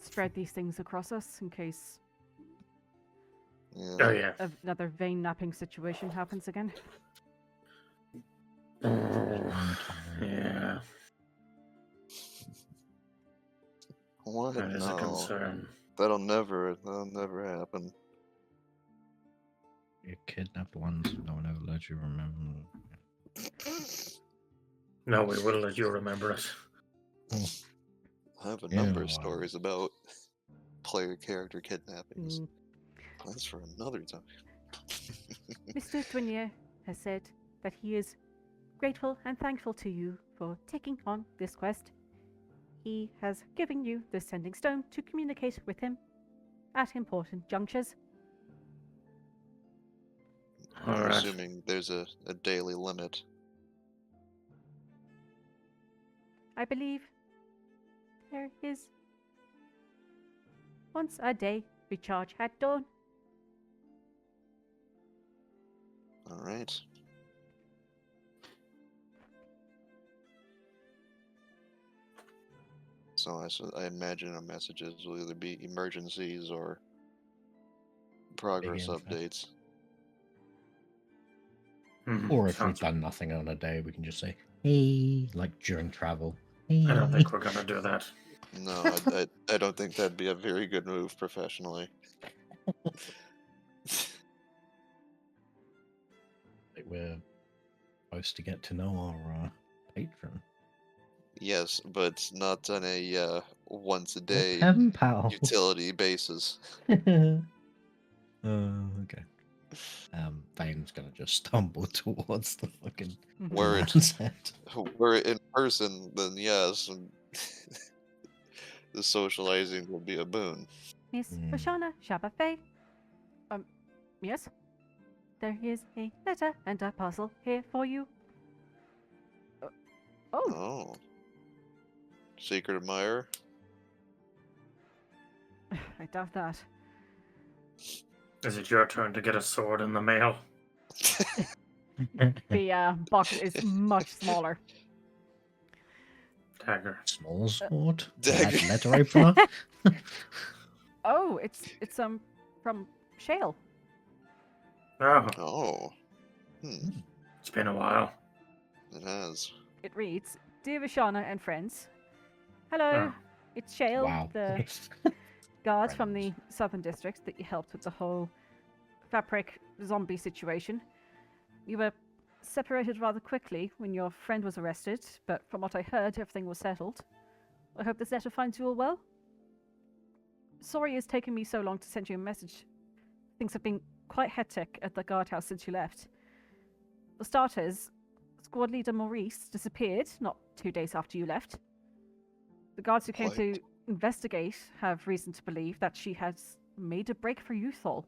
spread these things across us in case Yeah. Oh yeah. another vein napping situation happens again. Yeah, What? that is a No. concern. That'll never happen. You kidnapped ones. No one ever let you remember. No, we will let you remember it. I have a Yeah, number of wow. stories about player character kidnappings. Mm. That's for another time. Mr. Twinier has said that he is grateful and thankful to you for taking on this quest. He has given you the sending stone to communicate with him at important junctures. I'm Alright. assuming there's a daily limit. I believe there is once a day recharge at dawn. Alright. So I imagine our messages will either be emergencies or progress info. updates. Or if we've Sounds- done nothing on a day, we can just say, hey, like during travel. I don't "Hey." think we're gonna do that. No, I don't think that'd be a very good move professionally. Like we're supposed to get to know our patron. Yes, but not on a once a We're day pen pals. utility basis. Okay. Vayne's gonna just stumble towards the fucking Word. set. Were it in person, then yes, the socializing will be a boon. Miss Mm. Roshana Shabafay. Yes? There is a letter and a puzzle here for you. Oh, Oh. Secret admirer? I doubt that. Is it your turn to get a sword in the mail? The box is much smaller. Dagger. Small sword. Dagger. Letter opener. Oh, it's from Shale. Oh, Oh. it's been a while. It has. It reads, Dear Roshana and friends, hello, Oh. it's Shale, Wow. the guard from the Friends. Southern District that you helped with the whole fabric zombie situation. You were separated rather quickly when your friend was arrested, but from what I heard, everything was settled. I hope this letter finds you all well. Sorry it's taken me so long to send you a message. Things have been quite hectic at the guardhouse since you left. For starters, squad leader Maurice disappeared not 2 days after you left. The guards who came What? to investigate have reason to believe that she has made a break for Youthall.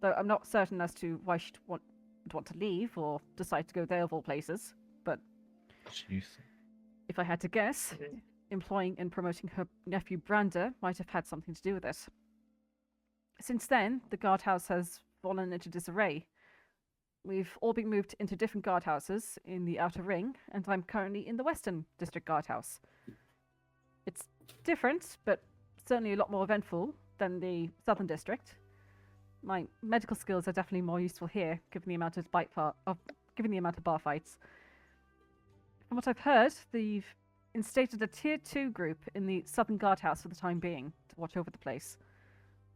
Though I'm not certain as to why she'd want to leave or decide to go there of all places. But if I had to guess, employing and promoting her nephew Brander might have had something to do with it. Since then, the guardhouse has fallen into disarray. We've all been moved into different guardhouses in the Outer Ring, and I'm currently in the Western District Guardhouse. It's different, but certainly a lot more eventful than the Southern District. My medical skills are definitely more useful here, given the amount of bar fights. From what I've heard, they've instated a Tier 2 group in the Southern Guardhouse for the time being to watch over the place.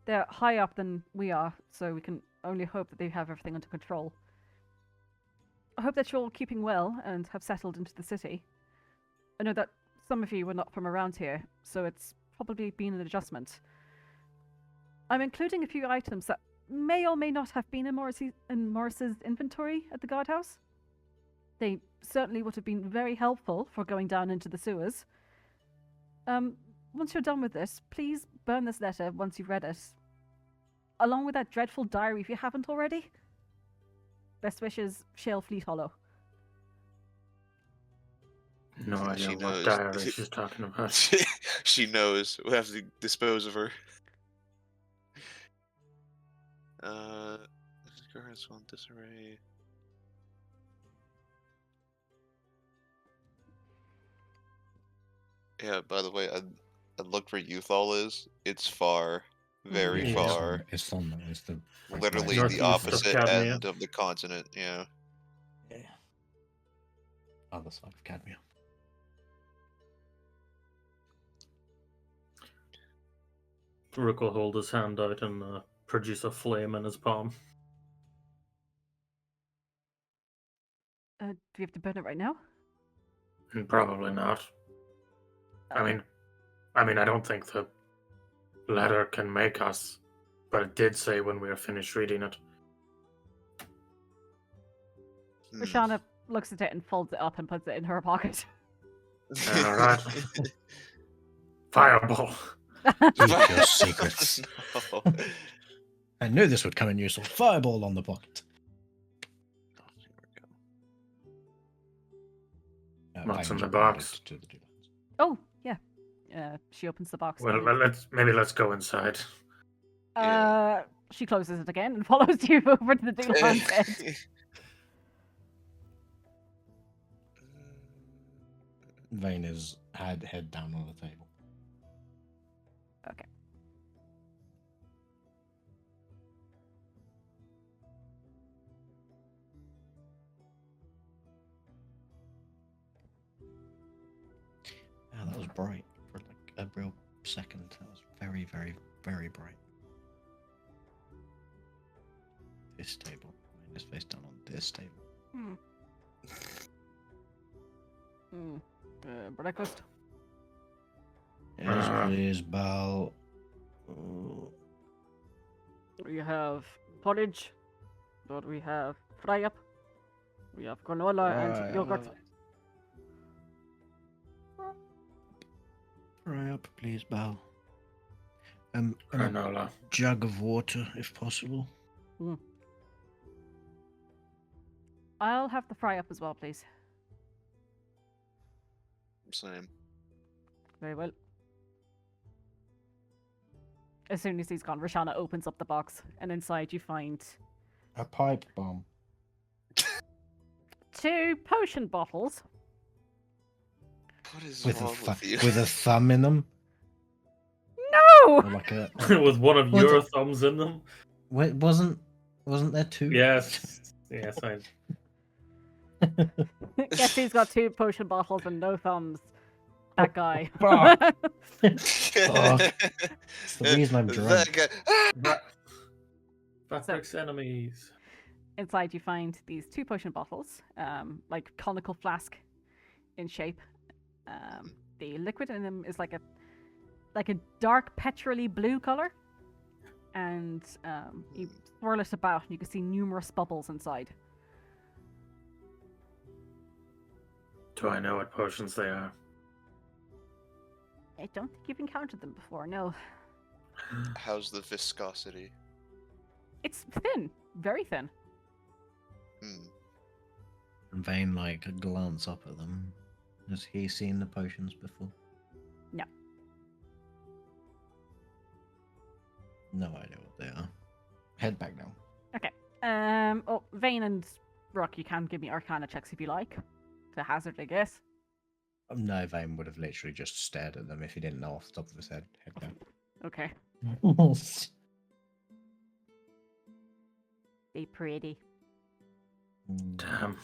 They're higher up than we are, so we can only hope that they have everything under control. I hope that you're all keeping well and have settled into the city. I know that some of you were not from around here, so it's probably been an adjustment. I'm including a few items that may or may not have been in Morris's inventory at the guardhouse. They certainly would have been very helpful for going down into the sewers. Once you're done with this, please burn this letter once you've read it. Along with that dreadful diary if you haven't already. Best wishes, Shale Fleet Hollow. No idea She what knows. diary she's talking about. She knows. We'll have to dispose of her. Guards want disarray. Yeah, by the way, I looked where Youthall is. It's far. Very Yeah. far. It's on there. It's the Literally Northeast the of opposite Cadmia. end of the continent, yeah. Yeah. Other side of Cadmia. Rook will hold his hand out and produce a flame in his palm. Do we have to burn it right now? Probably not. I mean, I don't think the letter can make us, but it did say when we were finished reading it. Roshana looks at it and folds it up and puts it in her pocket. All right. Fireball. Keep your secrets. No. I knew this would come in useful. Fireball on the pocket. What's in Vayne's the pointed box? to the two lads. Oh, yeah. She opens the box. Well, and maybe let's go inside. she closes it again and follows you over to the Dulan's bed. Vayne is head down on the table. Okay. Yeah, that was bright for like a real second. That was very, very, very bright. This table. Vayne is face down on this table. Breakfast. Yes, please, Bal. We have porridge. But we have fry up. We have granola and yogurt. Fry up, please, Bal. A Granola. jug of water, if possible. I'll have the fry up as well, please. Same. Very well. As soon as he's gone, Roshana opens up the box, and inside you find A pipe bomb. 2 potion bottles. What is With wrong with you? with a thumb in them. No! Or like a. With one of What? your thumbs in them. Wait, wasn't there 2? Yes. Yes, I. Guess who's got 2 potion bottles and no thumbs? That guy. Fuck. It's the reason I'm drunk. That guy. Patrick's enemies. Inside you find these 2 potion bottles, like conical flask in shape. The liquid in them is like a dark petrol-y blue color, and you swirl it about, and you can see numerous bubbles inside. Do I know what potions they are? I don't think you've encountered them before. No, How's the viscosity? it's thin, very thin. And Vayne like a glance up at them. Has he seen the potions before? No. No idea what they are. Head back down. Okay. Vayne and Rook, you can give me Arcana checks if you like. To hazard, I guess. No, Vayne would have literally just stared at them if he didn't know off the top of his head. Head down. Okay. Be pretty. Damn.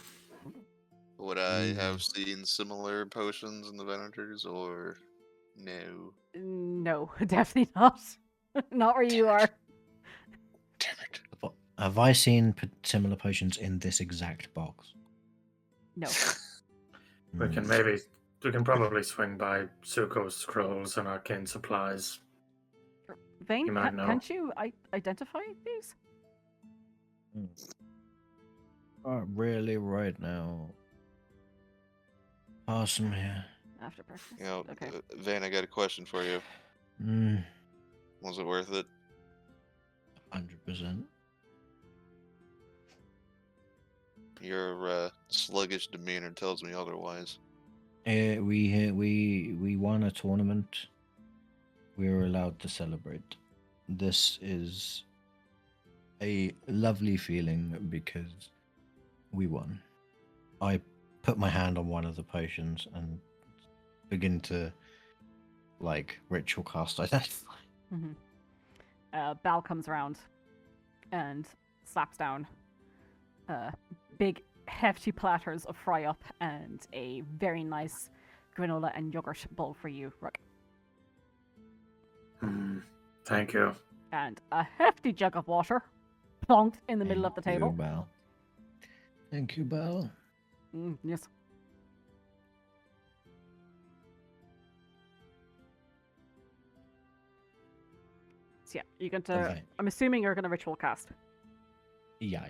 Would I have seen similar potions in the Venators, or no? No, definitely not. Not where you are. Damn it. Have I seen similar potions in this exact box? No. We can maybe We can probably swing by Suko's scrolls and arcane supplies. Vayne, You might know. can't you identify these? Not really right now. Awesome here. After breakfast. You know, Okay. Vayne, I got a question for you. Mm, Was it worth it? 100%. Your sluggish demeanor tells me otherwise. We won a tournament. We were allowed to celebrate. This is a lovely feeling because we won. I put my hand on one of the potions and begin to, ritual cast identify. Bal comes around and slaps down big, hefty platters of fry up and a very nice granola and yogurt bowl for you, Rook. Thank you. And a hefty jug of water plonked in the middle of the table. Thank you, Belle. Yes. So yeah, you're going to. Okay. I'm assuming you're going to ritual cast. Yeah.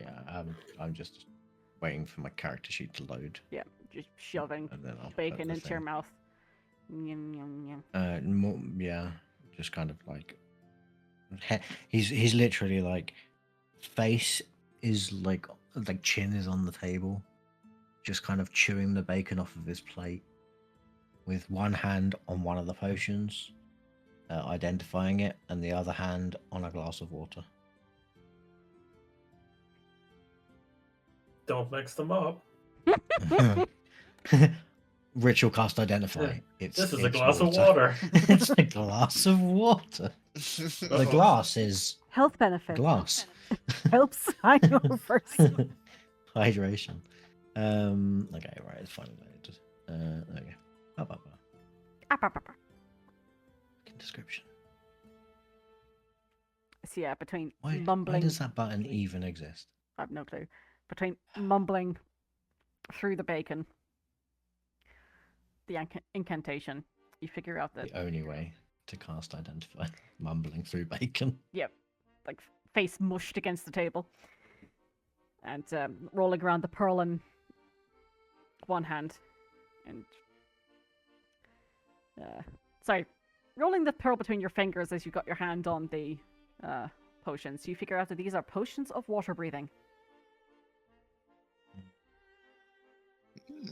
I'm just waiting for my character sheet to load. Yeah, just shoving And then I'll put bacon the into your thing. mouth. Yum, yum, yum. More, yeah, just kind of he's literally face is like chin is on the table, just kind of chewing the bacon off of his plate with one hand on one of the potions, identifying it, and the other hand on a glass of water. Don't mix them up. Ritual cast identify. Yeah. It's This is a it's glass of water. It's a glass of water. The glass is Health benefits. glass. Helps. I know first. Hydration. Okay, right, it's finally loaded. Okay. Up. Description. So yeah, between Why mumbling, does that button even exist? I have no clue. Between mumbling through the bacon, the incantation, you figure out that The only way to cast identify, mumbling through bacon. like face mushed against the table, and rolling around the pearl in one hand, and sorry, rolling the pearl between your fingers as you got your hand on the potions. You figure out that these are potions of water breathing.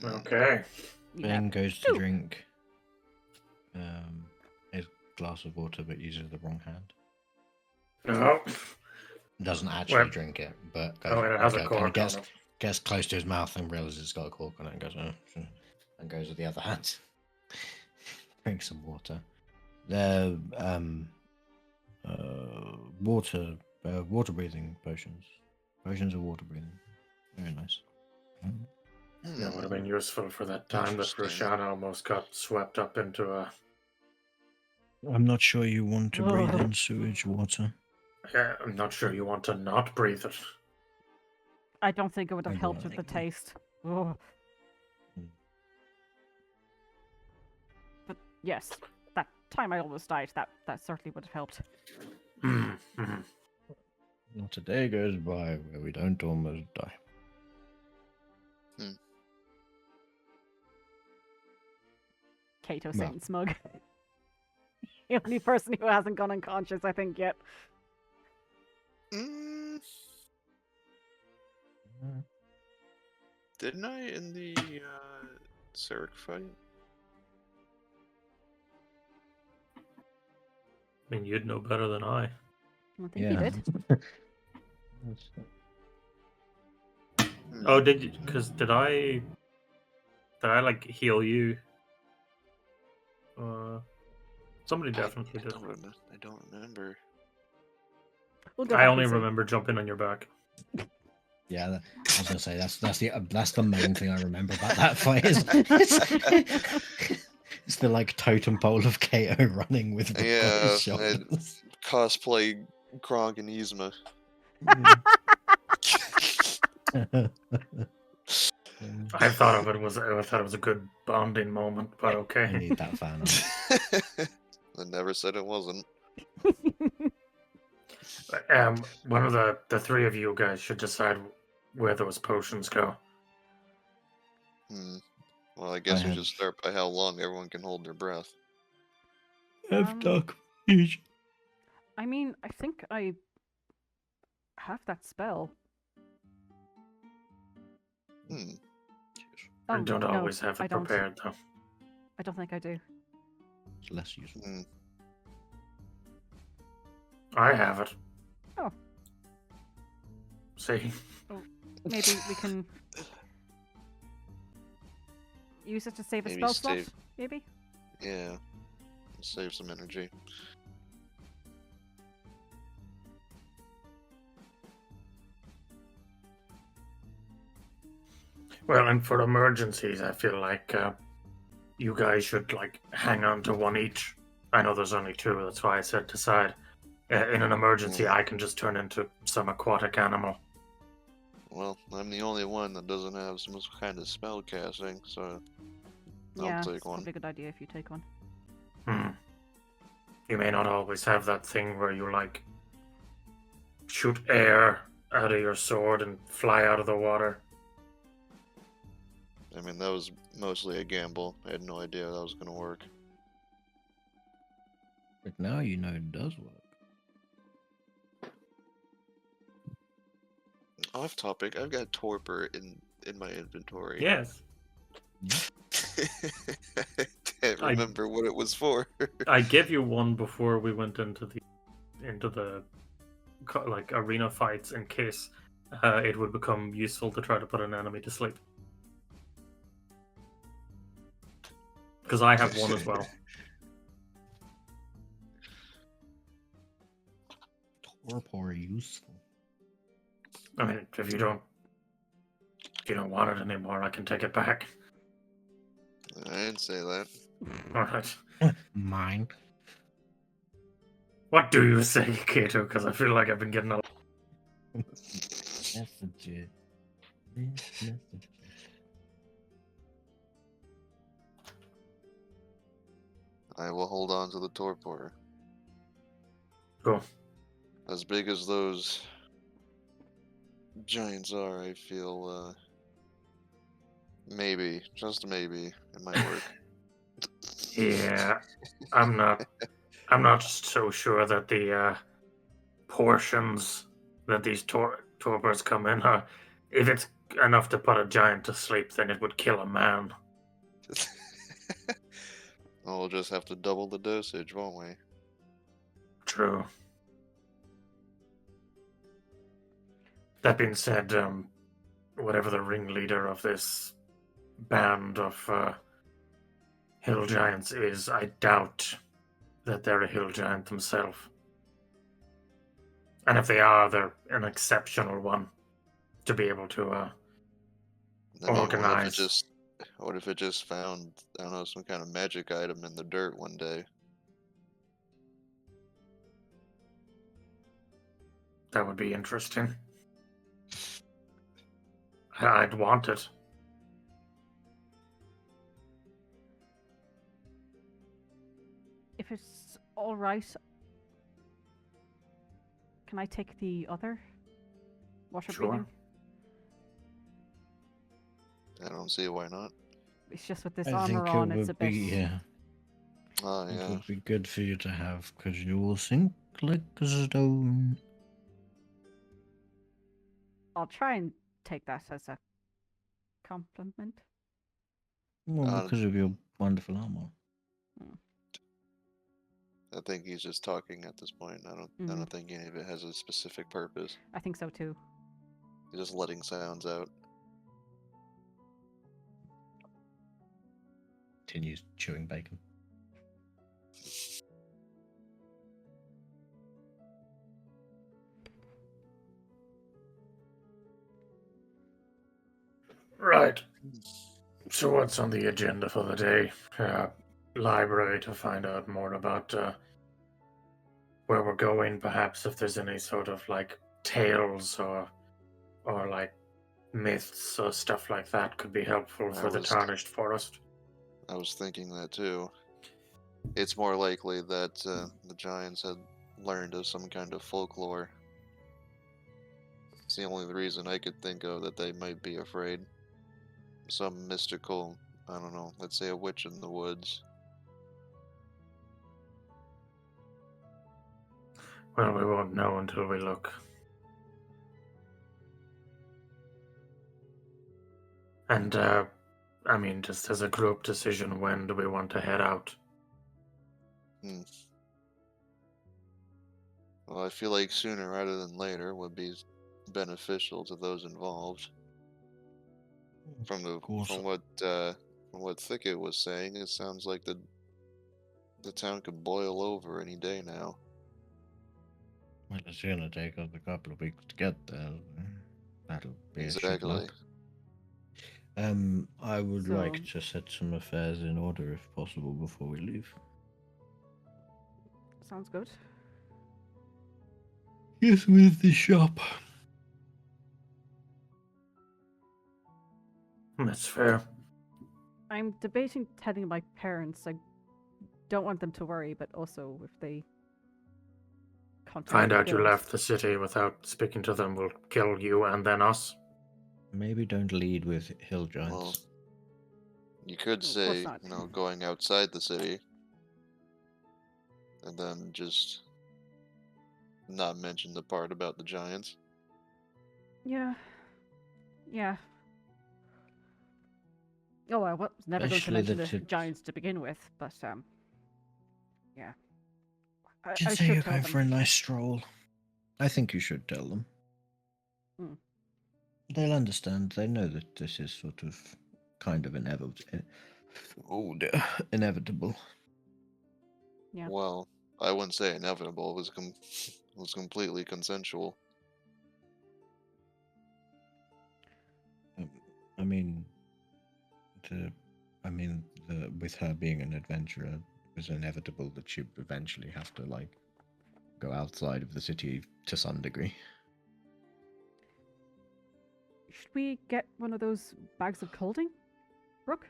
Okay. You Ben have goes to two. drink a glass of water but uses the wrong hand. No. Doesn't actually Well- drink it, but Oh, it has a kinda cork on it. gets close to his mouth and realizes it's got a cork on it and goes, and goes with the other hand. Drink some water. Water breathing potions. Potions of water breathing. Very nice. That would have been useful for that time that Interesting. Roshana almost got swept up into a. I'm not sure you want to breathe Oh. in sewage water. Yeah, I'm not sure you want to not breathe it. I don't think it would have I helped don't with the think taste. Oh. Hmm. But yes, that time I almost died. That certainly would have helped. Mhm. Not a day goes by where we don't almost die. Kato Well. sitting smug. The only person who hasn't gone unconscious, I think, yet. Mm, didn't I in the Zerg fight? I mean, you'd know better than I. I don't think you did. Oh, did you? Because did I like heal you? Somebody definitely did. I don't remember. We'll go I back only and see. remember jumping on your back. Yeah, I was gonna say that's the main thing I remember about that fight. It's the totem pole of Kato running with Rook on Yeah, his shoulders. Cosplay Gronk and Yzma. I thought it was a good bonding moment, but I okay. need that fan art. I never said it wasn't. One of the three of you guys should decide where those potions go. Well, I guess we have- should start by how long everyone can hold their breath. Um, dark vision. I mean, I think I have that spell. Hmm. I don't no, always have I it don't. prepared, though. I don't think I do. It's less useful. Hmm. I have it. Oh. See? Maybe we can use it to save a Maybe spell slot. save- Maybe. Yeah. Save some energy. Well, and for emergencies, I feel like you guys should like hang on to one each. I know there's only two, that's why I said decide. In an emergency, Yeah. I can just turn into some aquatic animal. Well, I'm the only one that doesn't have some kind of spell casting, so Yeah, I'll take it's one. probably a good idea if you take one. You may not always have that thing where you like shoot air out of your sword and fly out of the water. I mean, that was mostly a gamble. I had no idea that was going to work. But now you know it does work. Off topic, I've got torpor in my inventory. Yes. I can't I- remember what it was for. I gave you one before we went into the like arena fights in case it would become useful to try to put an enemy to sleep. Because I have one as well. Torpor useful. I mean, if you don't want it anymore, I can take it back. I didn't say that. All right. Mine. What do you say, Kato? Because I feel like I've been getting a. Messages. Messages. I will hold on to the torpor. Cool. As big as those giants are, I feel maybe, just maybe, it might work. Yeah, I'm not so sure that the portions that these torpors come in are. If it's enough to put a giant to sleep, then it would kill a man. Well, we'll just have to double the dosage, won't we? True. That being said, whatever the ringleader of this band of hill giants is, I doubt that they're a hill giant themselves. And if they are, they're an exceptional one to be able to I mean, organize. What if it just found, I don't know, some kind of magic item in the dirt one day? That would be interesting. I'd want it. If it's all right, can I take the other water Sure. breathing? I don't see why not. It's just with this I armor think on, it it's a would bit. be, yeah. Oh, It yeah. would be good for you to have, because you will sink like a stone. I'll try and take that as a compliment. Well, because of your wonderful armor. I think he's just talking at this point. I don't think any of it has a specific purpose. I think so too. He's just letting sounds out. Continues chewing bacon. Right. So what's on the agenda for the day? Library to find out more about where we're going, perhaps if there's any sort of like tales or like myths or stuff like that could be helpful I for the was- Tarnished Forest. I was thinking that too. It's more likely that the giants had learned of some kind of folklore. It's the only reason I could think of that they might be afraid. Some mystical, I don't know, let's say a witch in the woods. Well, we won't know until we look. And, I mean, just as a group decision, when do we want to head out? Well, I feel like sooner rather than later would be beneficial to those involved. From what Thicket was saying, it sounds like the town could boil over any day now. Well, it's gonna take us a couple of weeks to get there. That'll be a shit Exactly. luck. I would like to set some affairs in order if possible before we leave. Sounds good. Yes, with the shop. That's fair. I'm debating telling my parents. I don't want them to worry, but also if they contact Find the out you guild. left the city without speaking to them, we'll kill you and then us. Maybe don't lead with hill giants. Well, you could Of course say, not. going outside the city, and then just not mention the part about the giants. Yeah. Oh, I was never going to Especially mention the that giants to begin with, but yeah. I Just say should you're tell going them. for a nice stroll. I think you should tell them. Hmm. They'll understand. They know that this is sort of kind of inevitable. Oh dear, inevitable. Yeah. Well, I wouldn't say inevitable. It was completely consensual. I mean, with her being an adventurer, it was inevitable that she'd eventually have to go outside of the city to some degree. Should we get one of those bags of clothing, Rook?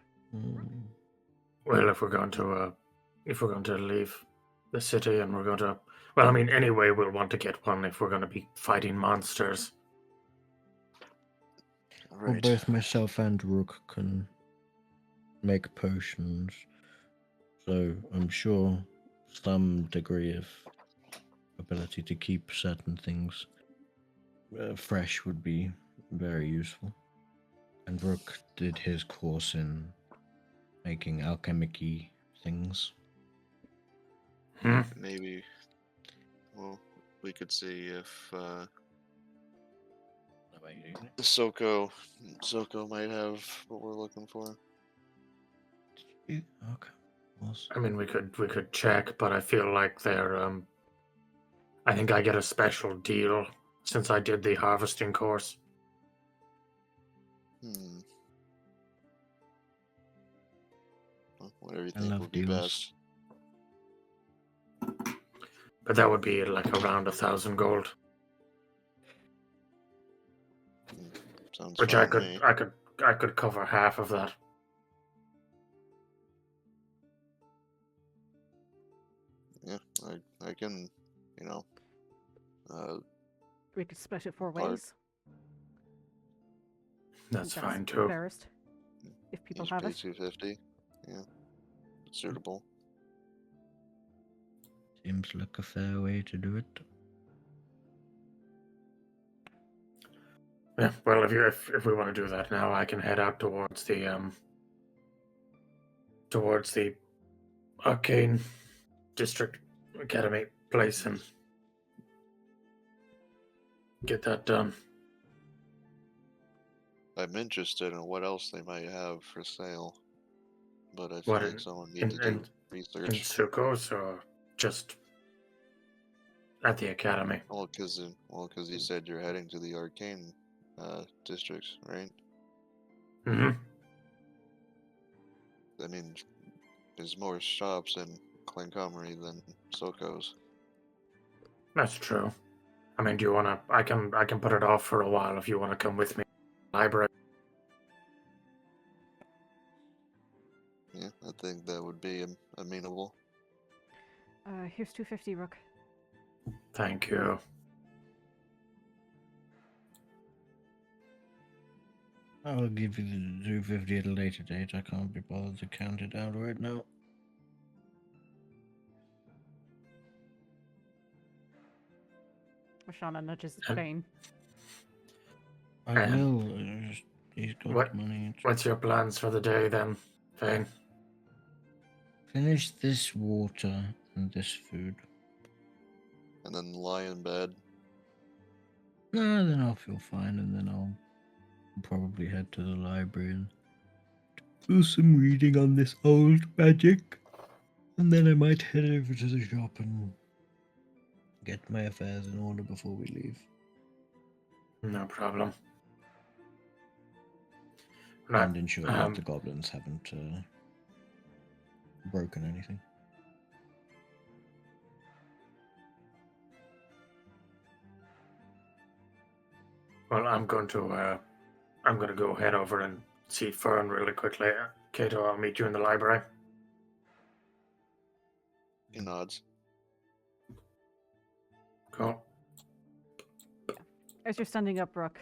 Well, if we're going to leave the city and we're going to, well, I mean, anyway, we'll want to get one if we're going to be fighting monsters. Well, Right. both myself and Rook can make potions, so I'm sure some degree of ability to keep certain things fresh would be very useful. And Rook did his course in making alchemic-y things. Maybe. Well, we could see if Soko might have what we're looking for. Okay. I mean, we could check, but I feel like they're I think I get a special deal since I did the harvesting course. Well, whatever you I think love would be deals. best. But that would be like around 1,000 gold, Sounds which fine to me. I could cover half of that. Yeah, I can, We could split it 4 Part. ways. That's That's fine too. fairest, if people each have pay it. 250. Yeah, suitable. Seems like a fair way to do it. Yeah, well, if we want to do that now, I can head out towards the Arcane District Academy place and get that done. I'm interested in what else they might have for sale, but I feel What, like someone needs to do in research. Sukos or just at the academy? Well, because you said you're heading to the Arcane district, right? Mm-hmm. I mean, there's more shops in Clancamrye than Soko's. That's true. I mean, do you wanna? I can put it off for a while if you wanna come with me. library. Yeah, I think that would be amenable. Here's 250, Rook. Thank you. I'll give you the 250 at a later date. I can't be bothered to count it out right now. Roshana nudges Um, Vayne. I Um, will. He's got what- the money. What's your plans for the day then, Vayne? Finish this water and this food. And then lie in bed. No, then I'll feel fine, and then I'll probably head to the library and do some reading on this old magic. And then I might head over to the shop and get my affairs in order before we leave. No problem. Right. And ensure that the goblins haven't broken anything. Well, I'm going to go head over and see Fern really quickly. Kato, I'll meet you in the library. He nods. Cool. As you're standing up, Rook,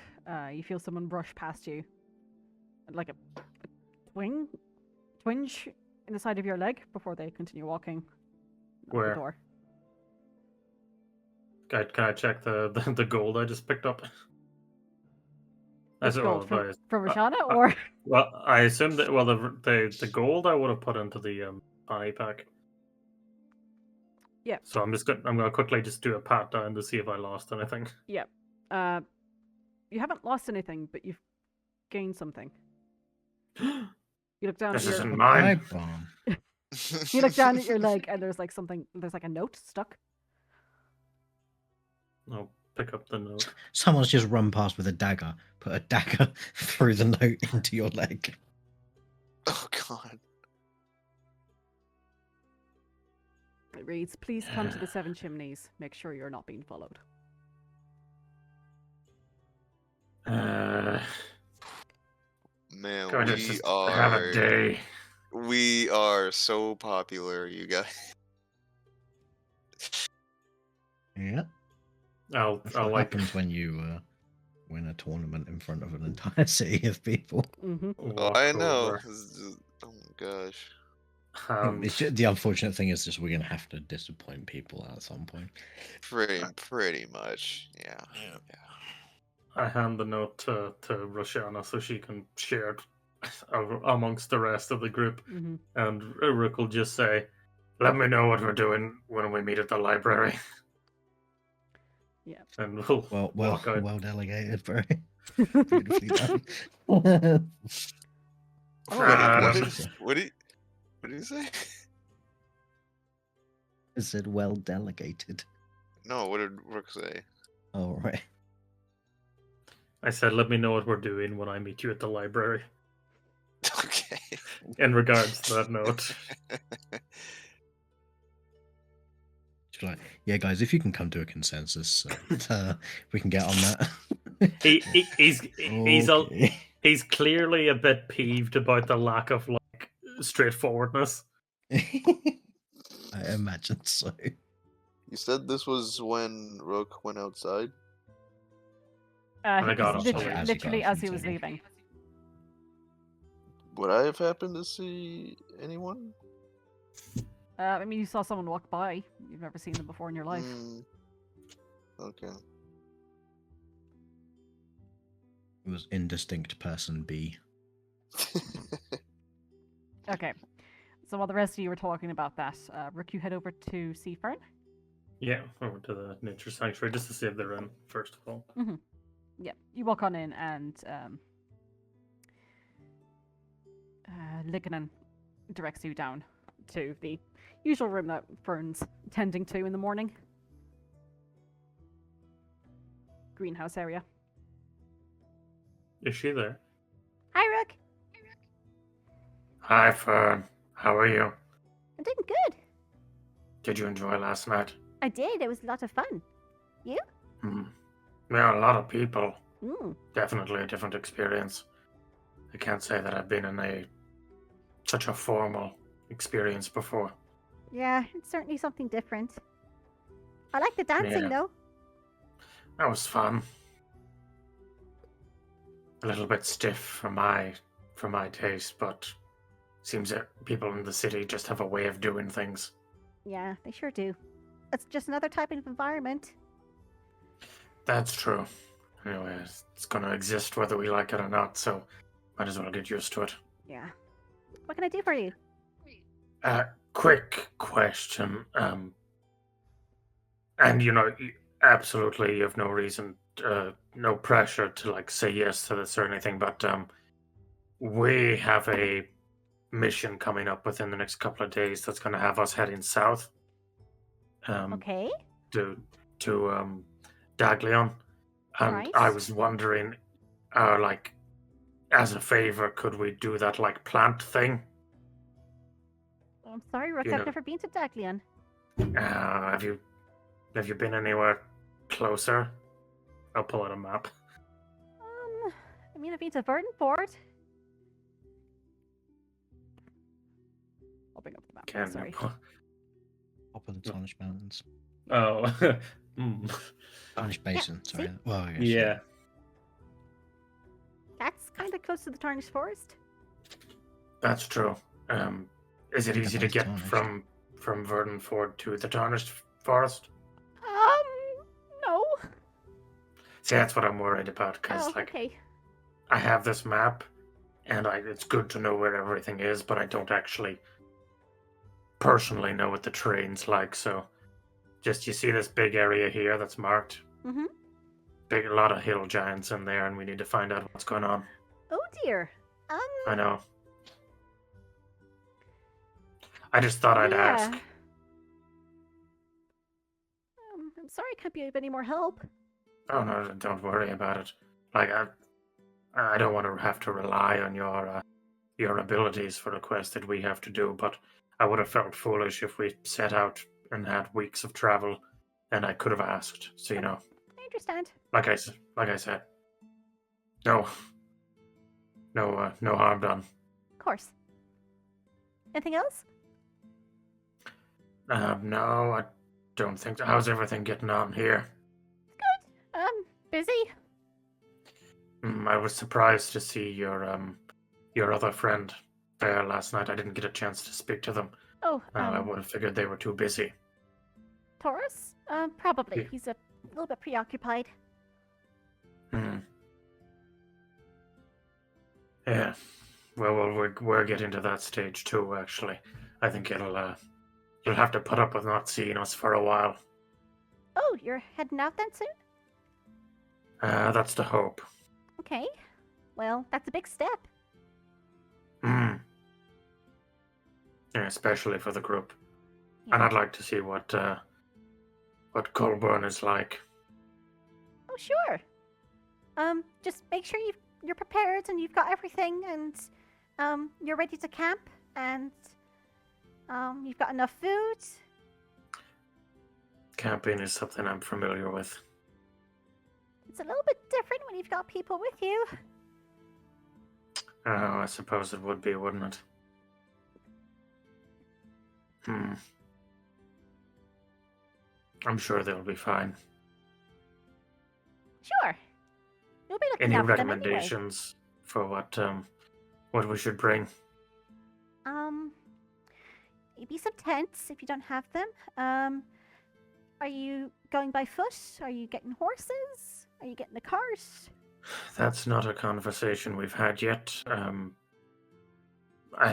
you feel someone brush past you. Like a twinge in the side of your leg before they continue walking out Where? the door. Can I check the gold I just picked up? Which As gold? well, From Roshana, or? well, I assume that the gold I would have put into the panny pack. Yeah. So I'm gonna quickly just do a pat down to see if I lost anything. Yeah. You haven't lost anything, but you've gained something. You look down This at isn't your mine. Pipe bomb. you look down at your leg, and there's like a note stuck. I'll pick up the note. Someone's just run past with a dagger, put a dagger through the note into your leg. Oh god. It reads, "Please come to the Seven Chimneys. Make sure you're not being followed." Man, Going to we just have a are day. we are so popular, you guys. Yeah. I'll That's what like happens when you win a tournament in front of an entire city of people. Mm-hmm. walk I know. over. This is just- oh my gosh. It's just, the unfortunate thing is just we're gonna have to disappoint people at some point. Pretty much. Yeah. I hand the note to Roshana so she can share it amongst the rest of the group. Mm-hmm. And Rook will just say, "Let me know what we're doing when we meet at the library." Yeah. And we'll walk out. Well delegated, very beautifully done. What did you say? I said well delegated. No, what did Rook say? All right. I said, "Let me know what we're doing when I meet you at the library." Okay. In regards to that note. She's like, yeah, guys, if you can come to a consensus, we can get on that. He's clearly a bit peeved about the lack of like straightforwardness. I imagine so. You said this was when Rook went outside? I got it's off literally, the- literally as he from was the table. leaving. Would I have happened to see anyone? I mean, you saw someone walk by. You've never seen them before in your life. Okay. It was indistinct person B. Okay. So while the rest of you were talking about that, Rook, you head over to see Fern. Yeah, over to the nature sanctuary just to see if they're in, first of all. Yeah, you walk on in, and Lythandrios directs you down to the usual room that Fern's tending to in the morning. Greenhouse area. Is she there? Hi, Rook. Hi, Fern. How are you? I'm doing good. Did you enjoy last night? I did. It was a lot of fun. Yeah, a lot of people. Definitely a different experience. I can't say that I've been in such a formal experience before. Yeah, it's certainly something different. I like the dancing, Yeah. though. That was fun. A little bit stiff for my taste, but seems that people in the city just have a way of doing things. Yeah, they sure do. It's just another type of environment. That's true. Anyway, it's gonna exist whether we like it or not, so might as well get used to it. Yeah. What can I do for you? Quick question. And absolutely, you have no reason, no pressure to like say yes to this or anything, but we have a mission coming up within the next couple of days that's going to have us heading south. Okay. To Daglion, and Right. I was wondering, like, as a favor, could we do that like plant thing? I'm sorry, Rook, You I've know- never been to Daglion. Have you been anywhere closer? I'll pull out a map. I mean, I've been to Verdunford. I'll bring up the map. Can Sorry. Top of the Tarnished Mountains. Oh. Tarnished Basin, sorry. see? Well, yes. Yeah. That's kind of close to the Tarnished Forest. That's true. Is it Yeah, easy to both get tarnished. from Verdunford to the Tarnished Forest? No. See, that's what I'm worried about, because Okay. I have this map, and it's good to know where everything is, but I don't actually personally know what the terrain's like. So, just you see this big area here that's marked. Mhm. A lot of hill giants in there, and we need to find out what's going on. Oh dear. I know. I just thought I'd ask. I'm sorry I can't be of any more help. Oh no, don't worry about it. Like I don't want to have to rely on your abilities for the quest that we have to do, but I would have felt foolish if we set out and had weeks of travel, and I could have asked. So I understand. like I said, no harm done. Of course. Anything else? No, I don't think so. How's everything getting on here? Busy? I was surprised to see your other friend there last night. I didn't get a chance to speak to them. Oh, I would have figured they were too busy. Taurus? Probably. Yeah. He's a little bit preoccupied. Yeah. Well, we're getting to that stage too. Actually, I think you'll have to put up with not seeing us for a while. Oh, you're heading out then soon? That's the hope. Okay. Well, that's a big step. Yeah, especially for the group. Yeah. And I'd like to see what Colburn is like. Oh, sure. Just make sure you're prepared and you've got everything and you're ready to camp and you've got enough food. Camping is something I'm familiar with. It's a little bit different when you've got people with you. Oh, I suppose it would be, wouldn't it? I'm sure they'll be fine. Sure. You'll be looking Any out for them anyway. recommendations for what we should bring? Maybe some tents if you don't have them. Are you going by foot? Are you getting horses? Are you getting a cart? That's not a conversation we've had yet. I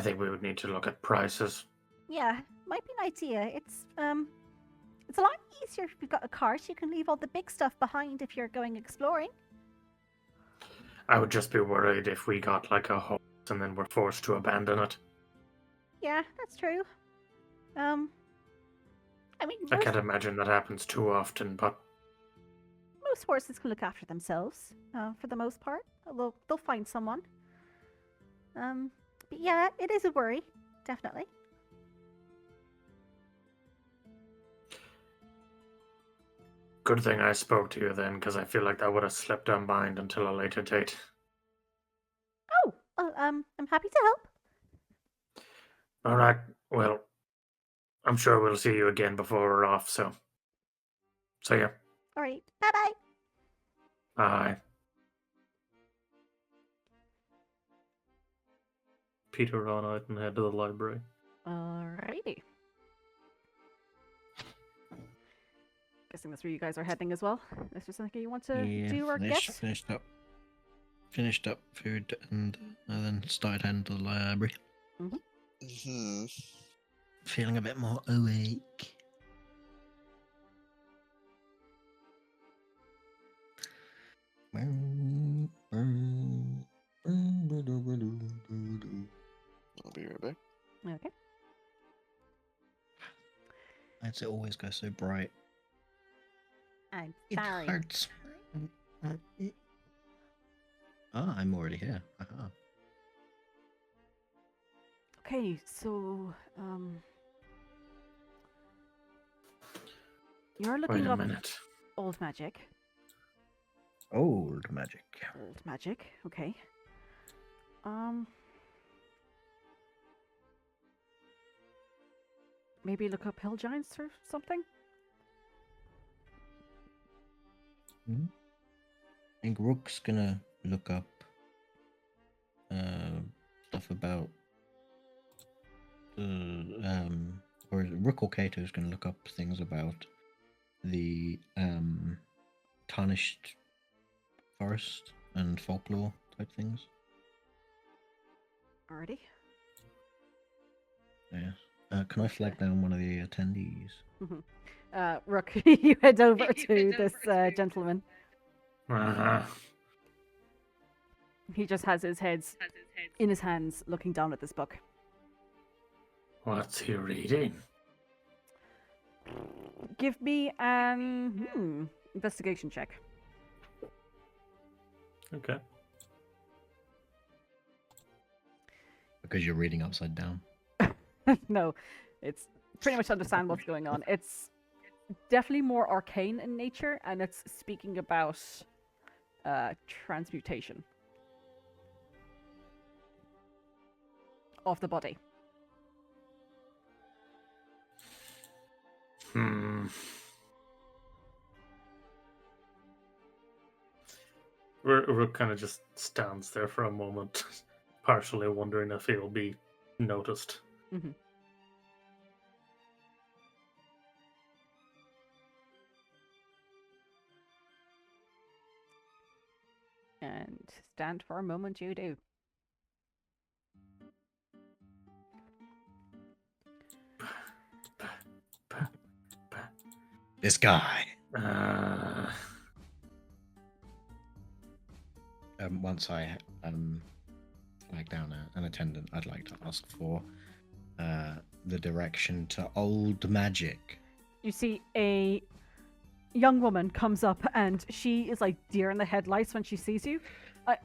think we would need to look at prices. Yeah, might be an idea. It's a lot easier if you've got a cart. You can leave all the big stuff behind if you're going exploring. I would just be worried if we got like a horse and then we're forced to abandon it. Yeah, that's true. I mean, I can't imagine that happens too often, but most horses can look after themselves, for the most part. Although they'll find someone. But yeah, it is a worry, definitely. Good thing I spoke to you then, because I feel like that would have slipped our mind until a later date. Oh, I'm happy to help. All right. Well, I'm sure we'll see you again before we're off. So, see ya. All right, bye-bye. Bye. Peter on out and head to the library. Alrighty. Guessing that's where you guys are heading as well. Is there something you want to do or guess? Finished up food and then started heading to the library. Hmm. Feeling a bit more awake. I'll be right back. Okay. Why does it always go so bright? I'm It sorry. hurts. Ah, I'm already here. Aha. Okay, so you're Wait looking a up minute. old magic. Old magic. Old magic, okay. Maybe look up hill giants or something? I think Rook's gonna look up stuff about or Rook or Kato's gonna look up things about the tarnished forest and folklore type things. Alrighty. Yeah. Can I flag down one of the attendees? Rook, you head over to this gentleman. He just has his head in his hands looking down at this book. What's he reading? Give me an investigation check. Okay. Because you're reading upside down. No, it's pretty much understand what's going on. It's definitely more arcane in nature, and it's speaking about transmutation of the body. Rook kind of just stands there for a moment, partially wondering if he'll be noticed. And stand for a moment, you do. This guy. Once I flag down an attendant, I'd like to ask for the direction to old magic. You see a young woman comes up, and she is like deer in the headlights when she sees you. I'm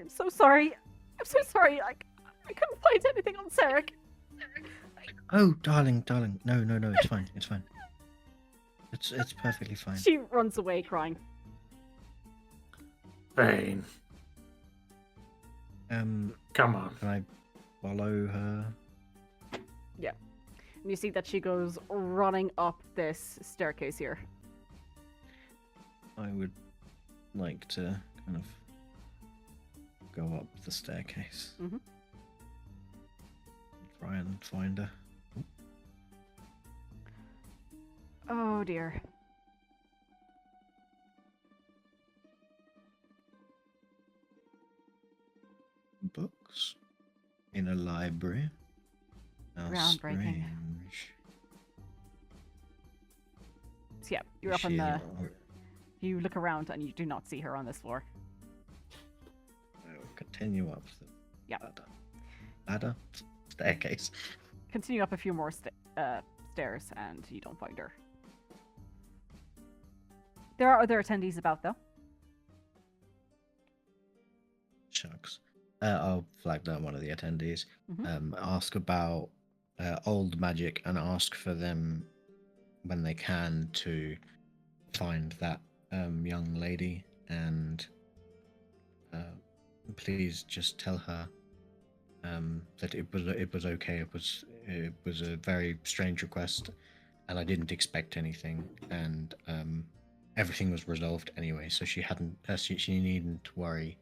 so sorry. I'm so sorry. I couldn't find anything on Sarek. Oh, darling. No, it's fine. It's fine. It's perfectly fine. She runs away crying. Vayne, come on. Can I follow her? Yeah. And you see that she goes running up this staircase here. I would like to kind of go up the staircase. Try and find her. Oh dear. Books in a library. How Groundbreaking. strange. So yeah, you're up on the... You look around and you do not see her on this floor. I will continue up the Yep. ladder, staircase. Continue up a few more stairs and you don't find her. There are other attendees about though. Shucks. I'll flag down one of the attendees. Ask about old magic and ask for them when they can to find that young lady, and please just tell her that it was okay. It was a very strange request, and I didn't expect anything, and everything was resolved anyway. So she hadn't. She needn't worry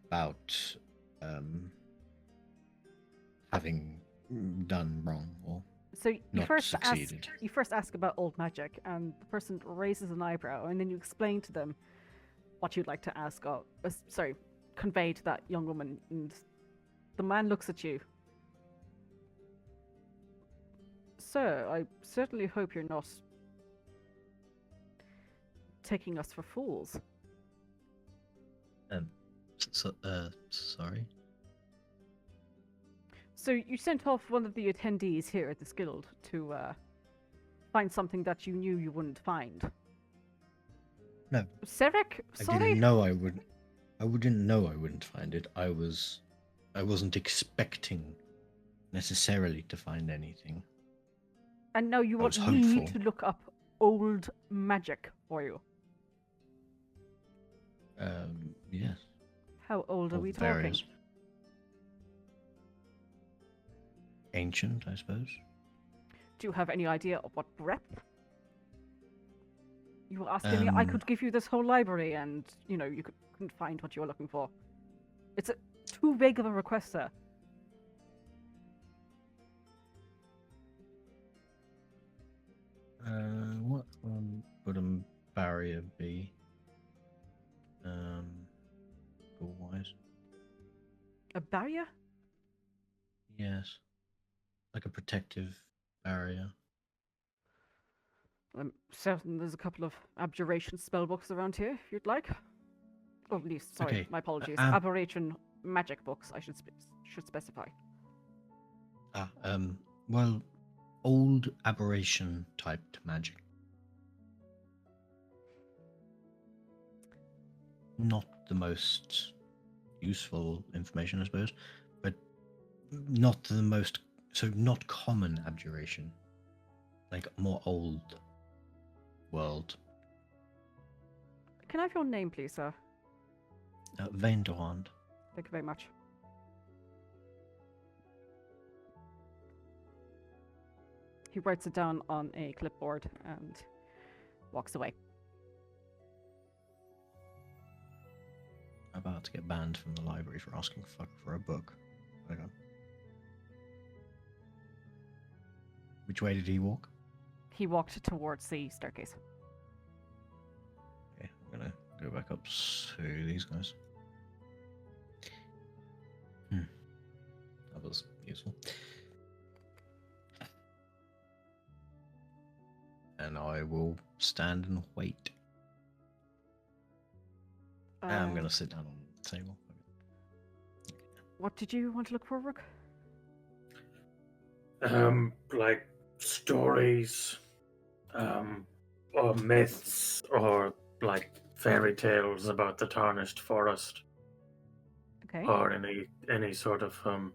about having done wrong or So you not first ask, succeeded. you first ask about old magic, and the person raises an eyebrow, and then you explain to them what you'd like to ask. Convey to that young woman, and the man looks at you. Sir, I certainly hope you're not taking us for fools. Sorry. So you sent off one of the attendees here at this guild to find something that you knew you wouldn't find. No. Serek, I sorry? didn't know I would. I didn't know I wouldn't find it. I wasn't expecting necessarily to find anything. And now you I want was me hopeful. to look up old magic for you. Yes. How old are we Of talking? various. Ancient, I suppose. Do you have any idea of what breadth? You were asking me, I could give you this whole library and, you couldn't find what you were looking for. It's too vague of a request, sir. What would a barrier be? Wise. A barrier? Yes. Like a protective barrier. I'm certain there's a couple of abjuration spellbooks around here, if you'd like. Or at least, sorry, Okay, my apologies. ab- Aberration magic books, I should specify. Well, old aberration typed magic. Not the most useful information, I suppose, but not the most, so not common abjuration. Like more old world. Can I have your name, please, sir? Vayne. Thank you very much. He writes it down on a clipboard and walks away. About to get banned from the library for asking for a book. Hang on. Which way did he walk? He walked towards the staircase. Okay, I'm gonna go back up to these guys. That was useful. And I will stand and wait. I'm gonna sit down on the table. What did you want to look for, Rook? Like stories, or myths, or like fairy tales about the Tarnished Forest, Okay. or any sort of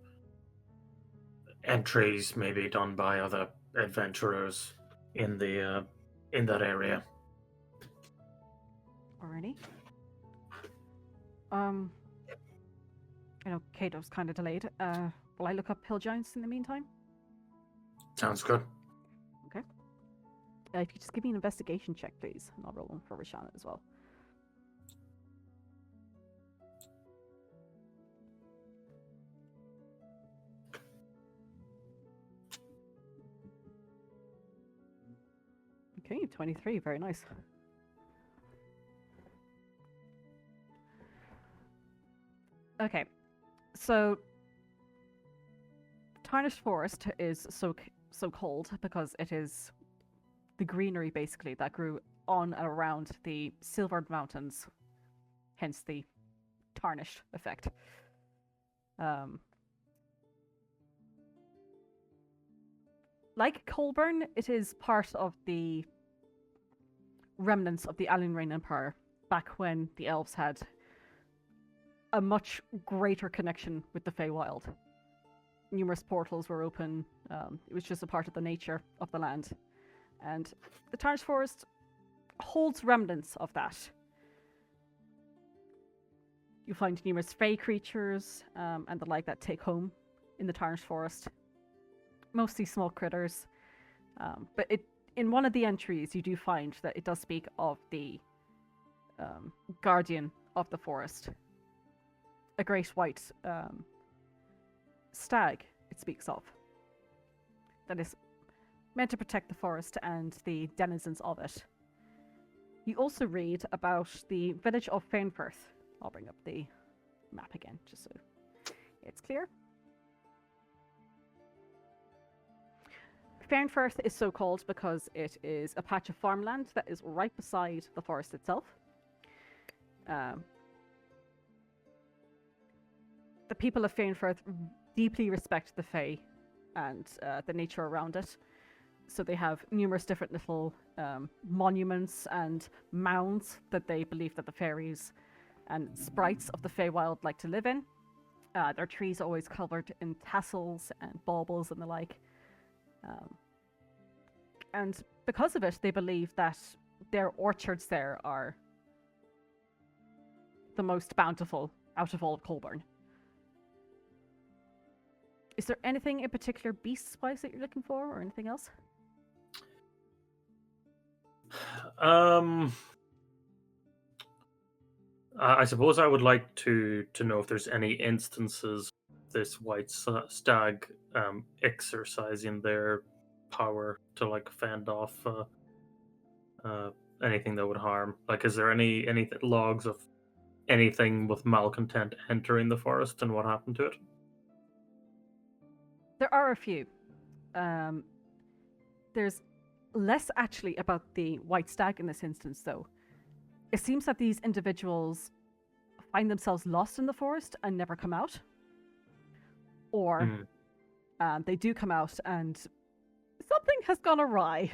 entries maybe done by other adventurers in the in that area. Alrighty. I know Kato's kind of delayed. Will I look up hill giants in the meantime? Sounds good. If you just give me an investigation check, please, and I'll roll one for Roshana as well. Okay, 23, very nice. Okay, so Tarnished Forest is so called because it is the greenery basically that grew on and around the Silvered Mountains, hence the tarnished effect. Like Colburn, it is part of the remnants of the Alunrain Empire back when the elves had a much greater connection with the Feywild. Numerous portals were open. It was just a part of the nature of the land. And the Tarnished Forest holds remnants of that. You find numerous fey creatures and the like that take home in the Tarnished Forest. Mostly small critters. But in one of the entries, you do find that it does speak of the guardian of the forest. A great white stag, it speaks of. That is meant to protect the forest and the denizens of it. You also read about the village of Fainfirth. I'll bring up the map again, just so it's clear. Fainfirth is so called because it is a patch of farmland that is right beside the forest itself. The people of Fainfirth deeply respect the Fae and the nature around it. So they have numerous different little monuments and mounds that they believe that the fairies and sprites of the Feywild like to live in. Their trees are always covered in tassels and baubles and the like. And because of it, they believe that their orchards there are the most bountiful out of all of Colburn. Is there anything in particular beast-wise that you're looking for, or anything else? I suppose I would like to know if there's any instances of this white stag exercising their power to like fend off anything that would harm. Like, is there any logs of anything with malcontent entering the forest and what happened to it? There are a few. There's less actually about the white stag in this instance, though. It seems that these individuals find themselves lost in the forest and never come out. Or they do come out and something has gone awry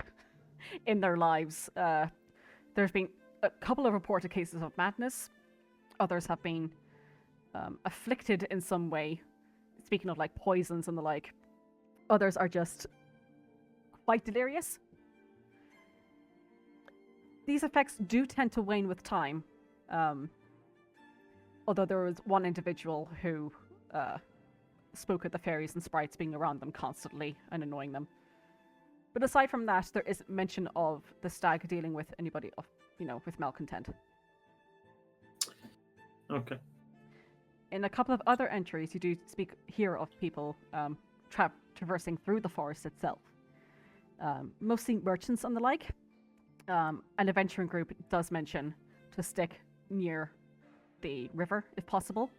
in their lives. There's been a couple of reported cases of madness. Others have been afflicted in some way. Speaking of like poisons and the like. Others are just quite delirious. These effects do tend to wane with time. Although there was one individual who spoke of the fairies and sprites being around them constantly and annoying them. But aside from that, there isn't mention of the stag dealing with anybody, with malcontent. Okay. In a couple of other entries, you do speak here of people traversing through the forest itself. Mostly merchants and the like. An adventuring group does mention to stick near the river, if possible,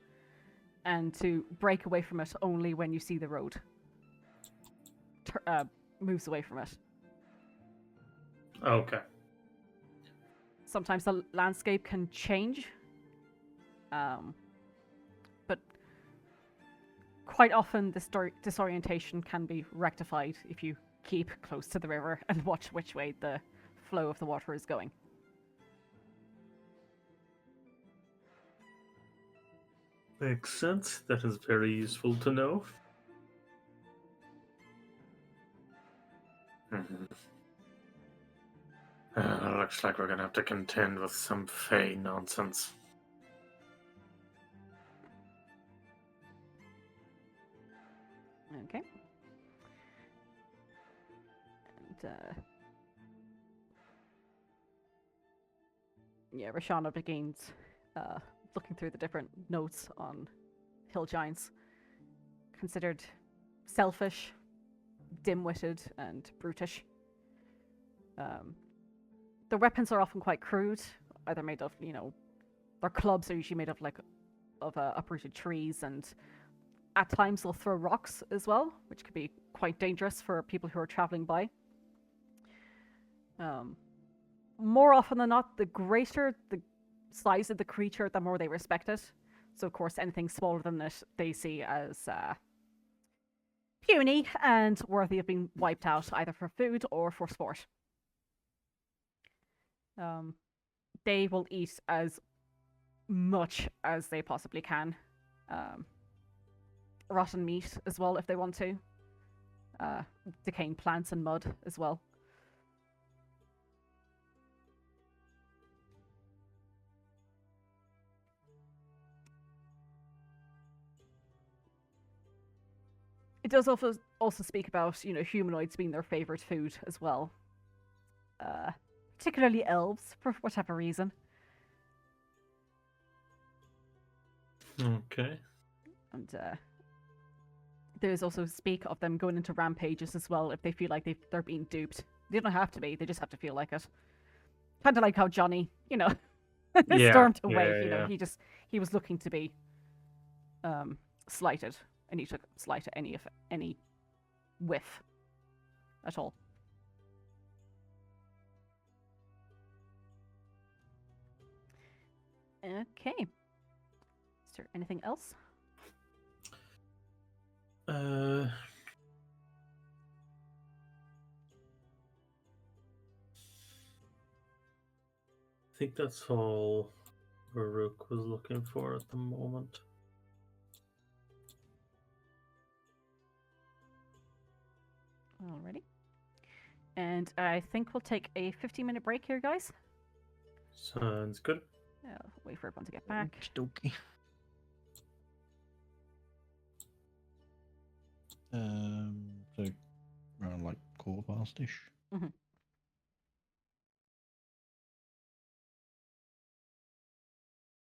and to break away from it only when you see the road moves away from it. Okay. Sometimes the landscape can change, but quite often this disorientation can be rectified if you keep close to the river and watch which way the flow of the water is going. Makes sense. That is very useful to know. Looks like we're gonna have to contend with some Fey nonsense. Okay. And, Roshana begins looking through the different notes on hill giants. Considered selfish, dim-witted, and brutish. Their weapons are often quite crude, either made of, their clubs are usually made of uprooted trees, and at times they'll throw rocks as well, which could be quite dangerous for people who are traveling by. More often than not, the greater the size of the creature, the more they respect it. So, of course, anything smaller than it, they see as puny and worthy of being wiped out, either for food or for sport. They will eat as much as they possibly can. Rotten meat as well, if they want to. Decaying plants and mud as well. It does also speak about, you know, humanoids being their favorite food as well. Particularly elves, for whatever reason. Okay. And there's also speak of them going into rampages as well if they feel like they're being duped. They don't have to be, they just have to feel like it. Kind of like how Johnny, you know, stormed away. You know, he was looking to be slighted, and he took slight at any whiff at all. Okay. Is there anything else? I think that's all Rook was looking for at the moment. Alrighty. And I think we'll take a 15-minute break here, guys. Sounds good. I'll wait for everyone to get back. Okey-dokey. So around like 1/4 past-ish. Mhm.